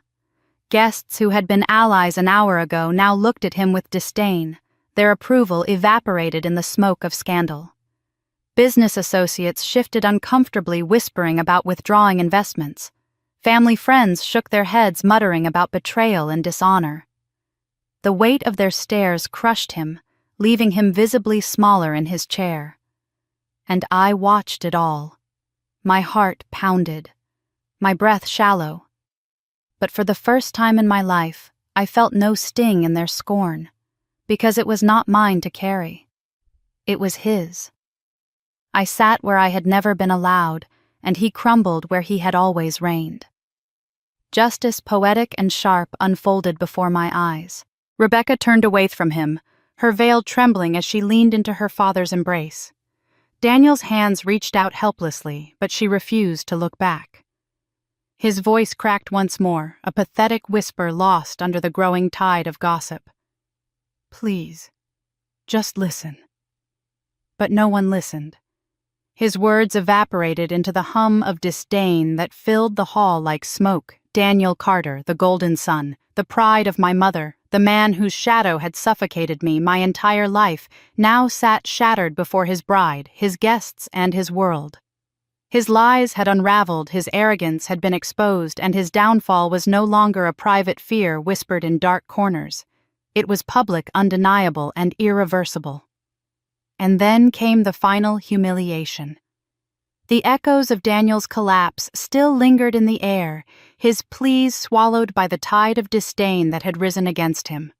Guests who had been allies an hour ago now looked at him with disdain, their approval evaporated in the smoke of scandal. Business associates shifted uncomfortably, whispering about withdrawing investments. Family friends shook their heads, muttering about betrayal and dishonor. The weight of their stares crushed him, leaving him visibly smaller in his chair. And I watched it all. My heart pounded, my breath shallow. But for the first time in my life, I felt no sting in their scorn, because it was not mine to carry. It was his. I sat where I had never been allowed, and he crumbled where he had always reigned. Justice poetic and sharp unfolded before my eyes. Rebecca turned away from him, her veil trembling as she leaned into her father's embrace. Daniel's hands reached out helplessly, but she refused to look back. His voice cracked once more, a pathetic whisper lost under the growing tide of gossip. "Please, just listen." But no one listened. His words evaporated into the hum of disdain that filled the hall like smoke. Daniel Carter, the golden son, the pride of my mother, the man whose shadow had suffocated me my entire life, now sat shattered before his bride, his guests, and his world. His lies had unraveled, his arrogance had been exposed, and his downfall was no longer a private fear whispered in dark corners. It was public, undeniable, and irreversible. And then came the final humiliation. The echoes of Daniel's collapse still lingered in the air, his pleas swallowed by the tide of disdain that had risen against him.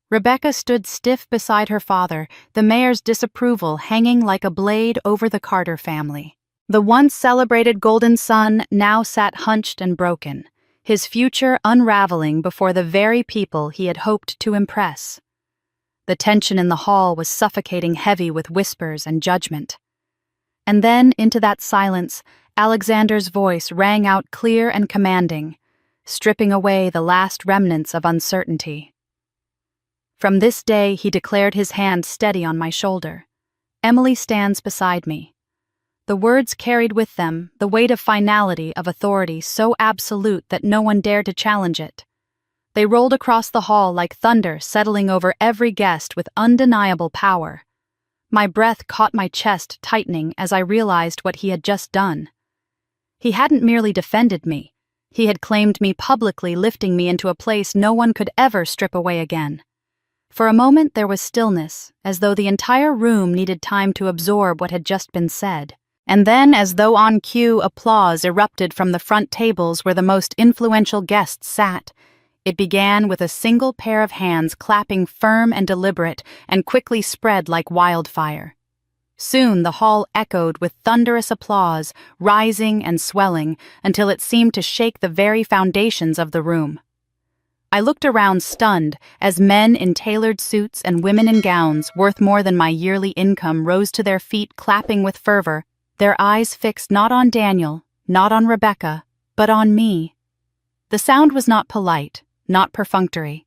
Rebecca stood stiff beside her father, the mayor's disapproval hanging like a blade over the Carter family. The once celebrated golden son now sat hunched and broken, his future unraveling before the very people he had hoped to impress. The tension in the hall was suffocating, heavy with whispers and judgment. And then, into that silence, Alexander's voice rang out clear and commanding, stripping away the last remnants of uncertainty. From this day, he declared, his hand steady on my shoulder. "Emily stands beside me." The words carried with them the weight of finality, of authority so absolute that no one dared to challenge it. They rolled across the hall like thunder, settling over every guest with undeniable power. My breath caught my chest tightening as I realized what he had just done. He hadn't merely defended me. He had claimed me publicly, lifting me into a place no one could ever strip away again. For a moment there was stillness, as though the entire room needed time to absorb what had just been said. And then, as though on cue, applause erupted from the front tables where the most influential guests sat. It began with a single pair of hands clapping firm and deliberate, and quickly spread like wildfire. Soon the hall echoed with thunderous applause, rising and swelling until it seemed to shake the very foundations of the room. I looked around stunned as men in tailored suits and women in gowns worth more than my yearly income rose to their feet, clapping with fervor, their eyes fixed not on Daniel, not on Rebecca, but on me. The sound was not polite, not perfunctory.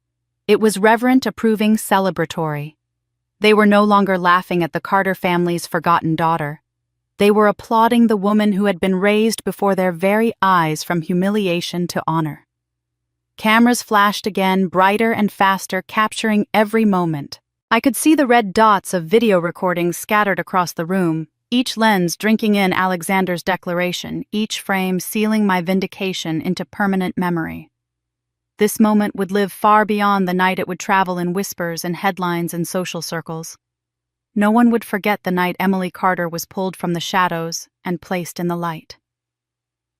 It was reverent, approving, celebratory. They were no longer laughing at the Carter family's forgotten daughter. They were applauding the woman who had been raised before their very eyes from humiliation to honor. Cameras flashed again, brighter and faster, capturing every moment. I could see the red dots of video recordings scattered across the room, each lens drinking in Alexander's declaration, each frame sealing my vindication into permanent memory. This moment would live far beyond the night it would travel in whispers and headlines and social circles. No one would forget the night Emily Carter was pulled from the shadows and placed in the light.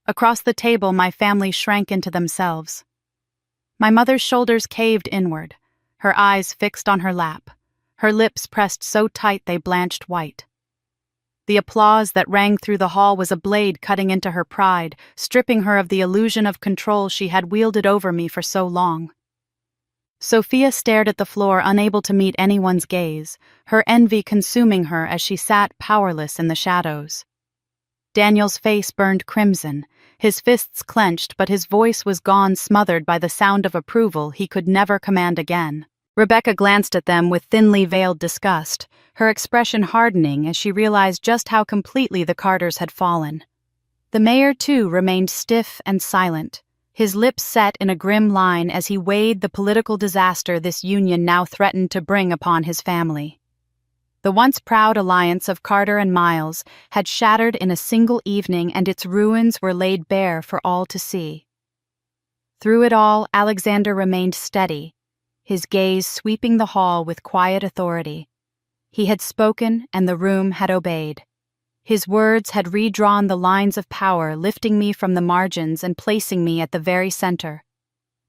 Across the table, my family shrank into themselves. My mother's shoulders caved inward, her eyes fixed on her lap, her lips pressed so tight they blanched white. The applause that rang through the hall was a blade cutting into her pride, stripping her of the illusion of control she had wielded over me for so long. Sophia stared at the floor, unable to meet anyone's gaze, her envy consuming her as she sat powerless in the shadows. Daniel's face burned crimson, his fists clenched, but his voice was gone, smothered by the sound of approval he could never command again. Rebecca glanced at them with thinly veiled disgust, her expression hardening as she realized just how completely the Carters had fallen. The mayor, too, remained stiff and silent, his lips set in a grim line as he weighed the political disaster this union now threatened to bring upon his family. The once proud alliance of Carter and Miles had shattered in a single evening, and its ruins were laid bare for all to see. Through it all, Alexander remained steady, his gaze sweeping the hall with quiet authority. He had spoken, and the room had obeyed. His words had redrawn the lines of power, lifting me from the margins and placing me at the very center.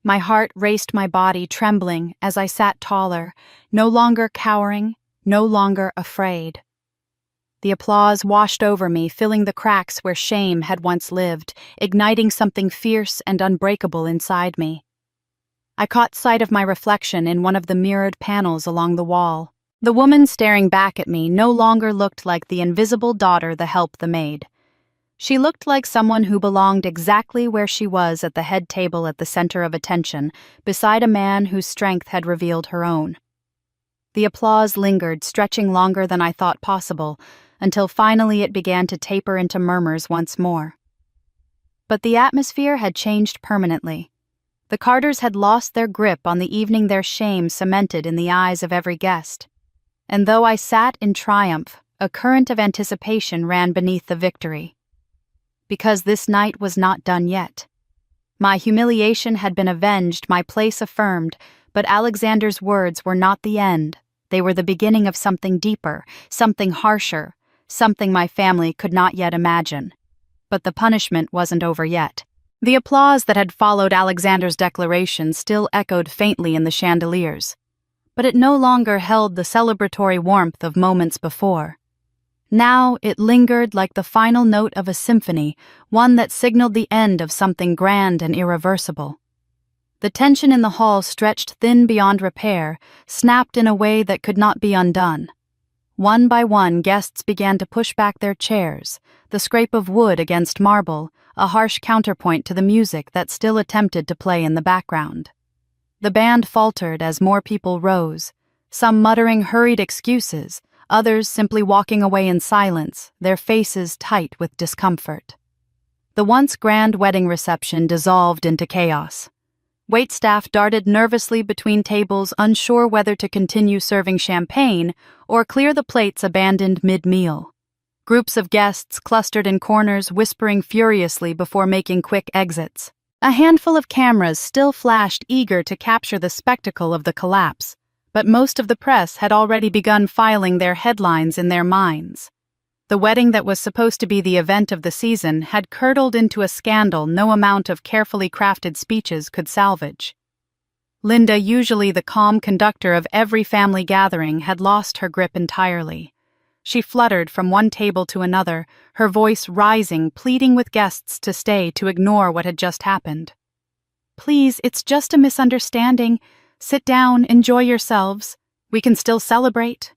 My heart raced, my body trembling as I sat taller, no longer cowering, no longer afraid. The applause washed over me, filling the cracks where shame had once lived, igniting something fierce and unbreakable inside me. I caught sight of my reflection in one of the mirrored panels along the wall. The woman staring back at me no longer looked like the invisible daughter the help the maid. She looked like someone who belonged exactly where she was at the head table at the center of attention, beside a man whose strength had revealed her own. The applause lingered, stretching longer than I thought possible, until finally it began to taper into murmurs once more. But the atmosphere had changed permanently. The Carters had lost their grip on the evening, their shame cemented in the eyes of every guest. And though I sat in triumph, a current of anticipation ran beneath the victory. Because this night was not done yet. My humiliation had been avenged, my place affirmed, but Alexander's words were not the end. They were the beginning of something deeper, something harsher, something my family could not yet imagine. But the punishment wasn't over yet. The applause that had followed Alexander's declaration still echoed faintly in the chandeliers, but it no longer held the celebratory warmth of moments before. Now it lingered like the final note of a symphony, one that signaled the end of something grand and irreversible. The tension in the hall stretched thin beyond repair, snapped in a way that could not be undone. One by one, guests began to push back their chairs, the scrape of wood against marble, a harsh counterpoint to the music that still attempted to play in the background. The band faltered as more people rose, some muttering hurried excuses, others simply walking away in silence, their faces tight with discomfort. The once grand wedding reception dissolved into chaos. Waitstaff darted nervously between tables, unsure whether to continue serving champagne or clear the plates abandoned mid-meal. Groups of guests clustered in corners, whispering furiously before making quick exits. A handful of cameras still flashed, eager to capture the spectacle of the collapse, but most of the press had already begun filing their headlines in their minds. The wedding that was supposed to be the event of the season had curdled into a scandal no amount of carefully crafted speeches could salvage. Linda, usually the calm conductor of every family gathering, had lost her grip entirely. She fluttered from one table to another, her voice rising, pleading with guests to stay, to ignore what had just happened. "Please, it's just a misunderstanding. Sit down, enjoy yourselves. We can still celebrate."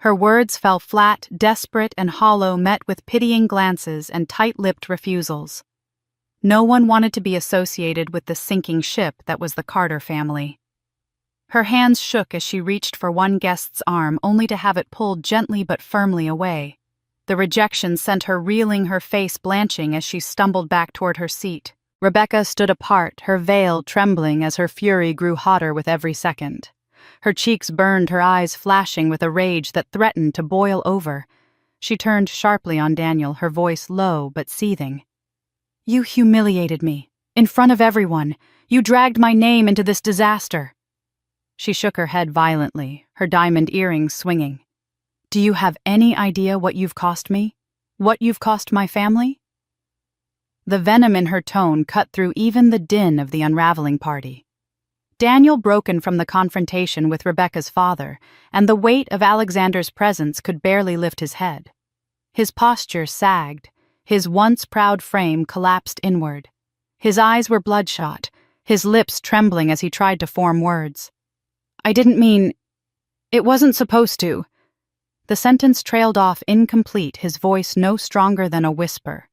Her words fell flat, desperate and hollow, met with pitying glances and tight-lipped refusals. No one wanted to be associated with the sinking ship that was the Carter family. Her hands shook as she reached for one guest's arm, only to have it pulled gently but firmly away. The rejection sent her reeling, her face blanching as she stumbled back toward her seat. Rebecca stood apart, her veil trembling as her fury grew hotter with every second. Her cheeks burned, her eyes flashing with a rage that threatened to boil over. She turned sharply on Daniel, her voice low but seething. "You humiliated me. In front of everyone. You dragged my name into this disaster." She shook her head violently, her diamond earrings swinging. "Do you have any idea what you've cost me? What you've cost my family?" The venom in her tone cut through even the din of the unraveling party. Daniel, broken from the confrontation with Rebecca's father, and the weight of Alexander's presence, could barely lift his head. His posture sagged, his once proud frame collapsed inward. His eyes were bloodshot, his lips trembling as he tried to form words. "I didn't mean... It wasn't supposed to." The sentence trailed off incomplete, his voice no stronger than a whisper.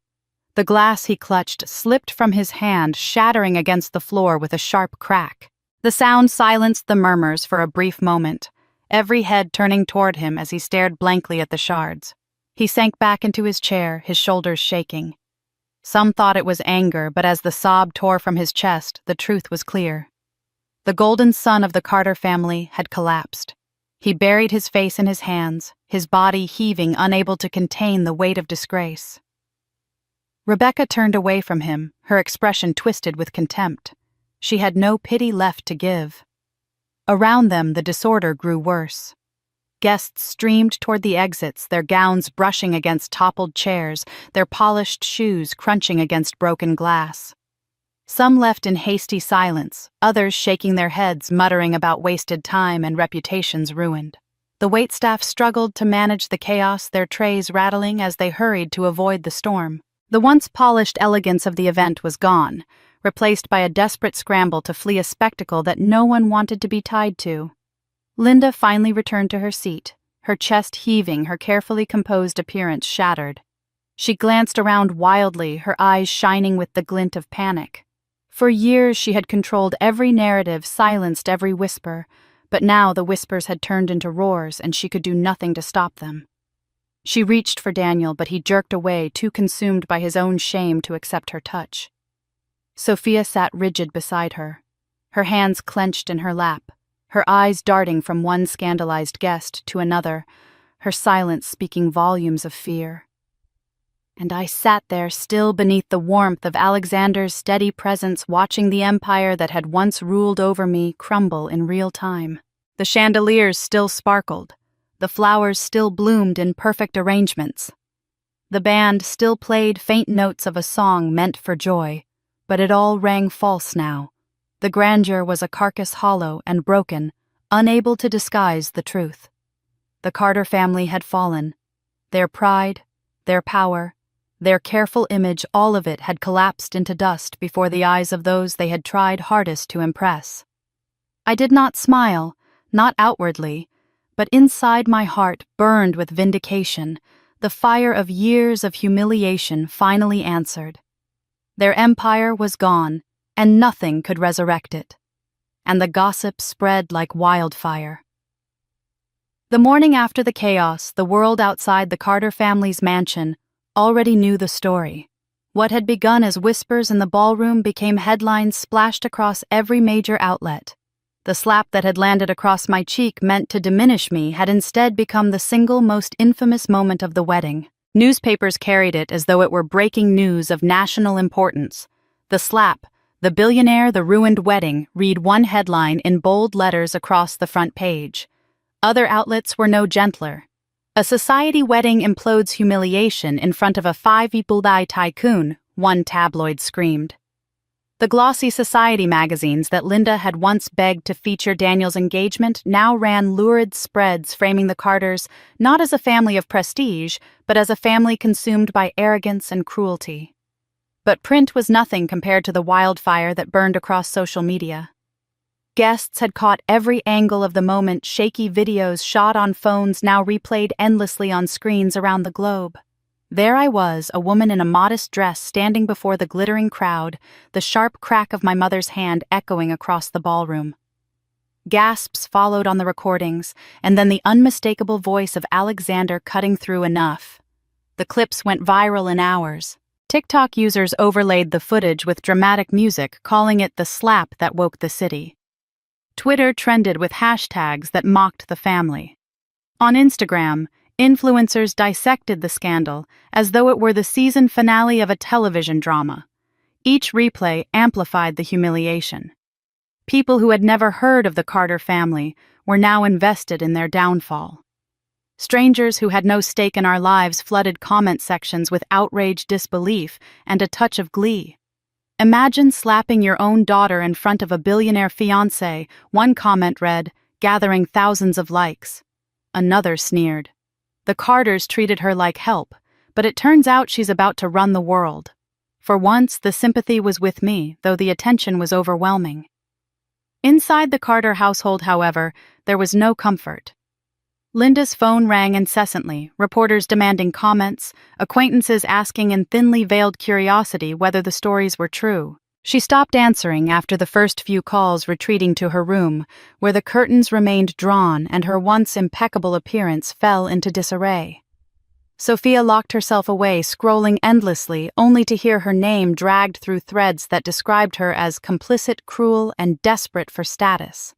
The glass he clutched slipped from his hand, shattering against the floor with a sharp crack. The sound silenced the murmurs for a brief moment, every head turning toward him as he stared blankly at the shards. He sank back into his chair, his shoulders shaking. Some thought it was anger, but as the sob tore from his chest, the truth was clear. The golden sun of the Carter family had collapsed. He buried his face in his hands, his body heaving, unable to contain the weight of disgrace. Rebecca turned away from him, her expression twisted with contempt. She had no pity left to give. Around them, the disorder grew worse. Guests streamed toward the exits, their gowns brushing against toppled chairs, their polished shoes crunching against broken glass. Some left in hasty silence, others shaking their heads, muttering about wasted time and reputations ruined. The waitstaff struggled to manage the chaos, their trays rattling as they hurried to avoid the storm. The once polished elegance of the event was gone, replaced by a desperate scramble to flee a spectacle that no one wanted to be tied to. Linda finally returned to her seat, her chest heaving, her carefully composed appearance shattered. She glanced around wildly, her eyes shining with the glint of panic. For years she had controlled every narrative, silenced every whisper, but now the whispers had turned into roars and she could do nothing to stop them. She reached for Daniel, but he jerked away, too consumed by his own shame to accept her touch. Sophia sat rigid beside her, her hands clenched in her lap, her eyes darting from one scandalized guest to another, her silence speaking volumes of fear. And I sat there still beneath the warmth of Alexander's steady presence, watching the empire that had once ruled over me crumble in real time. The chandeliers still sparkled, the flowers still bloomed in perfect arrangements. The band still played faint notes of a song meant for joy, but it all rang false now. The grandeur was a carcass hollow and broken, unable to disguise the truth. The Carter family had fallen. Their pride, their power, their careful image, all of it had collapsed into dust before the eyes of those they had tried hardest to impress. I did not smile, not outwardly, but inside my heart burned with vindication. The fire of years of humiliation finally answered. Their empire was gone, and nothing could resurrect it. And the gossip spread like wildfire. The morning after the chaos, the world outside the Carter family's mansion already knew the story. What had begun as whispers in the ballroom became headlines splashed across every major outlet. The slap that had landed across my cheek, meant to diminish me, had instead become the single most infamous moment of the wedding. Newspapers carried it as though it were breaking news of national importance. The slap, the billionaire, the ruined wedding, read one headline in bold letters across the front page. Other outlets were no gentler. A society wedding implodes humiliation in front of a 5-ipulday tycoon, one tabloid screamed. The glossy society magazines that Linda had once begged to feature Daniel's engagement now ran lurid spreads framing the Carters not as a family of prestige, but as a family consumed by arrogance and cruelty. But print was nothing compared to the wildfire that burned across social media. Guests had caught every angle of the moment, shaky videos shot on phones now replayed endlessly on screens around the globe. There I was, a woman in a modest dress standing before the glittering crowd, the sharp crack of my mother's hand echoing across the ballroom. Gasps followed on the recordings, and then the unmistakable voice of Alexander cutting through. Enough. The clips went viral in hours. TikTok users overlaid the footage with dramatic music, calling it the slap that woke the city. Twitter trended with hashtags that mocked the family. On Instagram, influencers dissected the scandal as though it were the season finale of a television drama. Each replay amplified the humiliation. People who had never heard of the Carter family were now invested in their downfall. Strangers who had no stake in our lives flooded comment sections with outraged disbelief and a touch of glee. Imagine slapping your own daughter in front of a billionaire fiancé, one comment read, gathering thousands of likes. Another sneered. The Carters treated her like help, but it turns out she's about to run the world. For once, the sympathy was with me, though the attention was overwhelming. Inside the Carter household, however, there was no comfort. Linda's phone rang incessantly, reporters demanding comments, acquaintances asking in thinly veiled curiosity whether the stories were true. She stopped answering after the first few calls, retreating to her room, where the curtains remained drawn and her once impeccable appearance fell into disarray. Sophia locked herself away, scrolling endlessly, only to hear her name dragged through threads that described her as complicit, cruel, and desperate for status.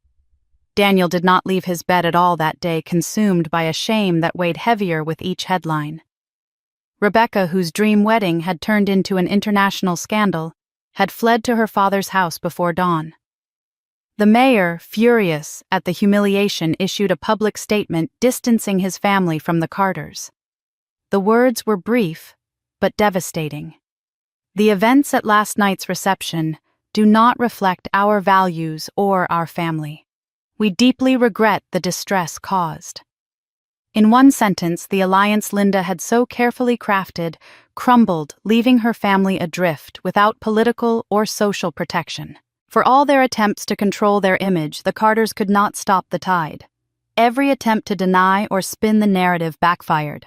Daniel did not leave his bed at all that day, consumed by a shame that weighed heavier with each headline. Rebecca, whose dream wedding had turned into an international scandal, had fled to her father's house before dawn. The mayor, furious at the humiliation, issued a public statement distancing his family from the Carters. The words were brief, but devastating. The events at last night's reception do not reflect our values or our family. We deeply regret the distress caused. In one sentence, the alliance Linda had so carefully crafted crumbled, leaving her family adrift without political or social protection. For all their attempts to control their image, the Carters could not stop the tide. Every attempt to deny or spin the narrative backfired.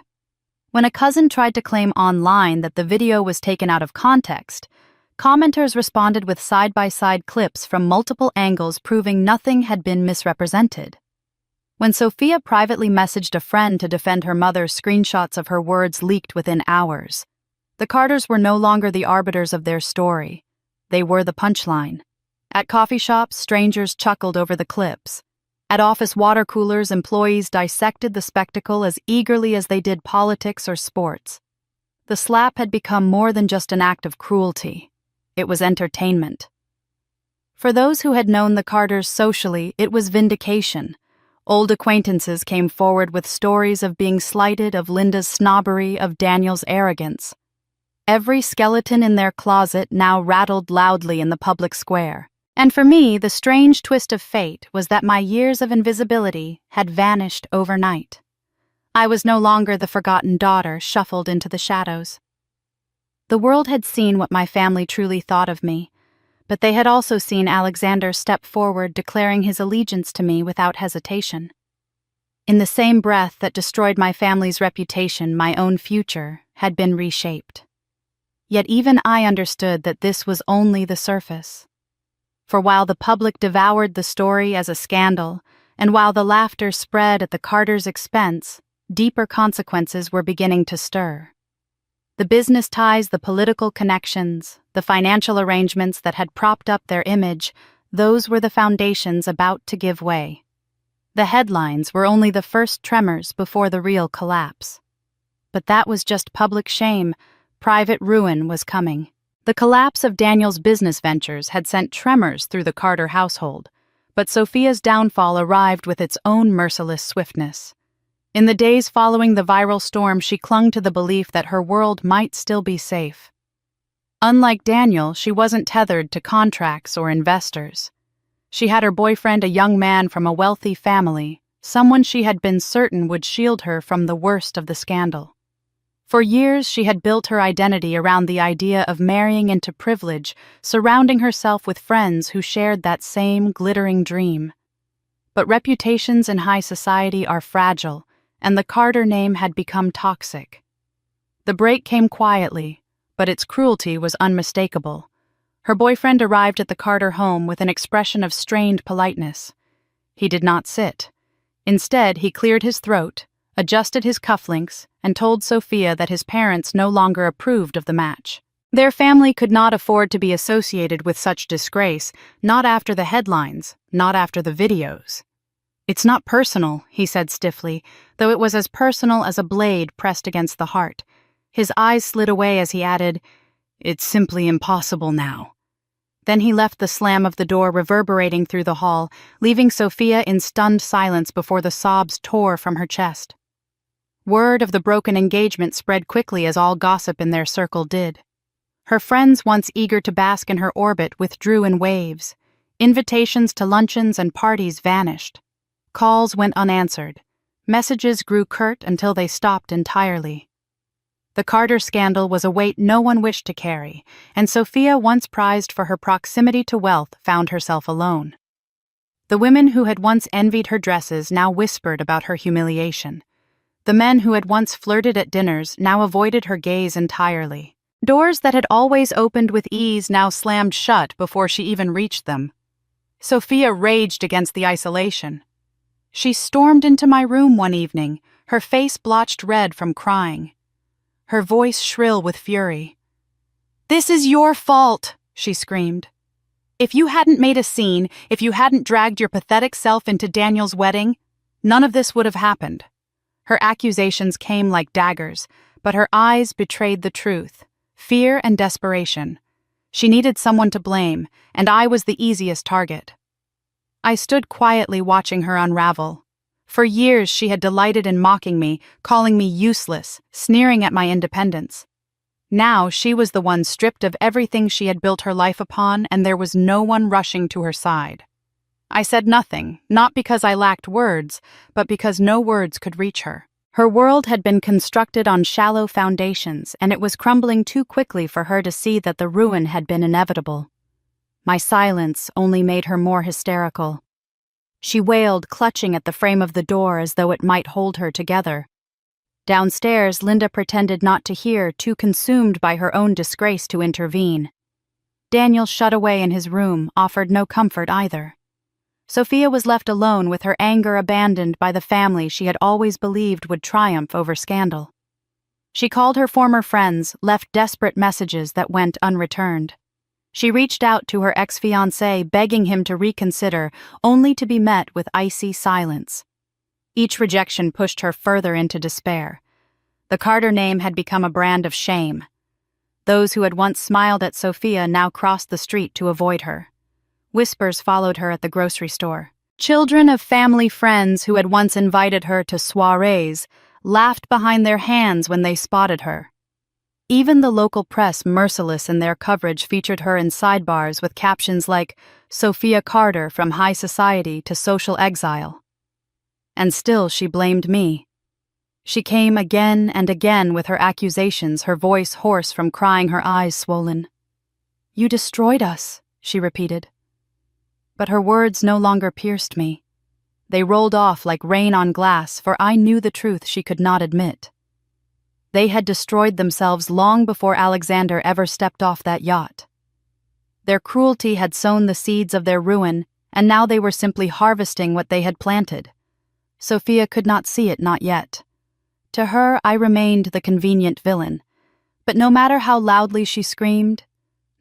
When a cousin tried to claim online that the video was taken out of context, commenters responded with side-by-side clips from multiple angles proving nothing had been misrepresented. When Sophia privately messaged a friend to defend her mother, screenshots of her words leaked within hours. The Carters were no longer the arbiters of their story. They were the punchline. At coffee shops, strangers chuckled over the clips. At office water coolers, employees dissected the spectacle as eagerly as they did politics or sports. The slap had become more than just an act of cruelty. It was entertainment. For those who had known the Carters socially, it was vindication. Old acquaintances came forward with stories of being slighted, of Linda's snobbery, of Daniel's arrogance. Every skeleton in their closet now rattled loudly in the public square. And for me, the strange twist of fate was that my years of invisibility had vanished overnight. I was no longer the forgotten daughter shuffled into the shadows. The world had seen what my family truly thought of me, but they had also seen Alexander step forward, declaring his allegiance to me without hesitation. In the same breath that destroyed my family's reputation, my own future had been reshaped. Yet even I understood that this was only the surface. For while the public devoured the story as a scandal, and while the laughter spread at the Carters' expense, deeper consequences were beginning to stir. The business ties, the political connections, the financial arrangements that had propped up their image, those were the foundations about to give way. The headlines were only the first tremors before the real collapse. But that was just public shame. Private ruin was coming. The collapse of Daniel's business ventures had sent tremors through the Carter household, but Sophia's downfall arrived with its own merciless swiftness. In the days following the viral storm, she clung to the belief that her world might still be safe. Unlike Daniel, she wasn't tethered to contracts or investors. She had her boyfriend, a young man from a wealthy family, someone she had been certain would shield her from the worst of the scandal. For years, she had built her identity around the idea of marrying into privilege, surrounding herself with friends who shared that same glittering dream. But reputations in high society are fragile, and the Carter name had become toxic. The break came quietly, but its cruelty was unmistakable. Her boyfriend arrived at the Carter home with an expression of strained politeness. He did not sit. Instead, he cleared his throat, adjusted his cufflinks, and told Sophia that his parents no longer approved of the match. Their family could not afford to be associated with such disgrace, not after the headlines, not after the videos. "It's not personal," he said stiffly, though it was as personal as a blade pressed against the heart. His eyes slid away as he added, "It's simply impossible now." Then he left, the slam of the door reverberating through the hall, leaving Sophia in stunned silence before the sobs tore from her chest. Word of the broken engagement spread quickly, as all gossip in their circle did. Her friends, once eager to bask in her orbit, withdrew in waves. Invitations to luncheons and parties vanished. Calls went unanswered. Messages grew curt until they stopped entirely. The Carter scandal was a weight no one wished to carry, and Sophia, once prized for her proximity to wealth, found herself alone. The women who had once envied her dresses now whispered about her humiliation. The men who had once flirted at dinners now avoided her gaze entirely. Doors that had always opened with ease now slammed shut before she even reached them. Sophia raged against the isolation. She stormed into my room one evening, her face blotched red from crying, her voice shrill with fury. "This is your fault," she screamed. "If you hadn't made a scene, if you hadn't dragged your pathetic self into Daniel's wedding, none of this would have happened." Her accusations came like daggers, but her eyes betrayed the truth, fear and desperation. She needed someone to blame, and I was the easiest target. I stood quietly watching her unravel. For years she had delighted in mocking me, calling me useless, sneering at my independence. Now she was the one stripped of everything she had built her life upon, and there was no one rushing to her side. I said nothing, not because I lacked words, but because no words could reach her. Her world had been constructed on shallow foundations, and it was crumbling too quickly for her to see that the ruin had been inevitable. My silence only made her more hysterical. She wailed, clutching at the frame of the door as though it might hold her together. Downstairs, Linda pretended not to hear, too consumed by her own disgrace to intervene. Daniel, shut away in his room, offered no comfort either. Sophia was left alone, with her anger abandoned by the family she had always believed would triumph over scandal. She called her former friends, left desperate messages that went unreturned. She reached out to her ex-fiancé, begging him to reconsider, only to be met with icy silence. Each rejection pushed her further into despair. The Carter name had become a brand of shame. Those who had once smiled at Sophia now crossed the street to avoid her. Whispers followed her at the grocery store. Children of family friends who had once invited her to soirees laughed behind their hands when they spotted her. Even the local press, merciless in their coverage, featured her in sidebars with captions like "Sophia Carter from high society to social exile." And still she blamed me. She came again and again with her accusations, her voice hoarse from crying, her eyes swollen. "You destroyed us," she repeated. But her words no longer pierced me. They rolled off like rain on glass, for I knew the truth she could not admit. They had destroyed themselves long before Alexander ever stepped off that yacht. Their cruelty had sown the seeds of their ruin, and now they were simply harvesting what they had planted. Sophia could not see it, not yet. To her, I remained the convenient villain. But no matter how loudly she screamed,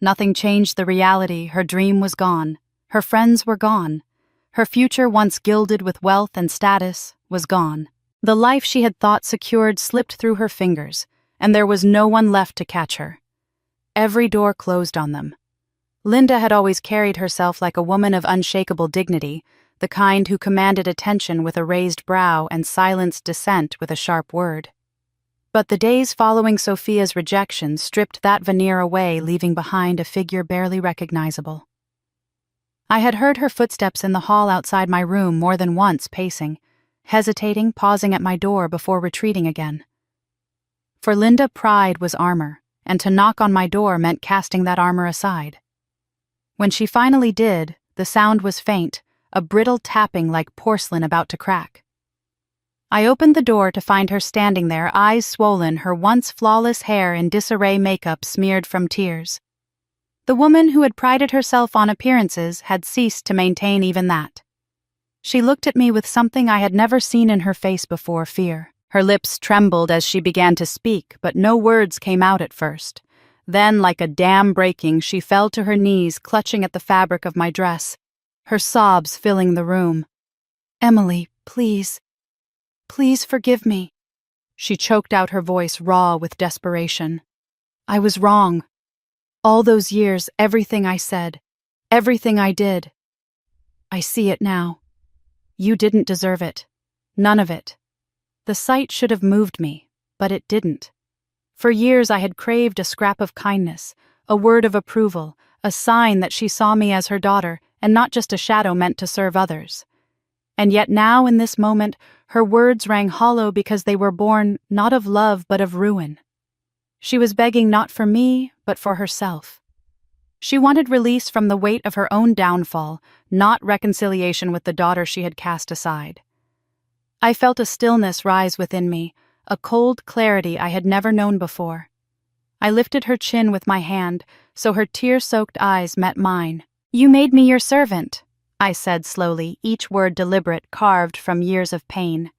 nothing changed the reality. Her dream was gone. Her friends were gone. Her future, once gilded with wealth and status, was gone. The life she had thought secured slipped through her fingers, and there was no one left to catch her. Every door closed on them. Linda had always carried herself like a woman of unshakable dignity, the kind who commanded attention with a raised brow and silenced dissent with a sharp word. But the days following Sophia's rejection stripped that veneer away, leaving behind a figure barely recognizable. I had heard her footsteps in the hall outside my room more than once, pacing, hesitating, pausing at my door before retreating again. For Linda, pride was armor, and to knock on my door meant casting that armor aside. When she finally did, the sound was faint, a brittle tapping like porcelain about to crack. I opened the door to find her standing there, eyes swollen, her once flawless hair in disarray, makeup smeared from tears. The woman who had prided herself on appearances had ceased to maintain even that. She looked at me with something I had never seen in her face before, fear. Her lips trembled as she began to speak, but no words came out at first. Then, like a dam breaking, she fell to her knees, clutching at the fabric of my dress, her sobs filling the room. "Emily, please. Please forgive me." She choked out, her voice raw with desperation. "I was wrong. All those years, everything I said, everything I did. I see it now. You didn't deserve it. None of it. The sight should have moved me, but it didn't. For years I had craved a scrap of kindness, a word of approval, a sign that she saw me as her daughter and not just a shadow meant to serve others. And yet now, in this moment, her words rang hollow because they were born not of love but of ruin. She was begging not for me, but for herself. She wanted release from the weight of her own downfall, not reconciliation with the daughter she had cast aside. I felt a stillness rise within me, a cold clarity I had never known before. I lifted her chin with my hand, so her tear-soaked eyes met mine. "You made me your servant," I said slowly, each word deliberate, carved from years of pain.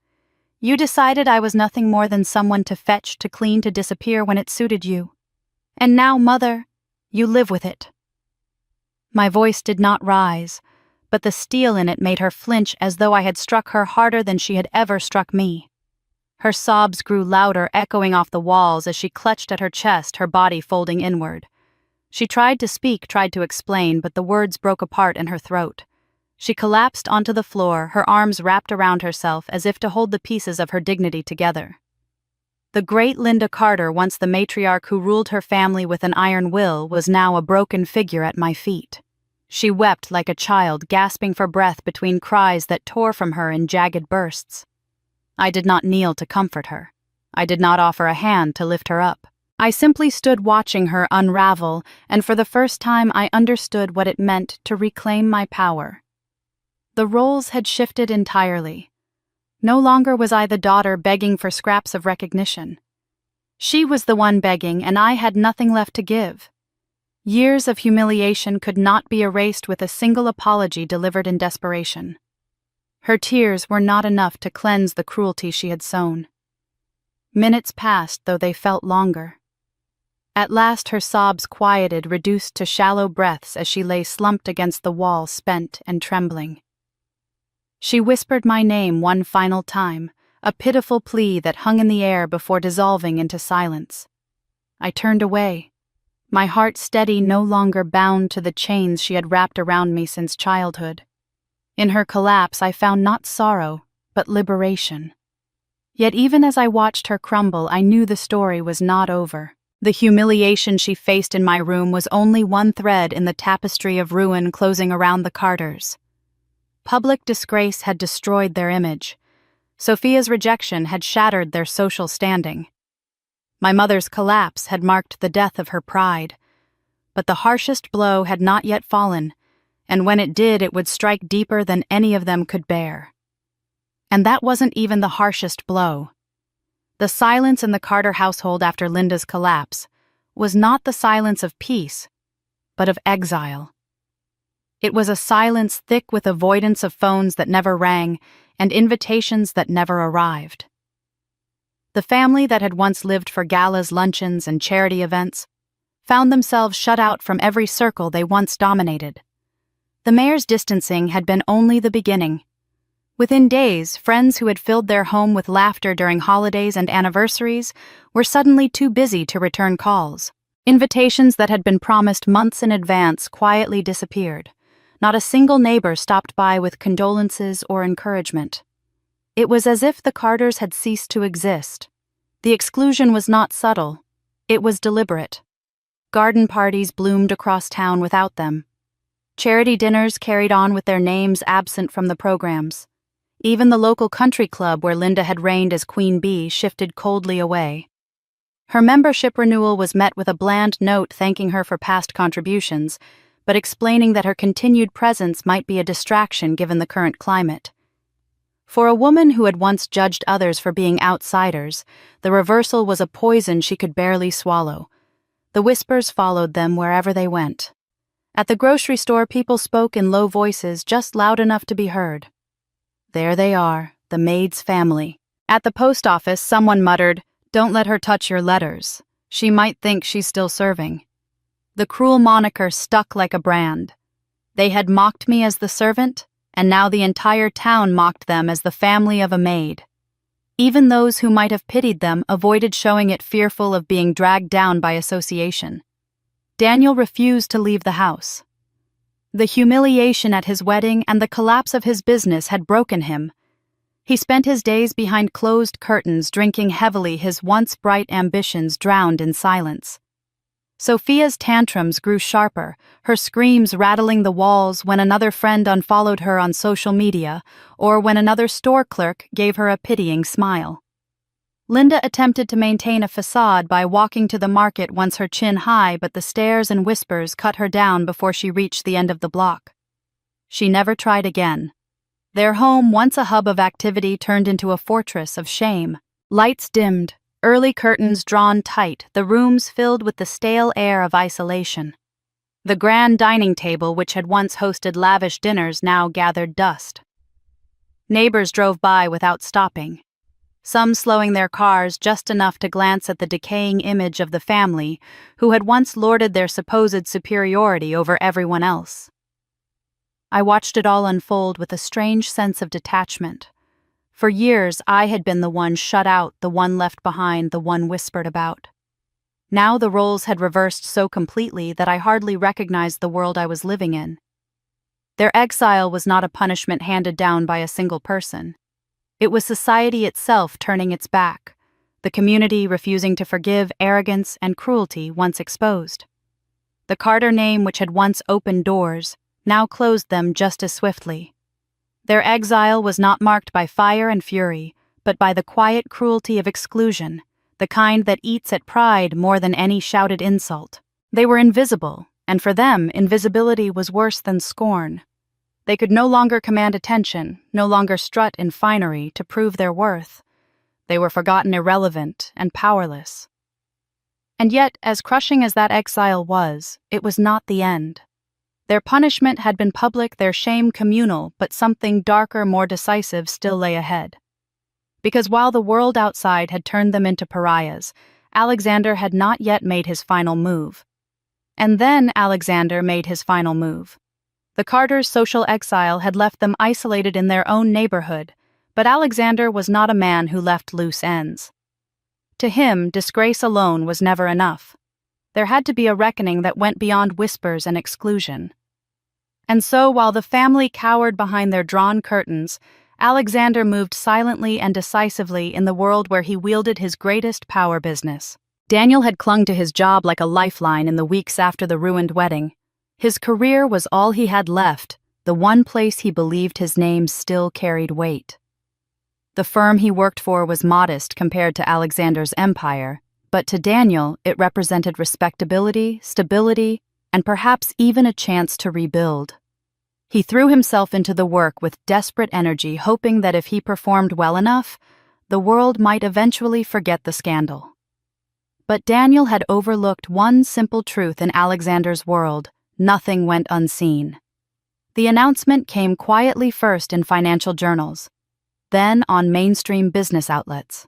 "You decided I was nothing more than someone to fetch, to clean, to disappear when it suited you. And now, Mother, you live with it." My voice did not rise, but the steel in it made her flinch as though I had struck her harder than she had ever struck me. Her sobs grew louder, echoing off the walls as she clutched at her chest, her body folding inward. She tried to speak, tried to explain, but the words broke apart in her throat. She collapsed onto the floor, her arms wrapped around herself as if to hold the pieces of her dignity together. The great Linda Carter, once the matriarch who ruled her family with an iron will, was now a broken figure at my feet. She wept like a child, gasping for breath between cries that tore from her in jagged bursts. I did not kneel to comfort her. I did not offer a hand to lift her up. I simply stood watching her unravel, and for the first time I understood what it meant to reclaim my power. The roles had shifted entirely. No longer was I the daughter begging for scraps of recognition. She was the one begging, and I had nothing left to give. Years of humiliation could not be erased with a single apology delivered in desperation. Her tears were not enough to cleanse the cruelty she had sown. Minutes passed, though they felt longer. At last her sobs quieted, reduced to shallow breaths as she lay slumped against the wall, spent and trembling. She whispered my name one final time, a pitiful plea that hung in the air before dissolving into silence. I turned away, my heart steady, no longer bound to the chains she had wrapped around me since childhood. In her collapse I found not sorrow, but liberation. Yet even as I watched her crumble, I knew the story was not over. The humiliation she faced in my room was only one thread in the tapestry of ruin closing around the Carters. Public disgrace had destroyed their image. Sophia's rejection had shattered their social standing. My mother's collapse had marked the death of her pride. But the harshest blow had not yet fallen, and when it did, it would strike deeper than any of them could bear. And that wasn't even the harshest blow. The silence in the Carter household after Linda's collapse was not the silence of peace, but of exile. It was a silence thick with avoidance of phones that never rang and invitations that never arrived. The family that had once lived for galas, luncheons, and charity events found themselves shut out from every circle they once dominated. The mayor's distancing had been only the beginning. Within days, friends who had filled their home with laughter during holidays and anniversaries were suddenly too busy to return calls. Invitations that had been promised months in advance quietly disappeared. Not a single neighbor stopped by with condolences or encouragement. It was as if the Carters had ceased to exist. The exclusion was not subtle. It was deliberate. Garden parties bloomed across town without them. Charity dinners carried on with their names absent from the programs. Even the local country club where Linda had reigned as Queen Bee shifted coldly away. Her membership renewal was met with a bland note thanking her for past contributions, but explaining that her continued presence might be a distraction given the current climate. For a woman who had once judged others for being outsiders, the reversal was a poison she could barely swallow. The whispers followed them wherever they went. At the grocery store, people spoke in low voices, just loud enough to be heard. "There they are, the maid's family," At the post office, someone muttered, "Don't let her touch your letters. She might think she's still serving." The cruel moniker stuck like a brand. They had mocked me as the servant, and now the entire town mocked them as the family of a maid. Even those who might have pitied them avoided showing it, fearful of being dragged down by association. Daniel refused to leave the house. The humiliation at his wedding and the collapse of his business had broken him. He spent his days behind closed curtains, drinking heavily, his once bright ambitions drowned in silence. Sophia's tantrums grew sharper, her screams rattling the walls when another friend unfollowed her on social media or when another store clerk gave her a pitying smile. Linda attempted to maintain a facade by walking to the market once her chin high, but the stares and whispers cut her down before she reached the end of the block. She never tried again. Their home, once a hub of activity, turned into a fortress of shame. Lights dimmed, early curtains drawn tight, the rooms filled with the stale air of isolation. The grand dining table, which had once hosted lavish dinners, now gathered dust. Neighbors drove by without stopping, some slowing their cars just enough to glance at the decaying image of the family who had once lorded their supposed superiority over everyone else. I watched it all unfold with a strange sense of detachment. For years, I had been the one shut out, the one left behind, the one whispered about. Now the roles had reversed so completely that I hardly recognized the world I was living in. Their exile was not a punishment handed down by a single person. It was society itself turning its back, the community refusing to forgive arrogance and cruelty once exposed. The Carter name, which had once opened doors, now closed them just as swiftly. Their exile was not marked by fire and fury, but by the quiet cruelty of exclusion, the kind that eats at pride more than any shouted insult. They were invisible, and for them, invisibility was worse than scorn. They could no longer command attention, no longer strut in finery to prove their worth. They were forgotten, irrelevant, and powerless. And yet, as crushing as that exile was, it was not the end. Their punishment had been public, their shame communal, but something darker, more decisive still lay ahead. Because while the world outside had turned them into pariahs, Alexander had not yet made his final move. And then Alexander made his final move. The Carters' social exile had left them isolated in their own neighborhood, but Alexander was not a man who left loose ends. To him, disgrace alone was never enough. There had to be a reckoning that went beyond whispers and exclusion. And so, while the family cowered behind their drawn curtains, Alexander moved silently and decisively in the world where he wielded his greatest power business. Daniel had clung to his job like a lifeline in the weeks after the ruined wedding. His career was all he had left, the one place he believed his name still carried weight. The firm he worked for was modest compared to Alexander's empire, but to Daniel it represented respectability, stability, and perhaps even a chance to rebuild. He threw himself into the work with desperate energy, hoping that if he performed well enough, the world might eventually forget the scandal. But Daniel had overlooked one simple truth in Alexander's world: nothing went unseen. The announcement came quietly first in financial journals, then on mainstream business outlets.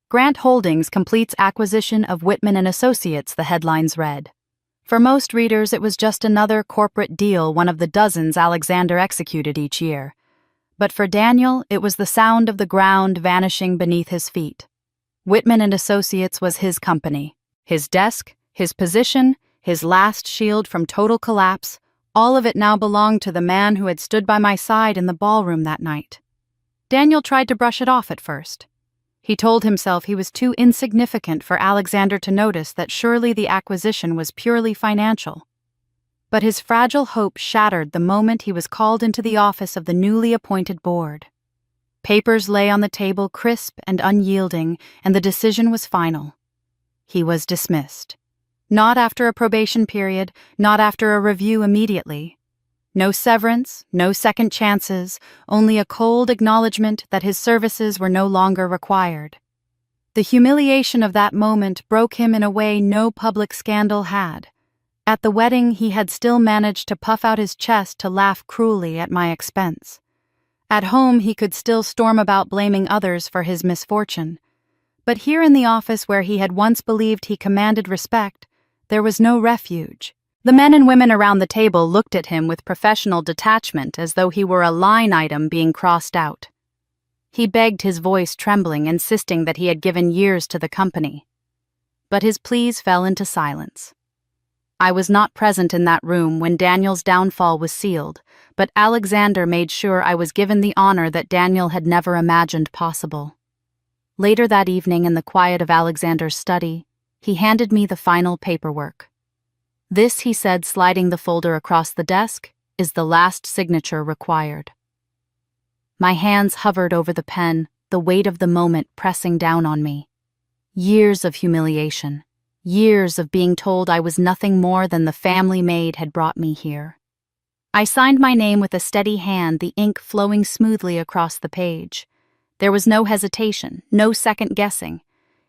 Grant Holdings completes acquisition of Whitman & Associates, the headlines read. For most readers, it was just another corporate deal, one of the dozens Alexander executed each year. But for Daniel, it was the sound of the ground vanishing beneath his feet. Whitman & Associates was his company, his desk, his position, his last shield from total collapse. All of it now belonged to the man who had stood by my side in the ballroom that night. Daniel tried to brush it off at first. He told himself he was too insignificant for Alexander to notice that surely the acquisition was purely financial. But his fragile hope shattered the moment he was called into the office of the newly appointed board. Papers lay on the table, crisp and unyielding, and the decision was final. He was dismissed. Not after a probation period, not after a review immediately. No severance, no second chances, only a cold acknowledgement that his services were no longer required. The humiliation of that moment broke him in a way no public scandal had. At the wedding, he had still managed to puff out his chest to laugh cruelly at my expense. At home, he could still storm about blaming others for his misfortune. But here in the office where he had once believed he commanded respect, there was no refuge. The men and women around the table looked at him with professional detachment as though he were a line item being crossed out. He begged, his voice trembling, insisting that he had given years to the company. But his pleas fell into silence. I was not present in that room when Daniel's downfall was sealed, but Alexander made sure I was given the honor that Daniel had never imagined possible. Later that evening, in the quiet of Alexander's study, he handed me the final paperwork. "This," he said, sliding the folder across the desk, "is the last signature required." My hands hovered over the pen, the weight of the moment pressing down on me. Years of humiliation, years of being told I was nothing more than the family maid had brought me here. I signed my name with a steady hand, the ink flowing smoothly across the page. There was no hesitation, no second guessing.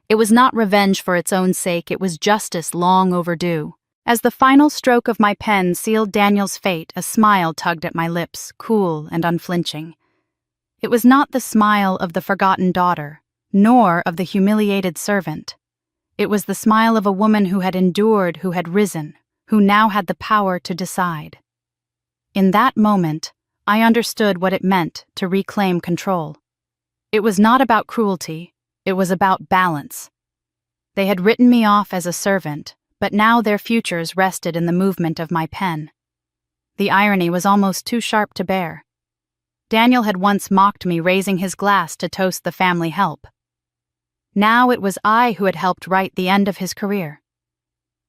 It was not revenge for its own sake, it was justice long overdue. As the final stroke of my pen sealed Daniel's fate, a smile tugged at my lips, cool and unflinching. It was not the smile of the forgotten daughter, nor of the humiliated servant. It was the smile of a woman who had endured, who had risen, who now had the power to decide. In that moment, I understood what it meant to reclaim control. It was not about cruelty, it was about balance. They had written me off as a servant, but now their futures rested in the movement of my pen. The irony was almost too sharp to bear. Daniel had once mocked me, raising his glass to toast the family help. Now it was I who had helped write the end of his career.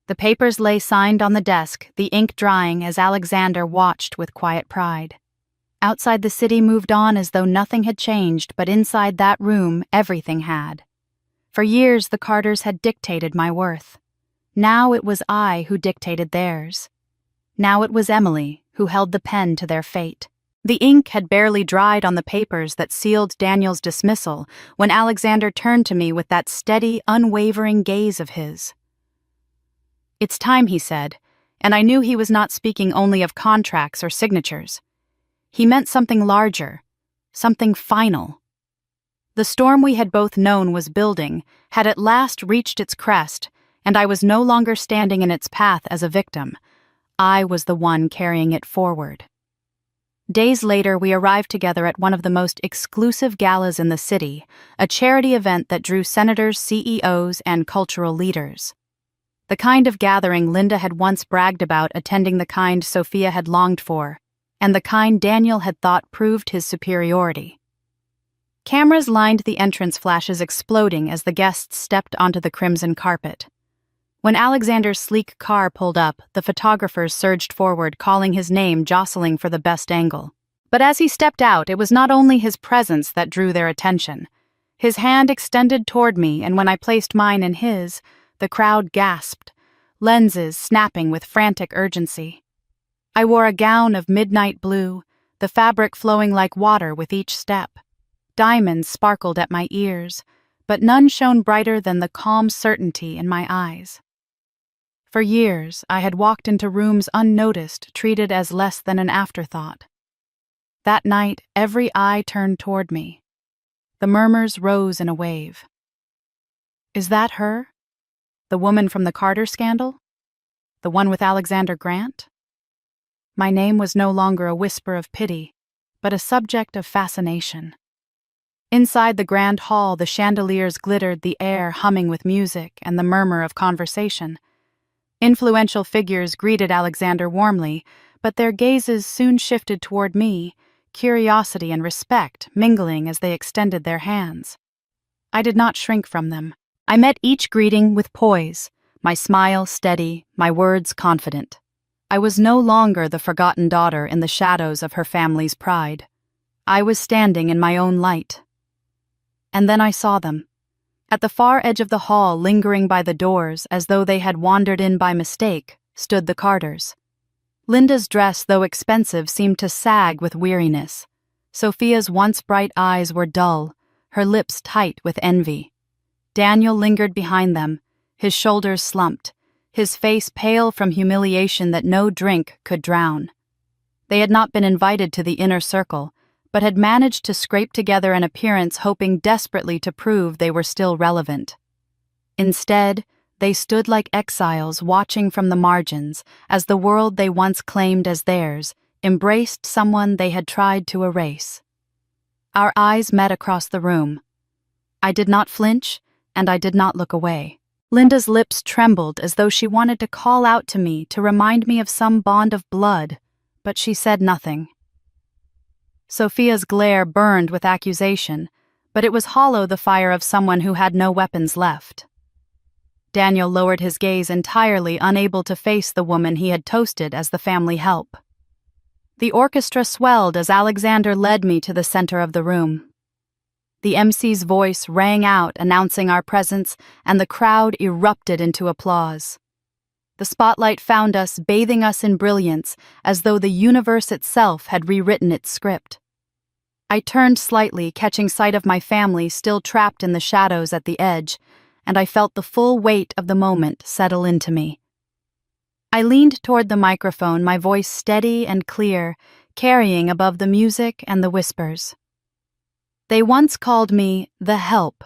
The papers lay signed on the desk, the ink drying as Alexander watched with quiet pride. Outside, the city moved on as though nothing had changed, but inside that room everything had. For years the Carters had dictated my worth. Now it was I who dictated theirs. Now it was Emily who held the pen to their fate. The ink had barely dried on the papers that sealed Daniel's dismissal when Alexander turned to me with that steady, unwavering gaze of his. "It's time," he said, and I knew he was not speaking only of contracts or signatures. He meant something larger, something final. The storm we had both known was building had at last reached its crest, and I was no longer standing in its path as a victim. I was the one carrying it forward. Days later, we arrived together at one of the most exclusive galas in the city, a charity event that drew senators, CEOs, and cultural leaders. The kind of gathering Linda had once bragged about, attending the kind Sophia had longed for, and the kind Daniel had thought proved his superiority. Cameras lined the entrance, flashes exploding as the guests stepped onto the crimson carpet. When Alexander's sleek car pulled up, the photographers surged forward, calling his name, jostling for the best angle. But as he stepped out, it was not only his presence that drew their attention. His hand extended toward me, and when I placed mine in his, the crowd gasped, lenses snapping with frantic urgency. I wore a gown of midnight blue, the fabric flowing like water with each step. Diamonds sparkled at my ears, but none shone brighter than the calm certainty in my eyes. For years, I had walked into rooms unnoticed, treated as less than an afterthought. That night, every eye turned toward me. The murmurs rose in a wave. "Is that her? The woman from the Carter scandal? The one with Alexander Grant?" My name was no longer a whisper of pity, but a subject of fascination. Inside the grand hall, the chandeliers glittered, the air humming with music and the murmur of conversation. Influential figures greeted Alexander warmly, but their gazes soon shifted toward me, curiosity and respect mingling as they extended their hands. I did not shrink from them. I met each greeting with poise, my smile steady, my words confident. I was no longer the forgotten daughter in the shadows of her family's pride. I was standing in my own light. And then I saw them. At the far edge of the hall, lingering by the doors as though they had wandered in by mistake, stood the Carters. Linda's dress, though expensive, seemed to sag with weariness. Sophia's once bright eyes were dull, her lips tight with envy. Daniel lingered behind them, his shoulders slumped, his face pale from humiliation that no drink could drown. They had not been invited to the inner circle, but had managed to scrape together an appearance hoping desperately to prove they were still relevant. Instead, they stood like exiles watching from the margins as the world they once claimed as theirs embraced someone they had tried to erase. Our eyes met across the room. I did not flinch, and I did not look away. Linda's lips trembled as though she wanted to call out to me to remind me of some bond of blood, but she said nothing. Sophia's glare burned with accusation, but it was hollow, the fire of someone who had no weapons left. Daniel lowered his gaze entirely, unable to face the woman he had toasted as the family help. The orchestra swelled as Alexander led me to the center of the room. The MC's voice rang out announcing our presence, and the crowd erupted into applause. The spotlight found us, bathing us in brilliance, as though the universe itself had rewritten its script. I turned slightly, catching sight of my family still trapped in the shadows at the edge, and I felt the full weight of the moment settle into me. I leaned toward the microphone, my voice steady and clear, carrying above the music and the whispers. "They once called me the Help,"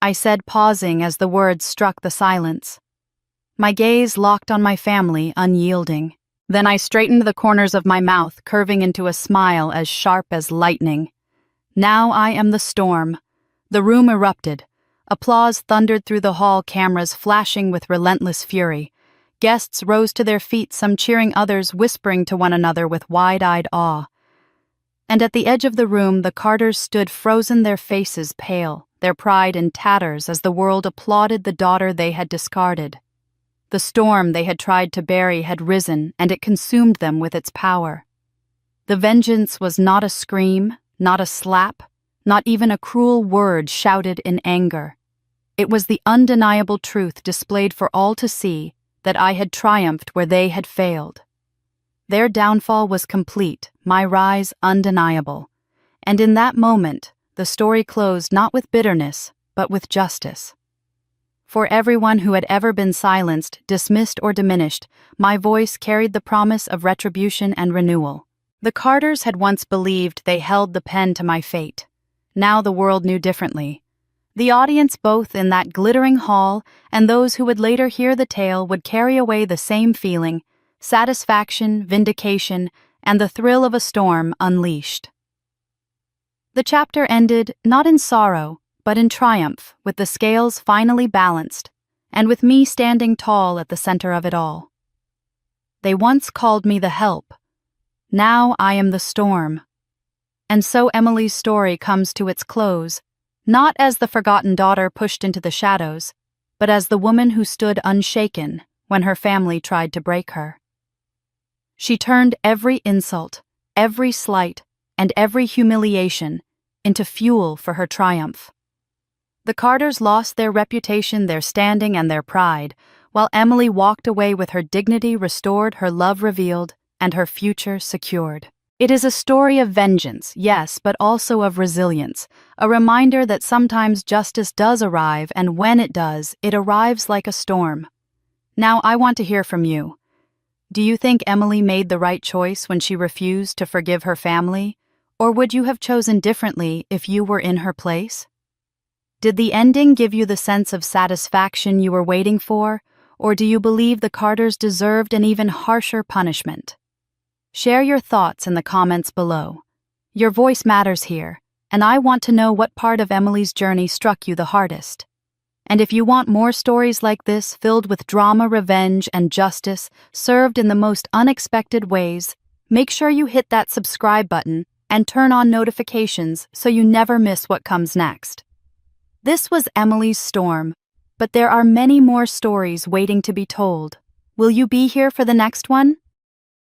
I said, pausing as the words struck the silence. My gaze locked on my family, unyielding. Then I straightened the corners of my mouth, curving into a smile as sharp as lightning. "Now I am the storm." The room erupted. Applause thundered through the hall, cameras flashing with relentless fury. Guests rose to their feet, some cheering, others whispering to one another with wide-eyed awe. And at the edge of the room, the Carters stood frozen, their faces pale, their pride in tatters as the world applauded the daughter they had discarded. The storm they had tried to bury had risen, and it consumed them with its power. The vengeance was not a scream, not a slap, not even a cruel word shouted in anger. It was the undeniable truth displayed for all to see that I had triumphed where they had failed. Their downfall was complete, my rise undeniable. And in that moment, the story closed not with bitterness, but with justice. For everyone who had ever been silenced, dismissed, or diminished, my voice carried the promise of retribution and renewal. The Carters had once believed they held the pen to my fate. Now the world knew differently. The audience, both in that glittering hall and those who would later hear the tale, would carry away the same feeling: satisfaction, vindication, and the thrill of a storm unleashed. The chapter ended not in sorrow, but in triumph, with the scales finally balanced, and with me standing tall at the center of it all. They once called me the Help. Now I am the storm. And so Emily's story comes to its close, not as the forgotten daughter pushed into the shadows, but as the woman who stood unshaken when her family tried to break her. She turned every insult, every slight, and every humiliation into fuel for her triumph. The Carters lost their reputation, their standing, and their pride, while Emily walked away with her dignity restored, her love revealed, and her future secured. It is a story of vengeance, yes, but also of resilience, a reminder that sometimes justice does arrive, and when it does, it arrives like a storm. Now I want to hear from you. Do you think Emily made the right choice when she refused to forgive her family, or would you have chosen differently if you were in her place? Did the ending give you the sense of satisfaction you were waiting for, or do you believe the Carters deserved an even harsher punishment? Share your thoughts in the comments below. Your voice matters here, and I want to know what part of Emily's journey struck you the hardest. And if you want more stories like this, filled with drama, revenge, and justice, served in the most unexpected ways, make sure you hit that subscribe button and turn on notifications so you never miss what comes next. This was Emily's storm, but there are many more stories waiting to be told. Will you be here for the next one?